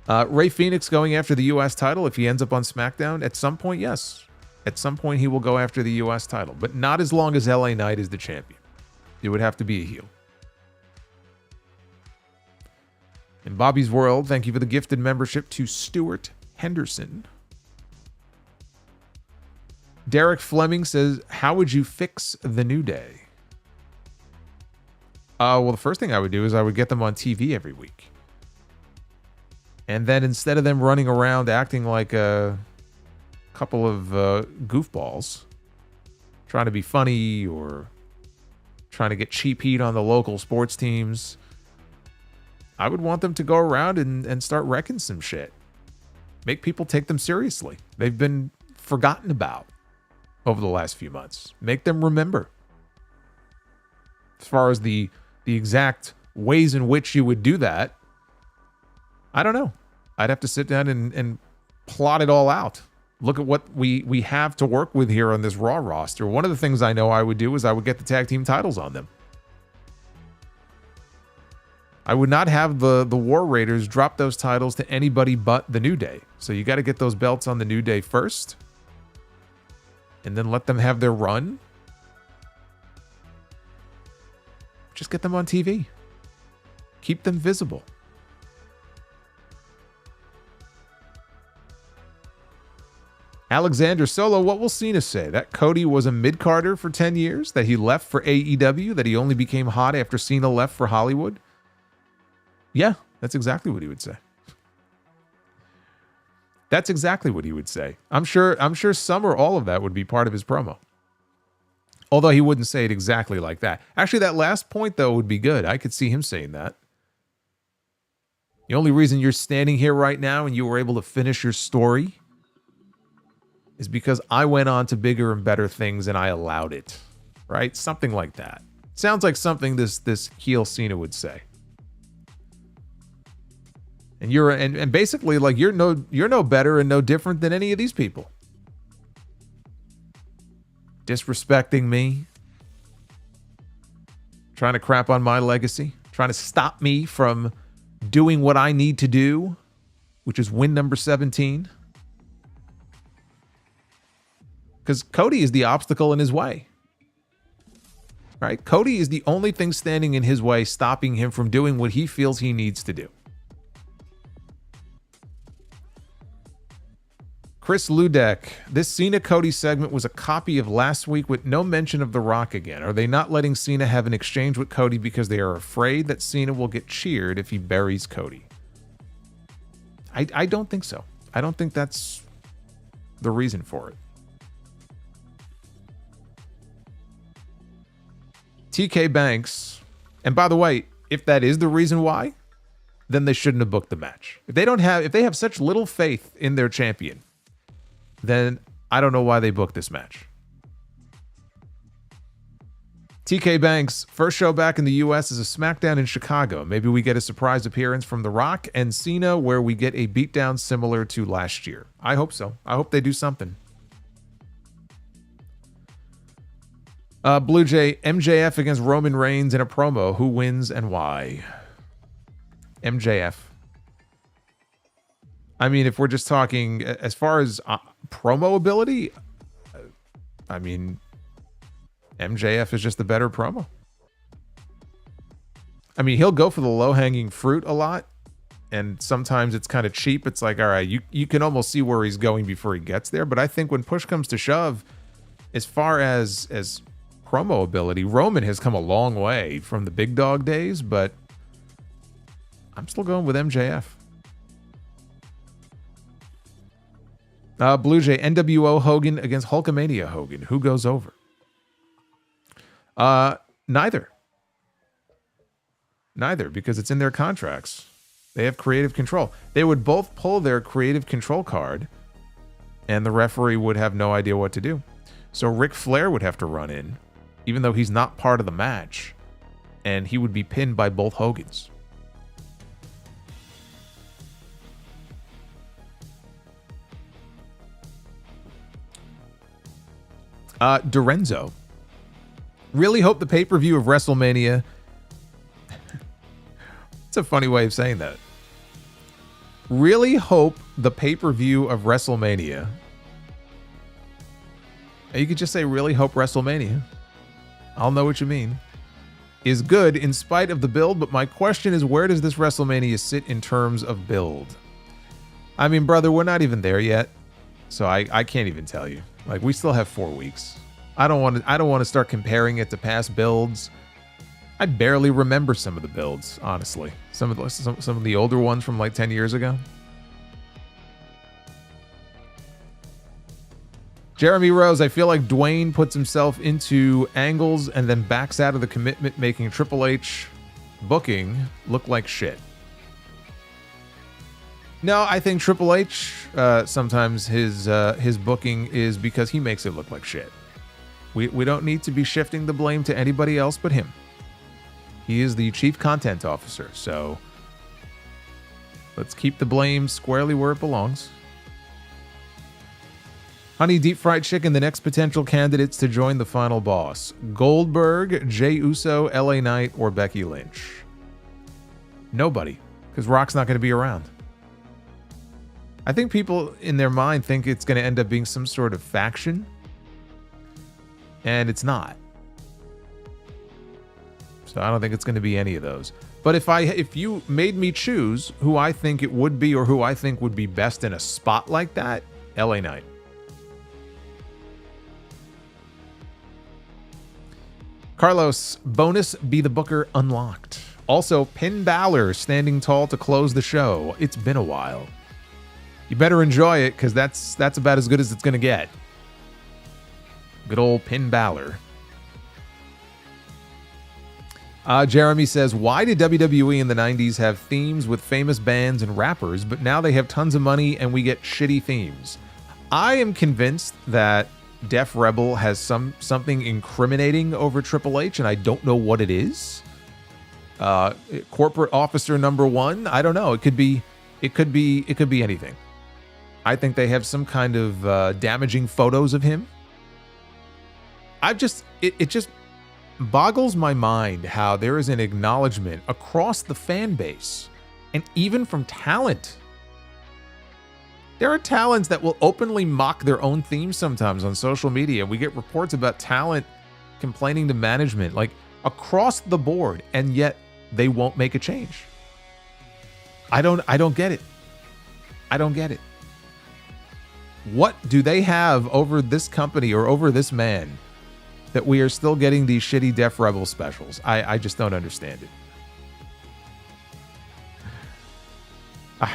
Rey Fenix going after the U.S. title, if he ends up on SmackDown, at some point, yes. At some point, he will go after the U.S. title. But not as long as LA Knight is the champion. It would have to be a heel. In Bobby's World, thank you for the gifted membership to Stuart Henderson. Derek Fleming says, how would you fix the New Day? Well, the first thing I would do is I would get them on TV every week. And then instead of them running around acting like a couple of goofballs, trying to be funny or trying to get cheap heat on the local sports teams, I would want them to go around and start wrecking some shit. Make people take them seriously. They've been forgotten about over the last few months. Make them remember. As far as the exact ways in which you would do that, I don't know. I'd have to sit down and plot it all out. Look at what we have to work with here on this Raw roster. One of the things I know I would do is I would get the tag team titles on them. I would not have the War Raiders drop those titles to anybody but the New Day. So you got to get those belts on the New Day first, and then let them have their run. Just get them on TV. Keep them visible. Alexander Solo, what will Cena say? That Cody was a mid-carder for 10 years? That he left for AEW? That he only became hot after Cena left for Hollywood? Yeah, that's exactly what he would say. That's exactly what he would say. I'm sure some or all of that would be part of his promo. Although he wouldn't say it exactly like that. Actually, that last point, though, would be good. I could see him saying that. The only reason you're standing here right now and you were able to finish your story is because I went on to bigger and better things and I allowed it. Right? Something like that. Sounds like something this heel Cena would say. And you're and basically like you're no better and no different than any of these people. Disrespecting me. Trying to crap on my legacy. Trying to stop me from doing what I need to do, which is win number 17. Because Cody is the obstacle in his way. Right? Cody is the only thing standing in his way, stopping him from doing what he feels he needs to do. Chris Ludek, this Cena-Cody segment was a copy of last week with no mention of The Rock again. Are they not letting Cena have an exchange with Cody because they are afraid that Cena will get cheered if he buries Cody? I don't think so. I don't think that's the reason for it. TK Banks, and by the way, if that is the reason why, then they shouldn't have booked the match. If they have such little faith in their champion, then I don't know why they booked this match. TK Banks, first show back in the US is a SmackDown in Chicago. Maybe we get a surprise appearance from The Rock and Cena where we get a beatdown similar to last year. I hope so. I hope they do something. Blue Jay, MJF against Roman Reigns in a promo. Who wins and why? MJF. I mean, if we're just talking as far as promo ability, I mean, MJF is just the better promo. I mean, he'll go for the low-hanging fruit a lot, and sometimes it's kind of cheap. It's like, all right, you can almost see where he's going before he gets there. But I think when push comes to shove, as far as promo ability, Roman has come a long way from the big dog days, but I'm still going with MJF. Blue Jay, NWO Hogan against Hulkamania Hogan. Who goes over? Neither. Neither, because it's in their contracts. They have creative control. They would both pull their creative control card, and the referee would have no idea what to do. So Ric Flair would have to run in, even though he's not part of the match, and he would be pinned by both Hogans. Dorenzo. Really hope the pay-per-view of WrestleMania. It's a funny way of saying that. Really hope the pay-per-view of WrestleMania. You could just say, really hope WrestleMania. I'll know what you mean. Is good in spite of the build, but my question is, where does this WrestleMania sit in terms of build? I mean, brother, we're not even there yet, so I can't even tell you. Like, we still have 4 weeks. I don't want to start comparing it to past builds. I barely remember some of the builds, honestly. Some of the older ones from like 10 years ago. Jeremy Rose, I feel like Dwayne puts himself into angles and then backs out of the commitment, making Triple H booking look like shit. No, I think Triple H, sometimes his booking is because he makes it look like shit. We don't need to be shifting the blame to anybody else but him. He is the chief content officer, so let's keep the blame squarely where it belongs. Honey Deep Fried Chicken, the next potential candidates to join the final boss. Goldberg, Jey Uso, LA Knight, or Becky Lynch. Nobody, because Rock's not going to be around. I think people in their mind think it's going to end up being some sort of faction, and it's not. So I don't think it's going to be any of those. But if you made me choose who I think it would be or who I think would be best in a spot like that, LA Knight. Carlos, bonus be the booker unlocked. Also, Finn Balor standing tall to close the show. It's been a while. You better enjoy it, because that's about as good as it's going to get. Good old Finn Balor. Jeremy says, why did WWE in the 90s have themes with famous bands and rappers, but now they have tons of money and we get shitty themes? I am convinced that Def Rebel has something incriminating over Triple H, and I don't know what it is. Corporate officer number 1, I don't know. It could be anything. I think they have some kind of damaging photos of him. It just boggles my mind how there is an acknowledgement across the fan base and even from talent. There are talents that will openly mock their own themes sometimes on social media. We get reports about talent complaining to management, like across the board, and yet they won't make a change. I don't get it. I don't get it. What do they have over this company or over this man that we are still getting these shitty Def Rebel specials? I just don't understand it.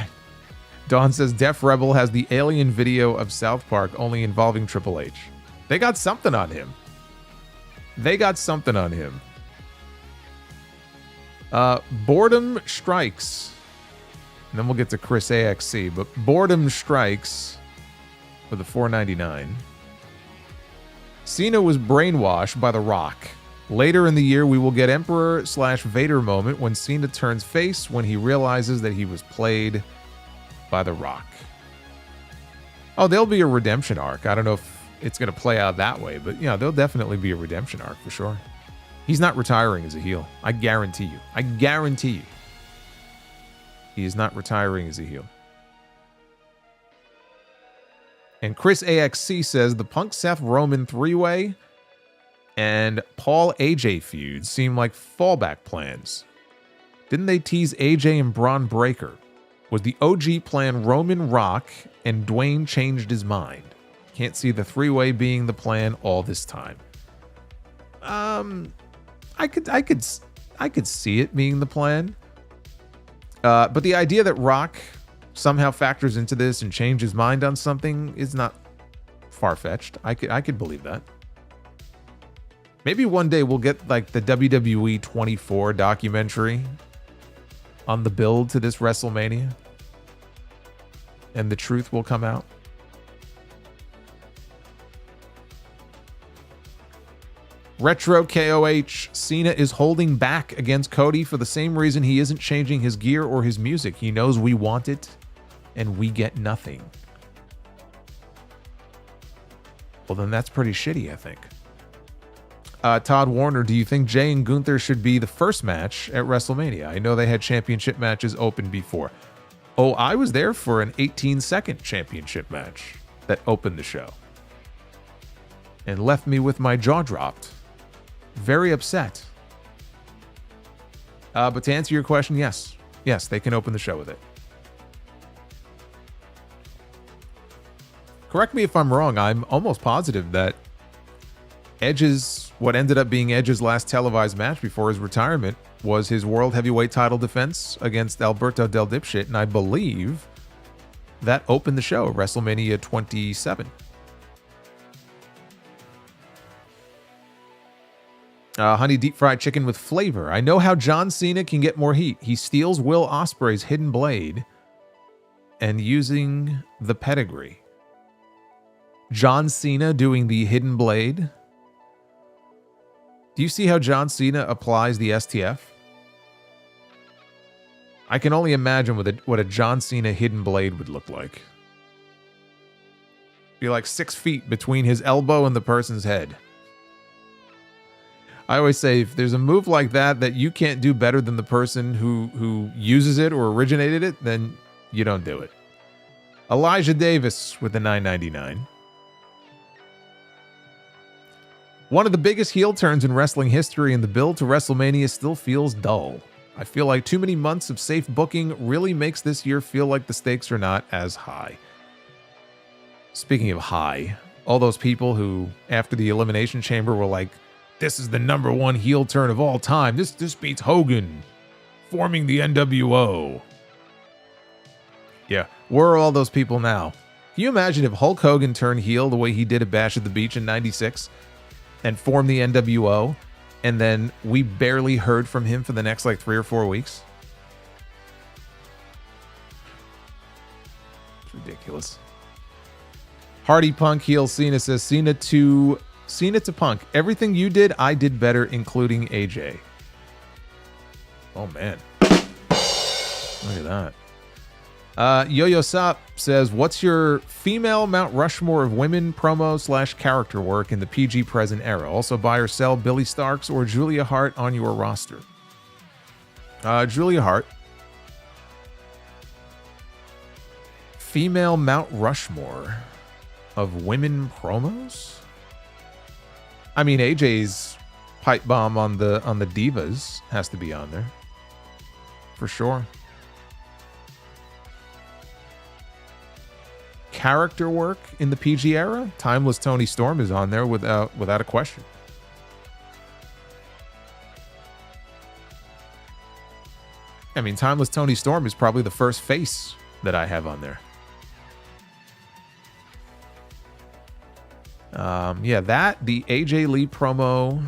Dawn says Def Rebel has the alien video of South Park only involving Triple H. They got something on him. Boredom strikes. And then we'll get to Chris AXC, but boredom strikes for the $4.99. Cena was brainwashed by The Rock. Later in the year, we will get Emperor/Vader moment when Cena turns face when he realizes that he was played by The Rock. Oh, there'll be a redemption arc. I don't know if it's going to play out that way, but yeah, there'll definitely be a redemption arc for sure. He's not retiring as a heel. I guarantee you. He is not retiring as a heel. And Chris AXC says the Punk Seth Roman 3-way and Paul AJ feud seem like fallback plans. Didn't they tease AJ and Bron Breakker? Was the OG plan Roman Rock and Dwayne changed his mind? Can't see the 3-way being the plan all this time. I could see it being the plan. But the idea that Rock somehow factors into this and changes his mind on something is not far-fetched. I could believe that. Maybe one day we'll get like the WWE 24 documentary on the build to this WrestleMania, and the truth will come out. Retro KOH, Cena is holding back against Cody for the same reason he isn't changing his gear or his music. He knows we want it, and we get nothing. Well, then that's pretty shitty, I think. Todd Warner, do you think Jey and Gunther should be the first match at WrestleMania? I know they had championship matches open before. Oh, I was there for an 18-second championship match that opened the show and left me with my jaw dropped. Very upset. But to answer your question, yes. Yes, they can open the show with it. Correct me if I'm wrong. I'm almost positive that what ended up being Edge's last televised match before his retirement was his World Heavyweight title defense against Alberto Del Dipshit, and I believe that opened the show at WrestleMania 27. Honey deep fried chicken with flavor. I know how John Cena can get more heat. He steals Will Ospreay's hidden blade and using the pedigree. John Cena doing the hidden blade. Do you see how John Cena applies the STF? I can only imagine what a John Cena hidden blade would look like. Be like 6 feet between his elbow and the person's head. I always say, if there's a move like that you can't do better than the person who uses it or originated it, then you don't do it. Elijah Davis with the $9.99. One of the biggest heel turns in wrestling history, and the build to WrestleMania still feels dull. I feel like too many months of safe booking really makes this year feel like the stakes are not as high. Speaking of high, all those people who, after the Elimination Chamber, were like, This is the #1 heel turn of all time. This beats Hogan forming the NWO. Yeah, where are all those people now? Can you imagine if Hulk Hogan turned heel the way he did at Bash at the Beach in 96 and formed the NWO, and then we barely heard from him for the next like 3 or 4 weeks? It's ridiculous. Hardy Punk heel Cena says, Cena to Punk. Everything you did, I did better, including AJ. Oh, man. Look at that. Yo-Yo Sop says, what's your female Mount Rushmore of women promo / character work in the PG present era? Also buy or sell Billy Starks or Julia Hart on your roster. Julia Hart. Female Mount Rushmore of women promos? I mean, AJ's pipe bomb on the Divas has to be on there. For sure. Character work in the PG era? Timeless Tony Storm is on there without a question. I mean, Timeless Tony Storm is probably the first face that I have on there. Yeah, the AJ Lee promo.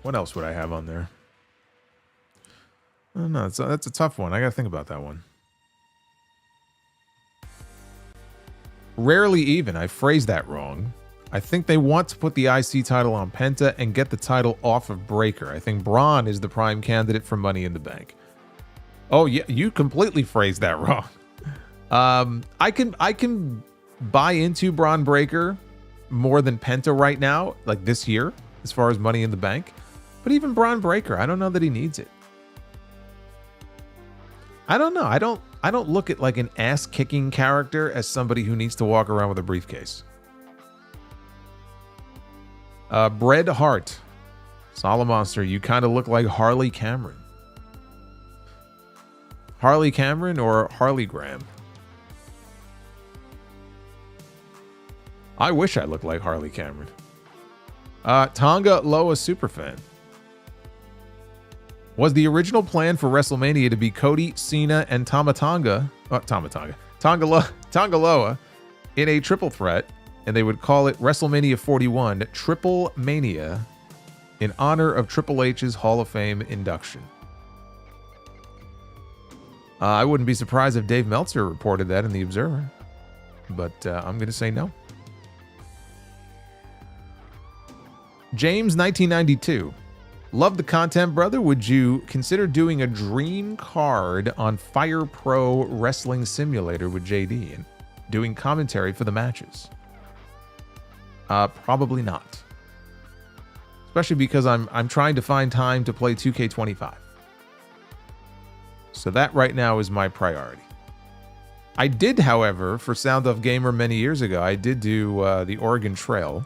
What else would I have on there? I don't know. That's a tough one. I got to think about that one. Rarely even. I phrased that wrong. I think they want to put the IC title on Penta and get the title off of Breakker. I think Bron is the prime candidate for Money in the Bank. Oh, yeah. You completely phrased that wrong. I can buy into Bron Breakker more than Penta right now, like this year, as far as Money in the Bank. But even Bron Breakker, I don't know that he needs it. I don't know. I don't look at like an ass-kicking character as somebody who needs to walk around with a briefcase. Bret Hart. Solomonster, you kind of look like Harley Cameron. Harley Cameron or Harley Graham? I wish I looked like Harley Cameron. Tonga Loa Superfan. Was the original plan for WrestleMania to be Cody, Cena, and Tonga Loa in a triple threat, and they would call it WrestleMania 41 Triple Mania in honor of Triple H's Hall of Fame induction? I wouldn't be surprised if Dave Meltzer reported that in The Observer, but I'm going to say no. James 1992. Love the content, brother. Would you consider doing a dream card on Fire Pro Wrestling Simulator with JD and doing commentary for the matches? Probably not. Especially because I'm trying to find time to play 2K25. So that right now is my priority. I did, however, for Sound Off Gamer many years ago, I did do the Oregon Trail.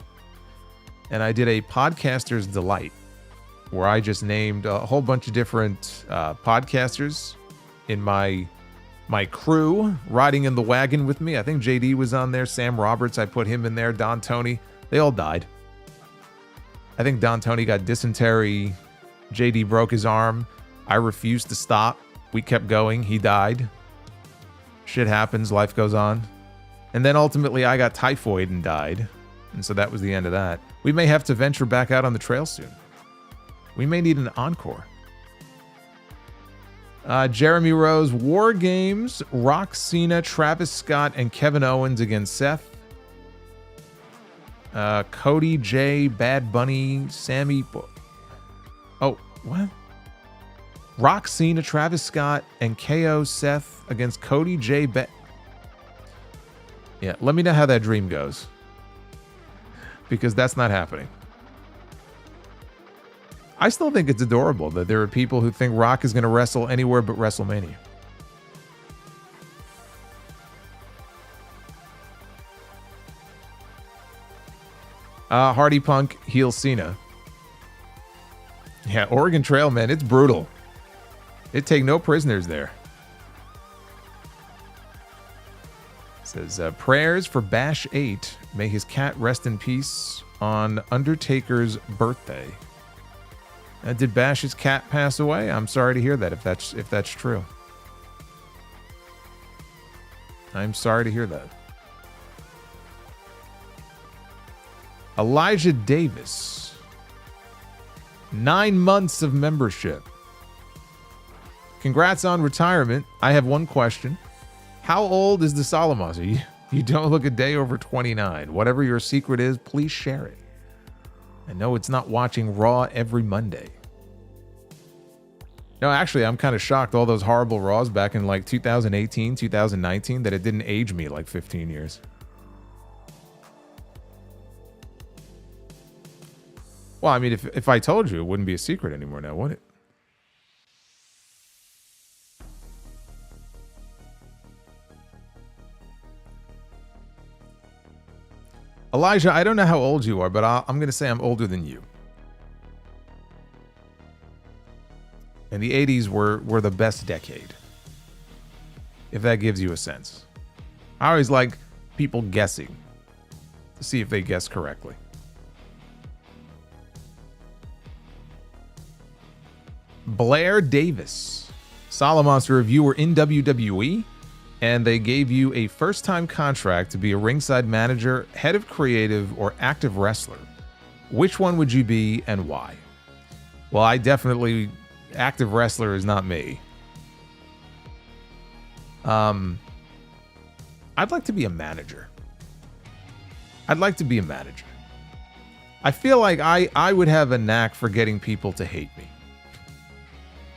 And I did a Podcaster's Delight, where I just named a whole bunch of different podcasters in my crew riding in the wagon with me. I think JD was on there. Sam Roberts, I put him in there. Don Tony. They all died. I think Don Tony got dysentery. JD broke his arm. I refused to stop. We kept going. He died. Shit happens. Life goes on. And then ultimately I got typhoid and died. And so that was the end of that. We may have to venture back out on the trail soon. We may need an encore. Jeremy Rose, War Games, Rock, Cena, Travis Scott, and Kevin Owens against Seth. Cody, Jey, Bad Bunny, Sammy. Oh, what? Rock, Cena, Travis Scott, and KO, Seth against Cody, Jey, Yeah, let me know how that dream goes. Because that's not happening. I still think it's adorable that there are people who think Rock is going to wrestle anywhere but WrestleMania. Hardy Punk, heel Cena. Yeah, Oregon Trail, man, it's brutal. It take no prisoners there. Says, prayers for Bash 8. May his cat rest in peace on Undertaker's birthday. Did Bash's cat pass away? I'm sorry to hear that if that's true. I'm sorry to hear that. Elijah Davis. 9 months of membership. Congrats on retirement. I have one question. How old is the Solomonster? You don't look a day over 29. Whatever your secret is, please share it. I know it's not watching Raw every Monday. No, actually, I'm kind of shocked. All those horrible Raws back in like 2018, 2019, that it didn't age me like 15 years. Well, I mean, if I told you, it wouldn't be a secret anymore now, would it? Elijah, I don't know how old you are, but I'm going to say I'm older than you. And the 80s were the best decade. If that gives you a sense. I always like people guessing to see if they guess correctly. Blair Davis. Solomonster, if you were in WWE and they gave you a first-time contract to be a ringside manager, head of creative, or active wrestler, which one would you be and why? Well, I definitely... active wrestler is not me. I'd like to be a manager. I'd like to be a manager. I feel like I would have a knack for getting people to hate me.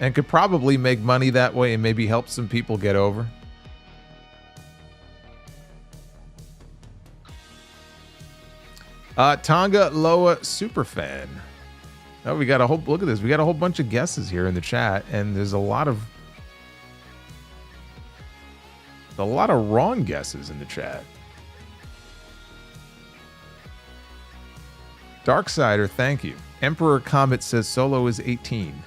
And could probably make money that way and maybe help some people get over. Tonga Loa Superfan. Oh, we got a whole look at this. We got a whole bunch of guesses here in the chat, and there's a lot of wrong guesses in the chat. Darksider, thank you. Emperor Comet says Solo is 18.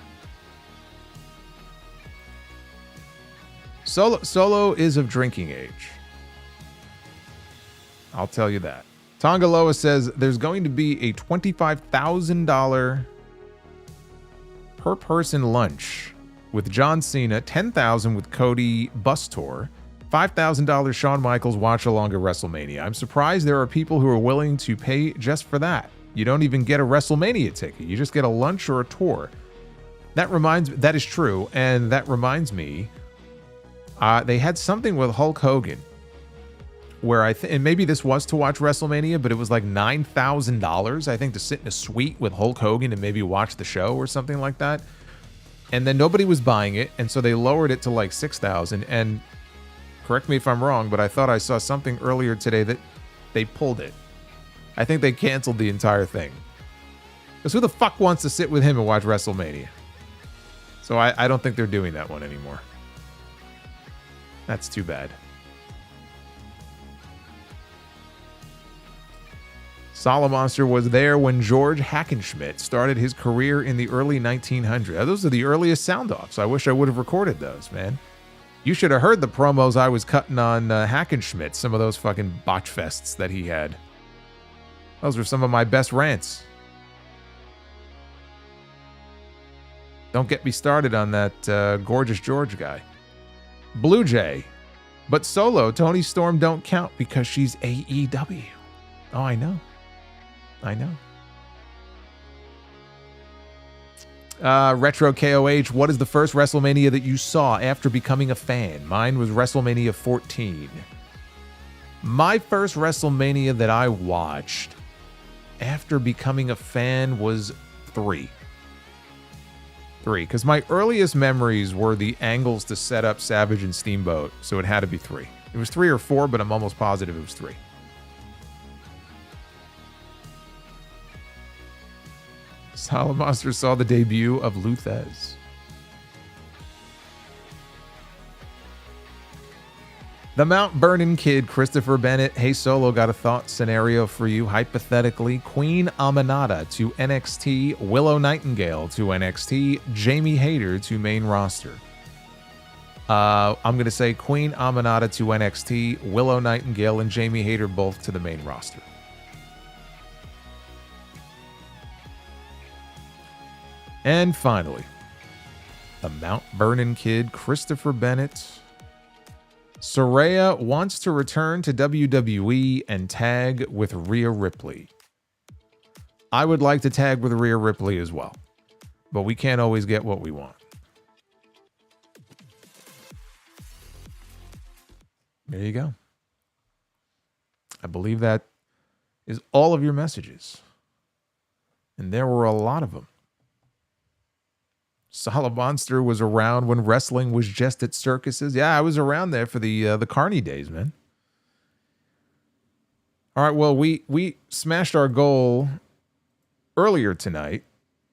Solo is of drinking age. I'll tell you that. Tongaloa says there's going to be a $25,000 per person lunch with John Cena, $10,000 with Cody bus tour, $5,000 Shawn Michaels watch along at WrestleMania. I'm surprised there are people who are willing to pay just for that. You don't even get a WrestleMania ticket. You just get a lunch or a tour. That is true, and that reminds me, they had something with Hulk Hogan where and maybe this was to watch WrestleMania, but it was like $9,000, I think, to sit in a suite with Hulk Hogan and maybe watch the show or something like that. And then nobody was buying it, and so they lowered it to like $6,000. And correct me if I'm wrong, but I thought I saw something earlier today that they pulled it. I think they canceled the entire thing. Because who the fuck wants to sit with him and watch WrestleMania? So I don't think they're doing that one anymore. That's too bad. Solomonster was there when George Hackenschmidt started his career in the early 1900s. Those are the earliest sound-offs. I wish I would have recorded those, man. You should have heard the promos I was cutting on Hackenschmidt, some of those fucking botch fests that he had. Those were some of my best rants. Don't get me started on that Gorgeous George guy. Blue Jay. But Solo, Tony Storm don't count because she's AEW. Oh, I know. Retro KOH, what is the first WrestleMania that you saw after becoming a fan? Mine was WrestleMania 14. My first WrestleMania that I watched after becoming a fan was 3. Because my earliest memories were the angles to set up Savage and Steamboat, so it had to be 3. It was 3 or 4, but I'm almost positive it was 3. Solomonster saw the debut of Luthez. The Mount Vernon Kid, Christopher Bennett. Hey, Solo, got a thought scenario for you. Hypothetically, Queen Aminata to NXT, Willow Nightingale to NXT, Jamie Hayter to main roster. I'm going to say Queen Aminata to NXT, Willow Nightingale and Jamie Hayter both to the main roster. And finally, the Mount Vernon Kid, Christopher Bennett. Saraya wants to return to WWE and tag with Rhea Ripley. I would like to tag with Rhea Ripley as well, but we can't always get what we want. There you go. I believe that is all of your messages. And there were a lot of them. Solomonster was around when wrestling was just at circuses. Yeah, I was around there for the Carney days, man. All right, well, we smashed our goal earlier tonight.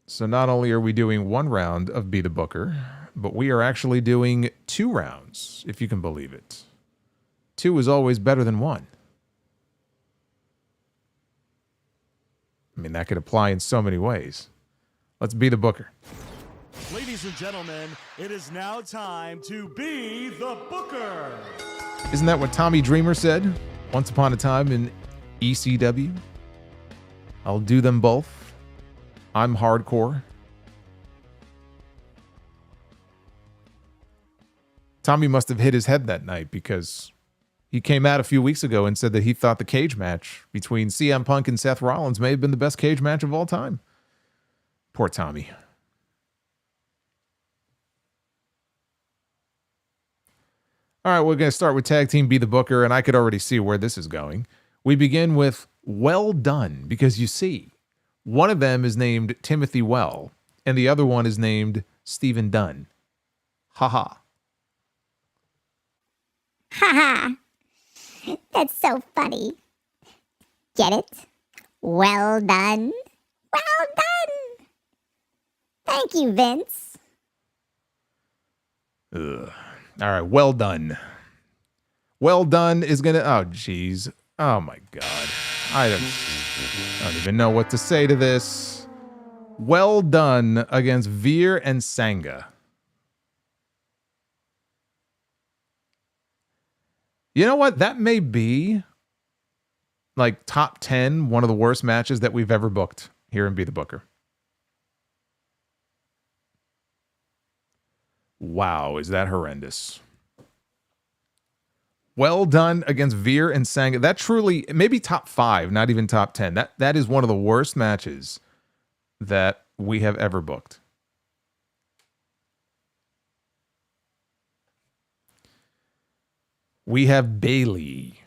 So not only are we doing one round of Be the Booker, but we are actually doing 2 rounds, if you can believe it. 2 is always better than 1. I mean, that could apply in so many ways. Let's Be the Booker. Ladies and gentlemen, it is now time to be the Booker. Isn't that what Tommy Dreamer said once upon a time in ECW? I'll do them both. I'm hardcore. Tommy must have hit his head that night because he came out a few weeks ago and said that he thought the cage match between CM Punk and Seth Rollins may have been the best cage match of all time. Poor Tommy. All right, we're going to start with Tag Team Be the Booker, and I could already see where this is going. We begin with Well Done, because you see, one of them is named Timothy Well, and the other one is named Stephen Dunn. Ha-ha. Haha. That's so funny. Get it? Well done. Well done. Thank you, Vince. Ugh. All right, Well Done. Well Done is going to... Oh, jeez. Oh, my God. I don't even know what to say to this. Well Done against Veer and Sangha. You know what? That may be like top 10, one of the worst matches that we've ever booked here in Be the Booker. Wow, is that horrendous. Well Done against Veer and Sangha. That truly, maybe top 5, not even top 10. That is one of the worst matches that we have ever booked. We have Bayley,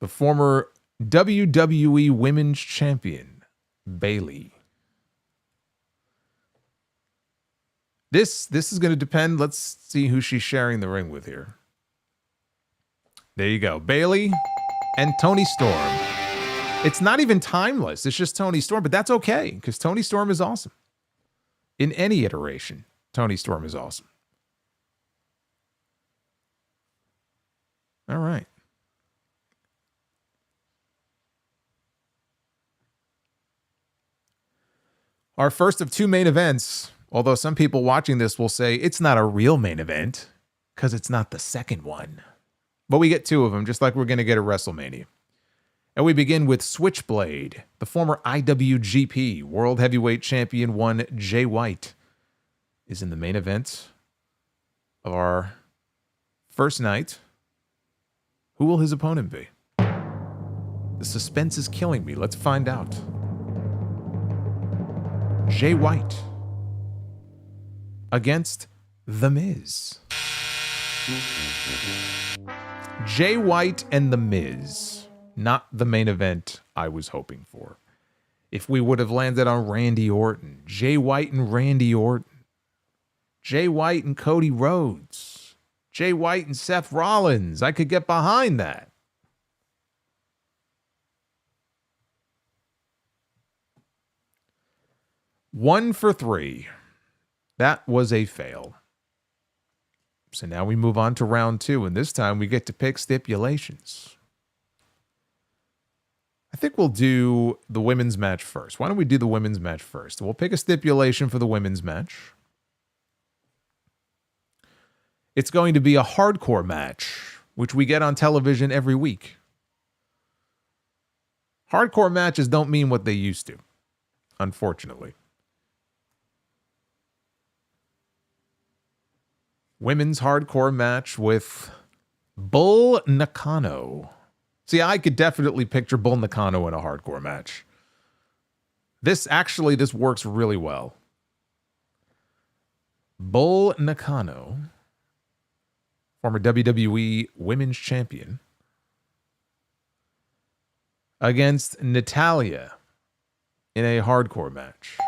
the former WWE Women's Champion, Bayley. This is going to depend. Let's see who she's sharing the ring with here. There you go. Bayley and Toni Storm. It's not even timeless. It's just Toni Storm, but that's okay because Toni Storm is awesome. In any iteration, Toni Storm is awesome. All right. Our first of 2 main events, although some people watching this will say it's not a real main event because it's not the second one. But we get 2 of them, just like we're going to get at WrestleMania. And we begin with Switchblade, the former IWGP World Heavyweight Champion one, Jay White, is in the main event of our first night. Who will his opponent be? The suspense is killing me. Let's find out. Jay White against The Miz. Jay White and The Miz. Not the main event I was hoping for. If we would have landed on Randy Orton, Jay White and Randy Orton, Jay White and Cody Rhodes, Jay White and Seth Rollins, I could get behind that. One for 3. That was a fail. So now we move on to round 2, and this time we get to pick stipulations. I think we'll do the women's match first. Why don't we do the women's match first? We'll pick a stipulation for the women's match. It's going to be a hardcore match, which we get on television every week. Hardcore matches don't mean what they used to, unfortunately. Women's hardcore match with Bull Nakano. See, I could definitely picture Bull Nakano in a hardcore match. This works really well. Bull Nakano, former WWE Women's Champion, against Natalya in a hardcore match.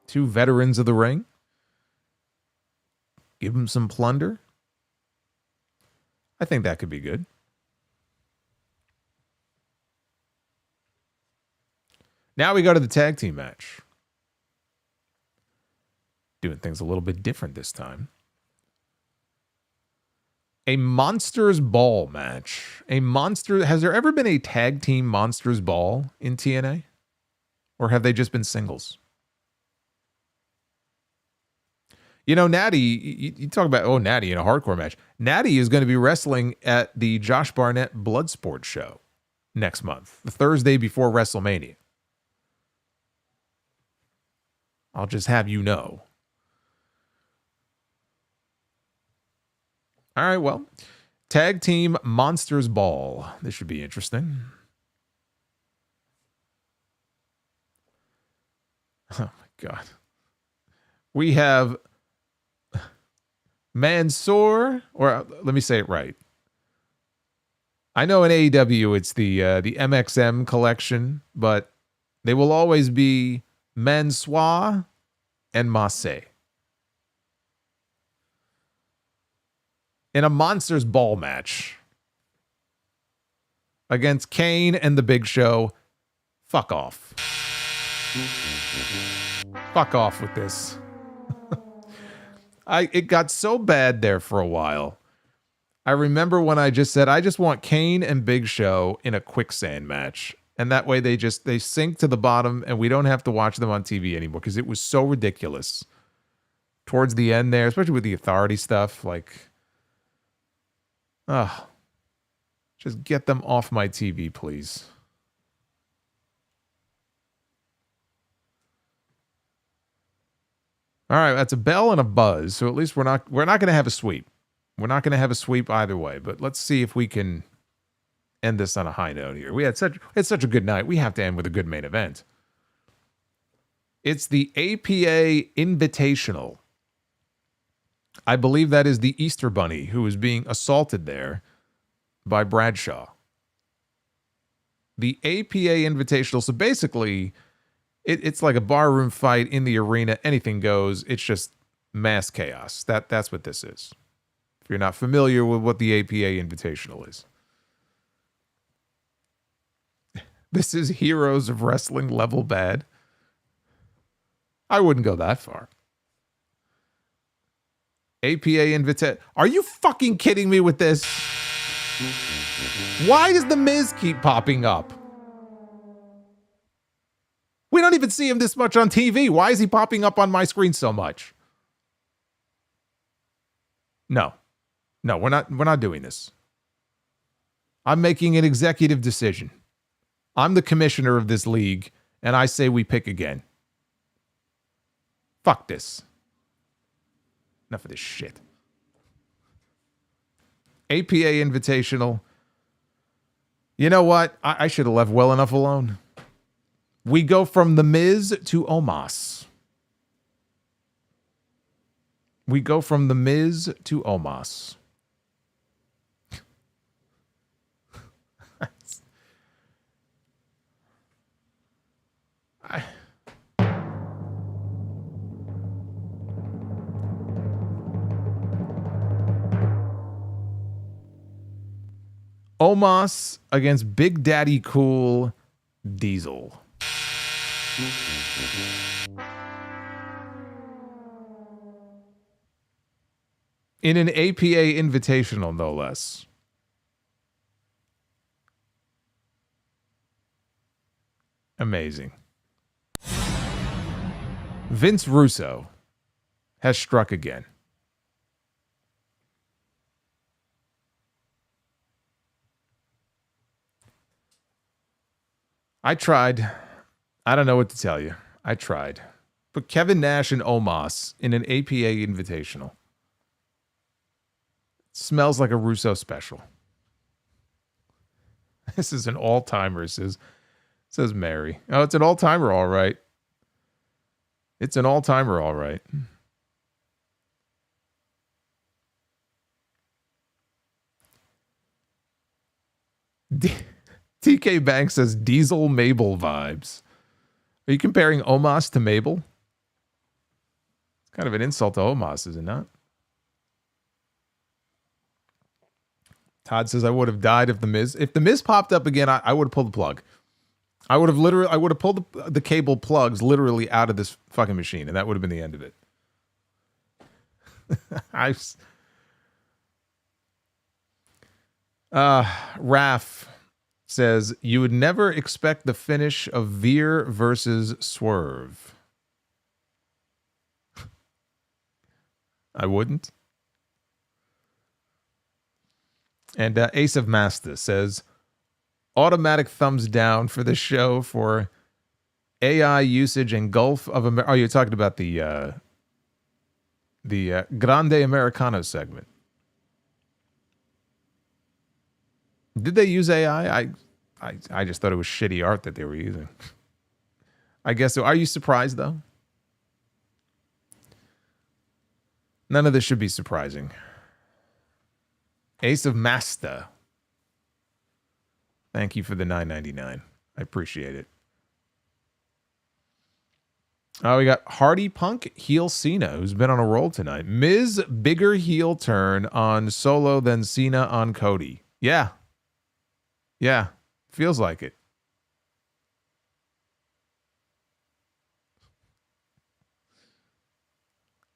Two veterans of the ring. Give them some plunder. I think that could be good. Now we go to the tag team match. Doing things a little bit different this time. A Monsters Ball match. Has there ever been a tag team Monsters Ball in TNA? Or have they just been singles? You know, Natty, you talk about, Natty in a hardcore match. Natty is going to be wrestling at the Josh Barnett Bloodsport show next month, the Thursday before WrestleMania. I'll just have you know. All right, well, tag team Monsters Ball. This should be interesting. Oh, my God. We have Mansoor, or let me say it right. I know in AEW it's the MXM collection, but they will always be Mansoor and Massey. In a Monsters Ball match against Kane and the Big Show. Fuck off. Fuck off with this. It got so bad there for a while. I remember when I just said, I just want Kane and Big Show in a quicksand match. And that way they sink to the bottom and we don't have to watch them on TV anymore because it was so ridiculous. Towards the end there, especially with the authority stuff, like, just get them off my TV, please. All right, that's a bell and a buzz. So at least we're not going to have a sweep. We're not going to have a sweep either way. But let's see if we can end this on a high note here. We had such a good night. We have to end with a good main event. It's the APA Invitational. I believe that is the Easter Bunny who is being assaulted there by Bradshaw. The APA Invitational. So basically, it's like a barroom fight in the arena. Anything goes. It's just mass chaos. That's what this is. If you're not familiar with what the APA Invitational is. This is Heroes of Wrestling level bad. I wouldn't go that far. APA Invitational. Are you fucking kidding me with this? Why does The Miz keep popping up? We don't even see him this much on TV. Why is he popping up on my screen so much? No, we're not doing this. I'm making an executive decision. I'm the commissioner of this league, and I say we pick again. Fuck this. Enough of this shit. APA Invitational. You know what? I should have left well enough alone. We go from The Miz to Omos. We go from The Miz to Omos. Omos against Big Daddy Cool Diesel. In an APA Invitational, no less. Amazing. Vince Russo has struck again. I tried. I don't know what to tell you. I tried. Put Kevin Nash and Omos in an APA Invitational. Smells like a Russo special. This is an all-timer, says Mary. Oh, it's an all-timer, all right. It's an all-timer, all right. TK Banks says Diesel Mabel vibes. Are you comparing Omos to Mabel? It's kind of an insult to Omos, is it not? Todd says I would have died if the Miz popped up again. I would have pulled the plug. I would have pulled the cable plugs literally out of this fucking machine, and that would have been the end of it. Raph says you would never expect the finish of Veer versus Swerve. I wouldn't. And Ace of Master says automatic thumbs down for the show for AI usage and Gulf of America. Oh, you're talking about the Grande Americano segment. Did they use AI? I just thought it was shitty art that they were using. I guess so. Are you surprised, though? None of this should be surprising. Ace of Master. Thank you for the $9.99. I appreciate it. Oh, we got Hardy Punk, heel Cena, who's been on a roll tonight. Miz, bigger heel turn on Solo than Cena on Cody. Yeah. Yeah. Feels like it.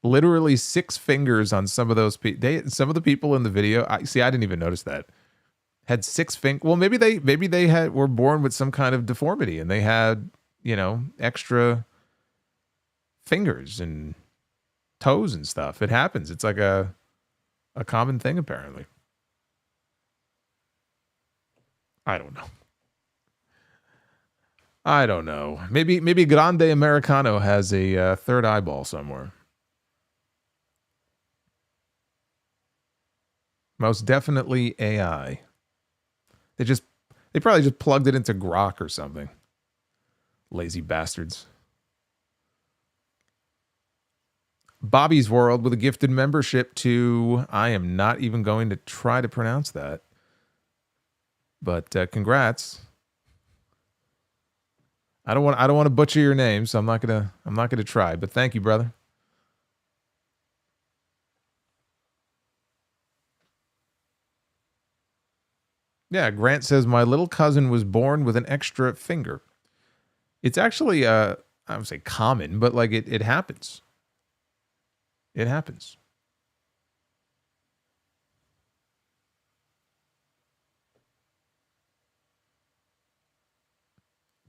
Literally 6 fingers on some of those people. Some of the people in the video, I didn't even notice that. Had 6 fingers. Well, maybe they were born with some kind of deformity and they had, extra fingers and toes and stuff. It happens. It's like a common thing, apparently. I don't know. Maybe Grande Americano has a third eyeball somewhere. Most definitely AI. They probably just plugged it into Grok or something. Lazy bastards. Bobby's World with a gifted membership to, I am not even going to try to pronounce that. But congrats. I don't want to butcher your name, so I'm not gonna try. But thank you, brother. Yeah, Grant says my little cousin was born with an extra finger. It's actually I would say common, but like it happens. It happens.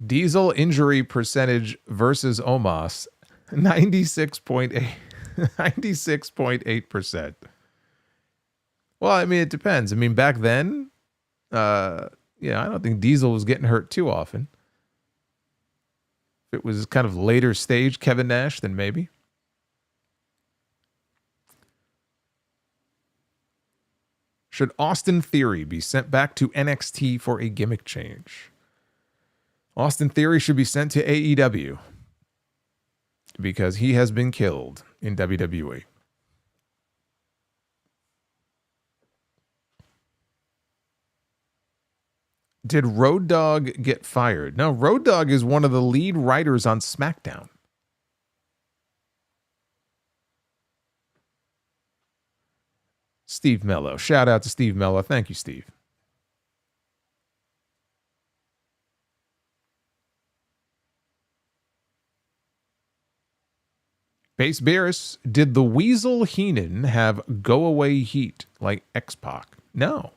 Diesel injury percentage versus Omos, 96.8%. Well, I mean, it depends. I mean, back then, I don't think Diesel was getting hurt too often. If it was kind of later stage Kevin Nash, then maybe. Should Austin Theory be sent back to NXT for a gimmick change? Austin Theory should be sent to AEW because he has been killed in WWE. Did Road Dogg get fired? No, Road Dogg is one of the lead writers on SmackDown. Steve Mello. Shout out to Steve Mello. Thank you, Steve. Base Beerus, did the Weasel Heenan have go away heat like X-Pac? No.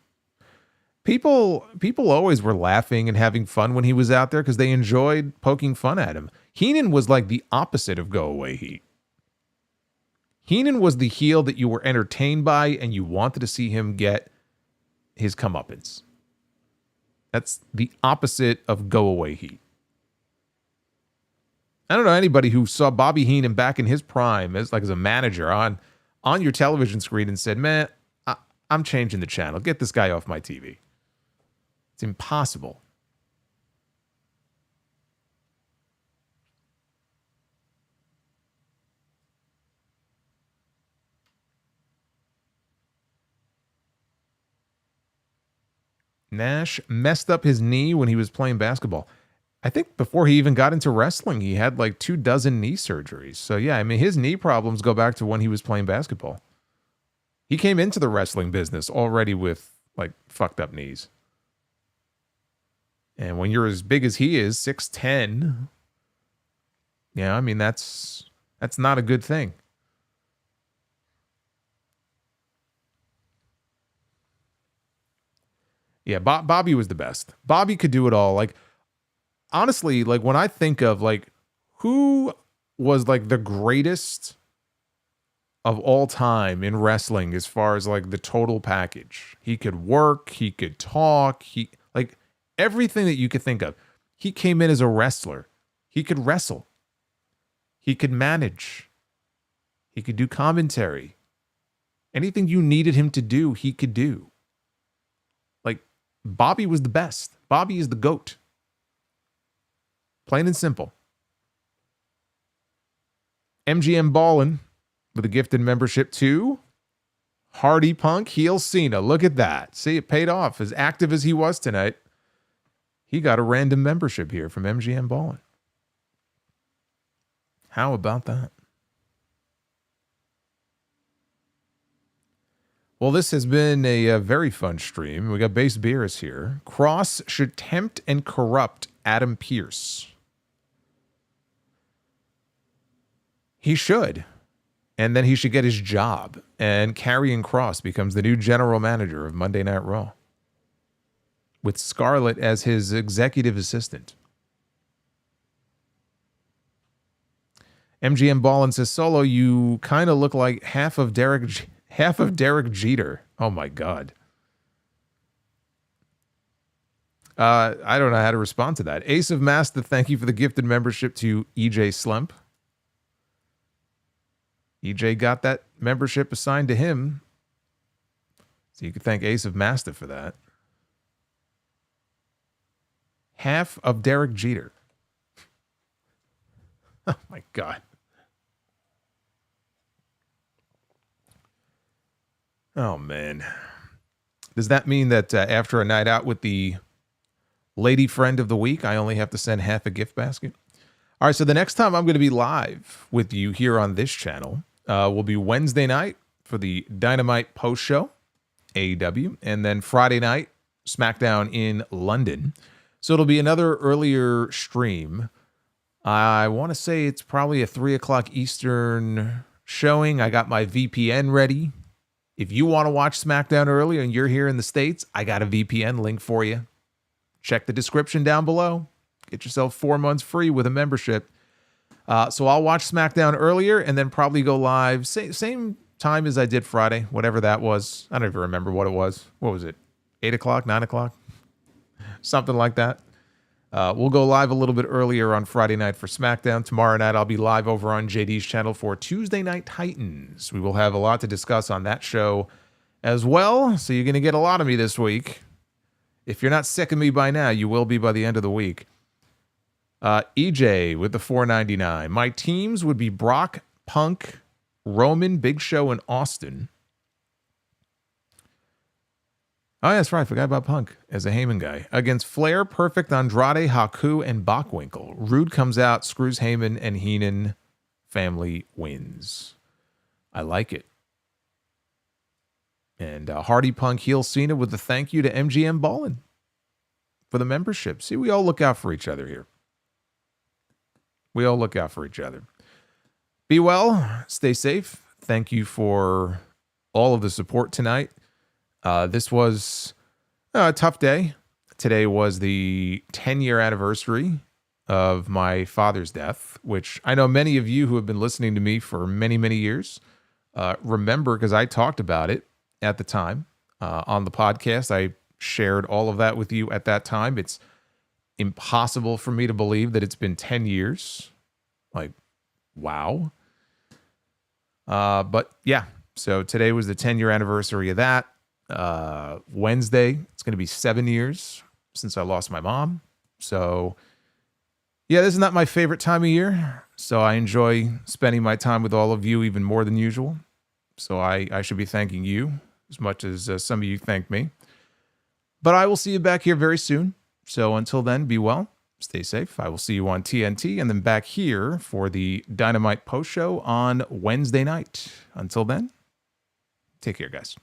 People always were laughing and having fun when he was out there because they enjoyed poking fun at him. Heenan was like the opposite of go away heat. Heenan was the heel that you were entertained by and you wanted to see him get his comeuppance. That's the opposite of go away heat. I don't know anybody who saw Bobby Heenan back in his prime as a manager on your television screen and said, man, I'm changing the channel. Get this guy off my TV. It's impossible. Nash messed up his knee when he was playing basketball. I think before he even got into wrestling, he had 24 knee surgeries. So yeah, I mean, his knee problems go back to when he was playing basketball. He came into the wrestling business already with fucked up knees. And when you're as big as he is, 6'10", yeah, I mean, that's not a good thing. Yeah, Bobby was the best. Bobby could do it all. Honestly, when I think of who was the greatest of all time in wrestling as far as the total package. He could work, he could talk, he everything that you could think of. He came in as a wrestler. He could wrestle. He could manage. He could do commentary. Anything you needed him to do, he could do. Bobby was the best. Bobby is the GOAT. Plain and simple. MGM Ballin with a gifted membership to Hardy Punk, heel Cena. Look at that. See, it paid off. As active as he was tonight, he got a random membership here from MGM Ballin. How about that? Well, this has been a very fun stream. We got Base Beers here. Cross should tempt and corrupt Adam Pearce. He should. And then he should get his job. And Karrion Kross becomes the new general manager of Monday Night Raw, with Scarlett as his executive assistant. MGM Ballin says, Solo, you kind of look like half of Derek Jeter. Oh my God. I don't know how to respond to that. Ace of Master, thank you for the gifted membership to EJ Slump. EJ got that membership assigned to him. So you can thank Ace of Master for that. Half of Derek Jeter. Oh my God. Oh, man. Does that mean that after a night out with the lady friend of the week, I only have to send half a gift basket? All right, so the next time I'm going to be live with you here on this channel will be Wednesday night for the Dynamite post show, AEW, and then Friday night, SmackDown in London. So it'll be another earlier stream. I want to say it's probably a 3 o'clock Eastern showing. I got my VPN ready. If you want to watch SmackDown early and you're here in the States, I got a VPN link for you. Check the description down below. Get yourself 4 months free with a membership. So I'll watch SmackDown earlier and then probably go live same time as I did Friday, whatever that was. I don't even remember what it was. What was it? 8 o'clock, 9 o'clock? Something like that. We'll go live a little bit earlier on Friday night for SmackDown. Tomorrow night, I'll be live over on JD's channel for Tuesday Night Titans. We will have a lot to discuss on that show as well. So you're going to get a lot of me this week. If you're not sick of me by now, you will be by the end of the week. EJ with the $4.99. My teams would be Brock, Punk, Roman, Big Show, and Austin. Oh, yeah, that's right. I forgot about Punk as a Heyman guy. Against Flair, Perfect, Andrade, Haku, and Bockwinkel. Rude comes out, screws Heyman, and Heenan. Family wins. I like it. And Hardy Punk heel Cena with a thank you to MGM Ballin for the membership. See, we all look out for each other here. We all look out for each other. Be well. Stay safe. Thank you for all of the support tonight. This was a tough day. Today was the 10-year anniversary of my father's death, which I know many of you who have been listening to me for many, many years remember, because I talked about it at the time on the podcast. I shared all of that with you at that time. It's impossible for me to believe that it's been 10 years. Like, wow. But yeah, so today was the 10-year anniversary of that. Wednesday, it's going to be 7 years since I lost my mom. So yeah, this is not my favorite time of year. So I enjoy spending my time with all of you even more than usual. So I should be thanking you as much as some of you thank me. But I will see you back here very soon. So until then, be well, stay safe. I will see you on TNT and then back here for the Dynamite post show on Wednesday night. Until then, take care, guys.